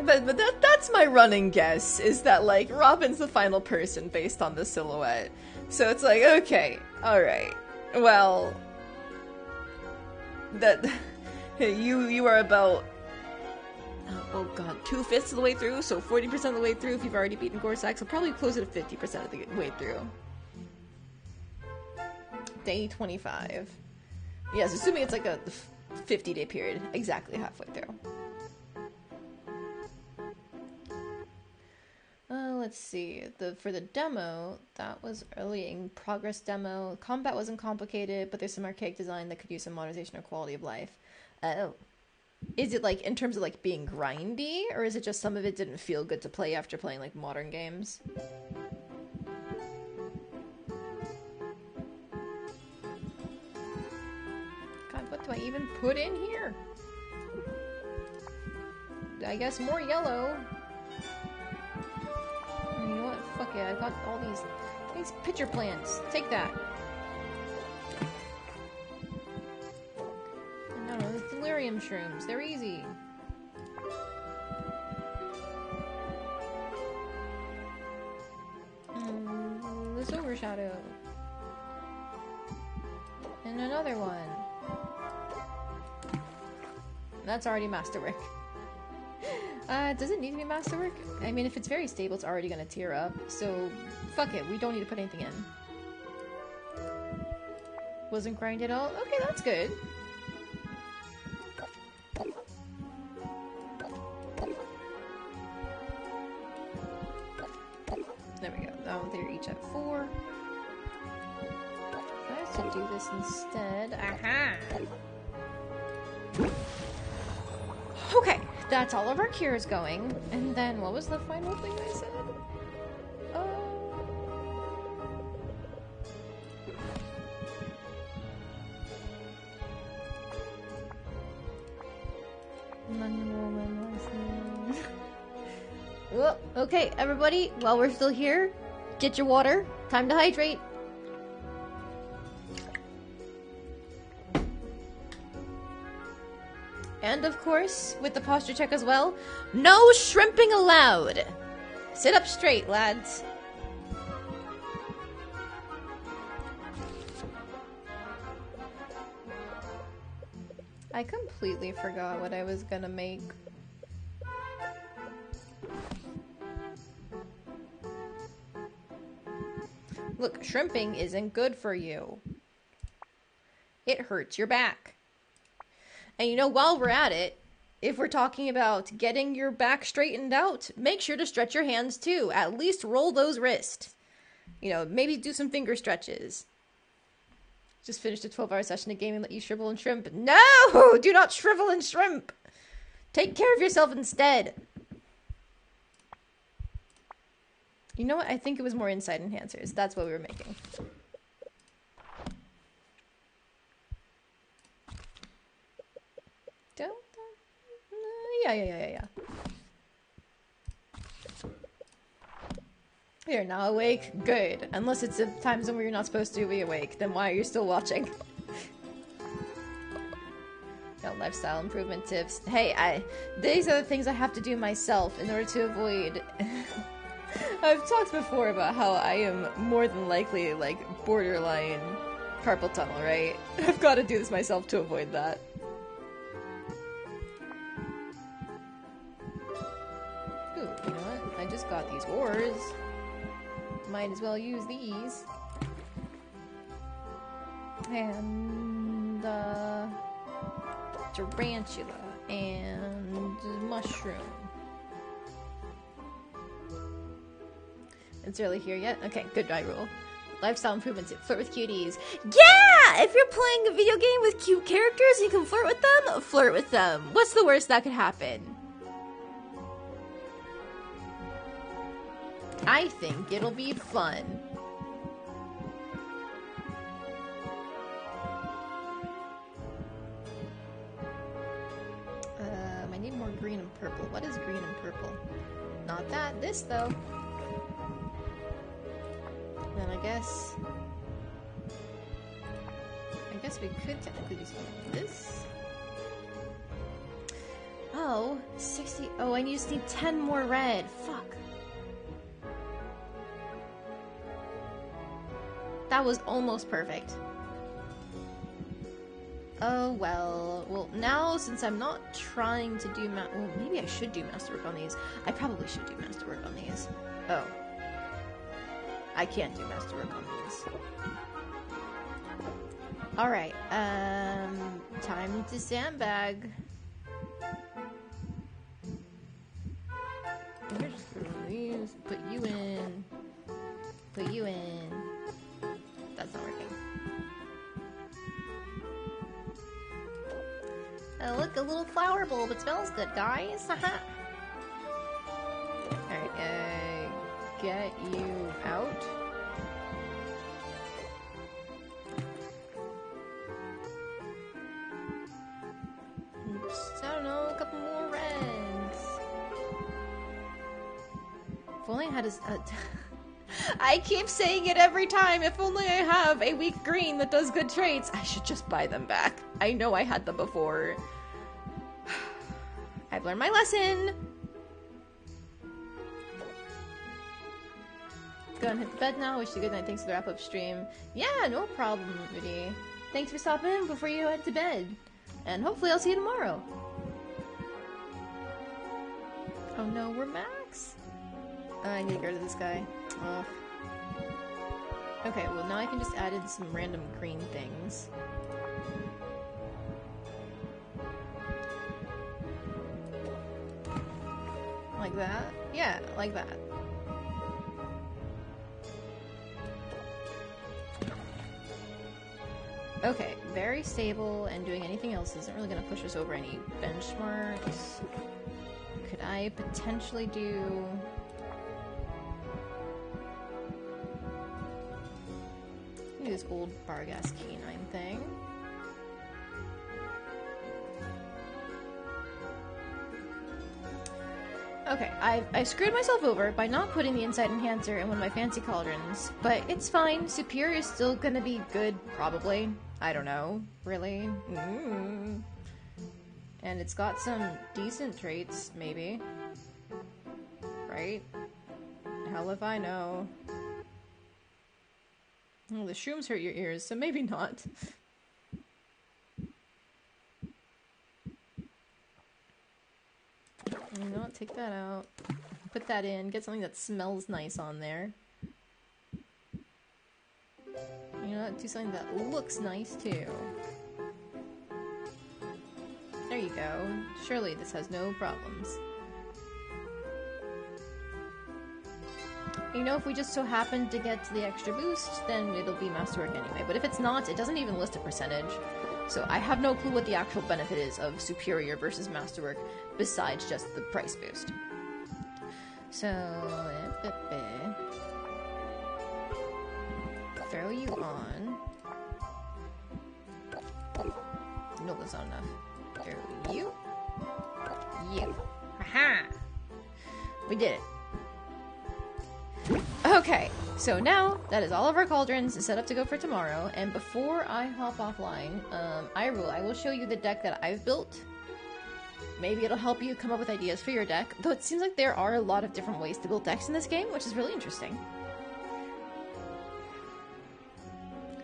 But that's my running guess, is that, like, Robin's the final person based on the silhouette. So it's like, okay, alright. Well... that... you are about... oh god, 2/5 of the way through, so 40% of the way through if you've already beaten Gorsak, so probably closer to 50% of the way through. Day 25. Yes, assuming it's like a 50-day period, exactly halfway through. Let's see. For the demo, that was early in progress demo. Combat wasn't complicated, but there's some archaic design that could use some modernization or quality of life. Oh. Is it like in terms of like being grindy, or is it just some of it didn't feel good to play after playing like modern games? God, what do I even put in here? I guess more yellow. You know what? Fuck it. I've got all these pitcher plants. Take that. No, it's aquarium shrooms. They're easy. This overshadow. And another one. That's already masterwork. Does it need to be masterwork? I mean, if it's very stable, it's already gonna tear up. So, fuck it. We don't need to put anything in. Wasn't grind at all? Okay, that's good. There we go. They're each at 4. I should do this instead. Aha! Okay, that's all of our cures going. And then, what was the final thing I said? Well, okay, everybody, while we're still here, get your water. Time to hydrate. And of course, with the posture check as well, no shrimping allowed. Sit up straight, lads. I completely forgot what I was gonna make. Look, shrimping isn't good for you. It hurts your back. And you know, while we're at it, if we're talking about getting your back straightened out, make sure to stretch your hands too. At least roll those wrists. You know, maybe do some finger stretches. Just finished a 12-hour session of gaming and let you shrivel and shrimp. No! Do not shrivel and shrimp! Take care of yourself instead. You know what? I think it was more insight enhancers. That's what we were making. Yeah. You're now awake? Good. Unless it's a time zone where you're not supposed to be awake. Then why are you still watching? No lifestyle improvement tips. Hey, these are the things I have to do myself in order to avoid... I've talked before about how I am more than likely, like, borderline carpal tunnel, right? I've got to do this myself to avoid that. Ooh, you know what? I just got these ores. Might as well use these. And, tarantula and mushroom. It's early here yet? Okay, good dry rule. Lifestyle improvements. Flirt with cuties. Yeah! If you're playing a video game with cute characters and you can flirt with them, flirt with them. What's the worst that could happen? I think it'll be fun. I need more green and purple. What is green and purple? Not that. This, though. Then I guess we could technically do something like this. Oh, 60. Oh, I just need 10 more red. Fuck. That was almost perfect. Oh, well. Well, now, since I'm not trying to do well, maybe I should do masterwork on these. I probably should do masterwork on these. Oh. I can't do masterwork on these. Alright, time to sandbag. These, put you in. Put you in. That's not working. Oh, look, a little flower bulb. It smells good, guys. Alright, get you out. Just, I don't know, a couple more reds. If only I had a I keep saying it every time. If only I have a weak green that does good traits. I should just buy them back. I know I had them before. I've learned my lesson! Go and hit the bed now. Wish you a good night. Thanks for the wrap-up stream. Yeah, no problem, Rudy. Thanks for stopping in before you head to bed. And hopefully I'll see you tomorrow. Oh no, we're Max. I need to get rid of this guy. Ugh. Okay, well now I can just add in some random green things. Like that? Yeah, like that. Okay, very stable, and doing anything else isn't really going to push us over any benchmarks. Could I potentially do... this old Bargas canine thing. Okay, I screwed myself over by not putting the Insight Enhancer in one of my fancy cauldrons, but it's fine. Superior is still gonna be good, probably. I don't know, really. And it's got some decent traits, maybe. Right? Hell if I know. Well, the shrooms hurt your ears, so maybe not. You know what? Take that out. Put that in. Get something that smells nice on there. You know what? Do something that looks nice, too. There you go. Surely this has no problems. You know, if we just so happen to get to the extra boost, then it'll be Masterwork anyway. But if it's not, it doesn't even list a percentage. So I have no clue what the actual benefit is of Superior versus Masterwork, besides just the price boost. So... throw you on. No, that's not enough. Throw you. You. Haha! We did it. Okay, so now that is all of our cauldrons set up to go for tomorrow, and before I hop offline, I will show you the deck that I've built. Maybe it'll help you come up with ideas for your deck, though it seems like there are a lot of different ways to build decks in this game, which is really interesting.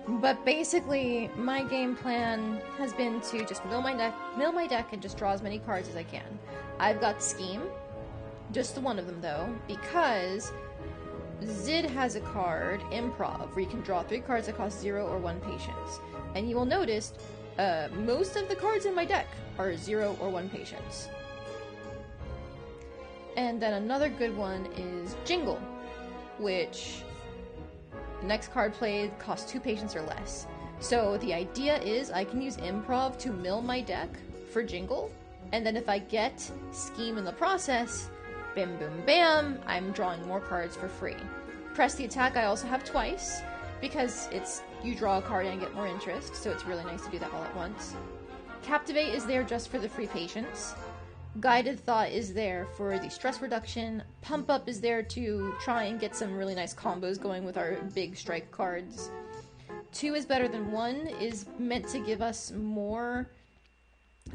But basically, my game plan has been to just mill my deck and just draw as many cards as I can. I've got Scheme, just the one of them though, because Zid has a card, Improv, where you can draw 3 cards that cost 0 or 1 patience. And you will notice, most of the cards in my deck are 0 or 1 patience. And then another good one is Jingle, which next card played costs 2 patience or less. So the idea is I can use Improv to mill my deck for Jingle, and then if I get Scheme in the process, bam, boom, bam, I'm drawing more cards for free. Press the attack I also have twice, because it's you draw a card and get more interest, so it's really nice to do that all at once. Captivate is there just for the free patience. Guided Thought is there for the stress reduction. Pump Up is there to try and get some really nice combos going with our big strike cards. 2 is better than 1 is meant to give us more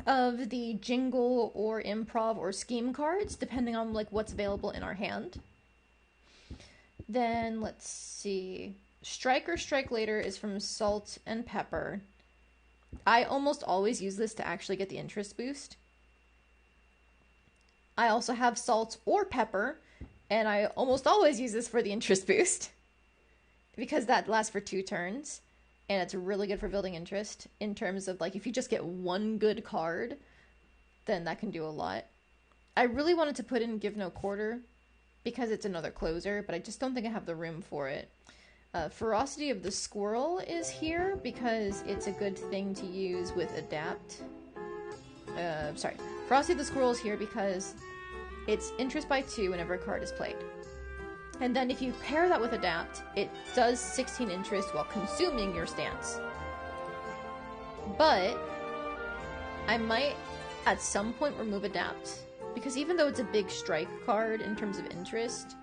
of the Jingle or Improv or Scheme cards, depending on like what's available in our hand. Then let's see. Strike or Strike Later is from Salt and Pepper. I almost always use this to actually get the interest boost. I also have Salt or Pepper, and I almost always use this for the interest boost, because that lasts for 2 turns. And it's really good for building interest in terms of, like, if you just get 1 good card, then that can do a lot. I really wanted to put in Give No Quarter because it's another closer, but I just don't think I have the room for it. Ferocity of the Squirrel is here because it's a good thing to use with Adapt. Ferocity of the Squirrel is here because it's interest by 2 whenever a card is played. And then if you pair that with Adapt, it does 16 interest while consuming your stance. But I might at some point remove Adapt, because even though it's a big strike card in terms of interest,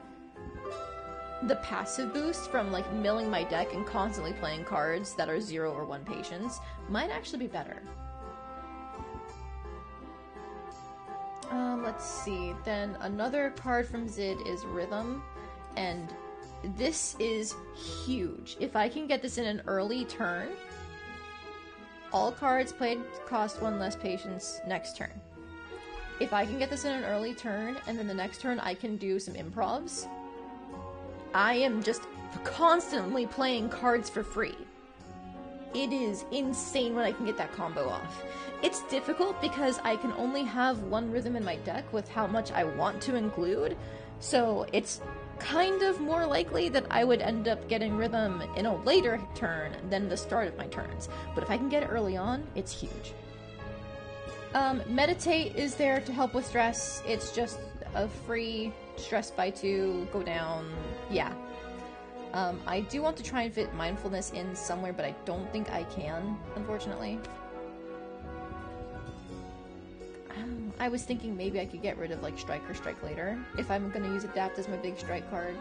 the passive boost from like milling my deck and constantly playing cards that are 0 or 1 patience might actually be better. Let's see. Then another card from Zid is Rhythm, and this is huge. If I can get this in an early turn, all cards played cost 1 less patience next turn. If I can get this in an early turn, and then the next turn I can do some improvs, I am just constantly playing cards for free. It is insane when I can get that combo off. It's difficult because I can only have 1 rhythm in my deck with how much I want to include, so it's kind of more likely that I would end up getting rhythm in a later turn than the start of my turns. But if I can get it early on, it's huge. Meditate is there to help with stress. It's just a free stress by 2, go down, yeah. I do want to try and fit mindfulness in somewhere, but I don't think I can, unfortunately. I was thinking maybe I could get rid of, like, Strike or Strike Later, if I'm gonna use Adapt as my big strike card.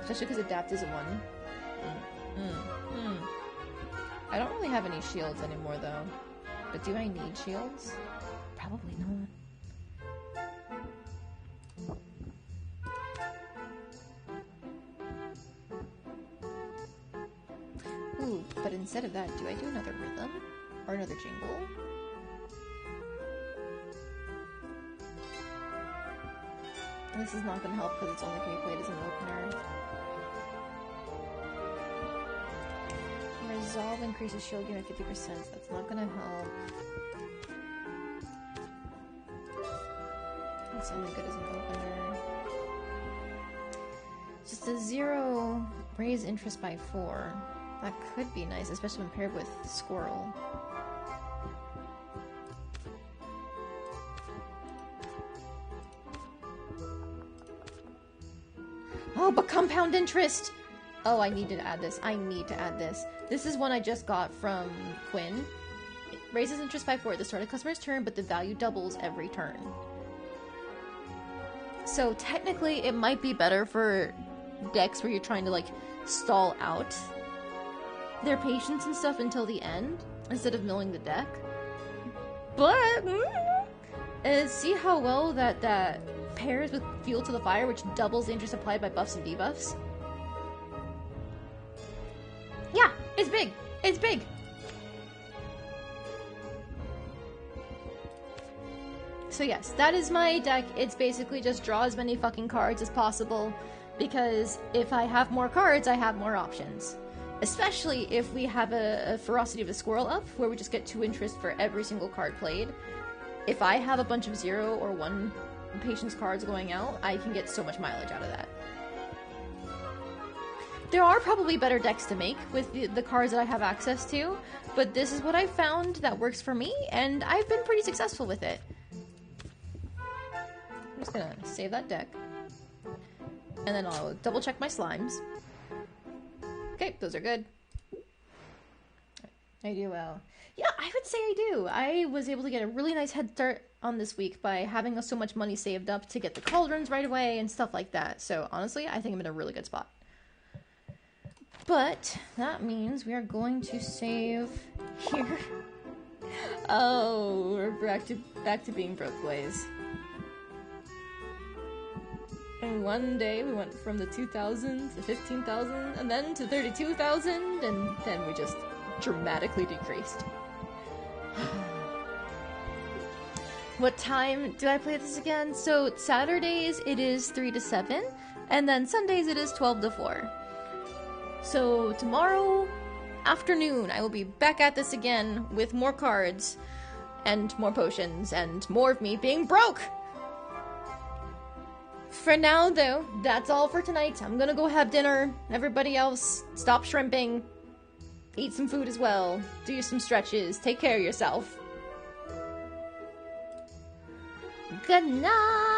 Especially because Adapt is a 1. I don't really have any shields anymore, though. But do I need shields? Probably not. Ooh, but instead of that, do I do another rhythm? Or another jingle? This is not going to help because it's only going to be played as an opener. Resolve increases shield gain by 50%. That's not going to help. It's only good as an opener. Just a 0 raise interest by 4. That could be nice, especially when paired with Squirrel. Oh, but compound interest! Oh, I need to add this. I need to add this. This is one I just got from Quinn. It raises interest by 4 at the start of the customer's turn, but the value doubles every turn. So technically, it might be better for decks where you're trying to, like, stall out their patience and stuff until the end, instead of milling the deck. But, see how well that pairs with Fuel to the Fire, which doubles the interest applied by buffs and debuffs? Yeah, it's big! It's big! So yes, that is my deck. It's basically just draw as many fucking cards as possible, because if I have more cards, I have more options. Especially if we have a Ferocity of the Squirrel up, where we just get 2 interest for every single card played. If I have a bunch of 0 or 1 patience cards going out, I can get so much mileage out of that. There are probably better decks to make with the cards that I have access to, but this is what I found that works for me, and I've been pretty successful with it. I'm just gonna save that deck. And then I'll double check my slimes. Okay, those are good. I do well. Yeah, I would say I do. I was able to get a really nice head start on this week by having so much money saved up to get the cauldrons right away and stuff like that. So honestly, I think I'm in a really good spot. But that means we are going to save here. Oh, we're back to being broke boys. And one day we went from the 2,000 to 15,000, and then to 32,000, and then we just dramatically decreased. What time do I play this again? So Saturdays it is 3 to 7, and then Sundays it is 12 to 4. So tomorrow afternoon I will be back at this again with more cards, and more potions, and more of me being broke! For now, though, that's all for tonight. I'm gonna go have dinner. Everybody else, stop shrimping. Eat some food as well. Do some stretches. Take care of yourself. Good night!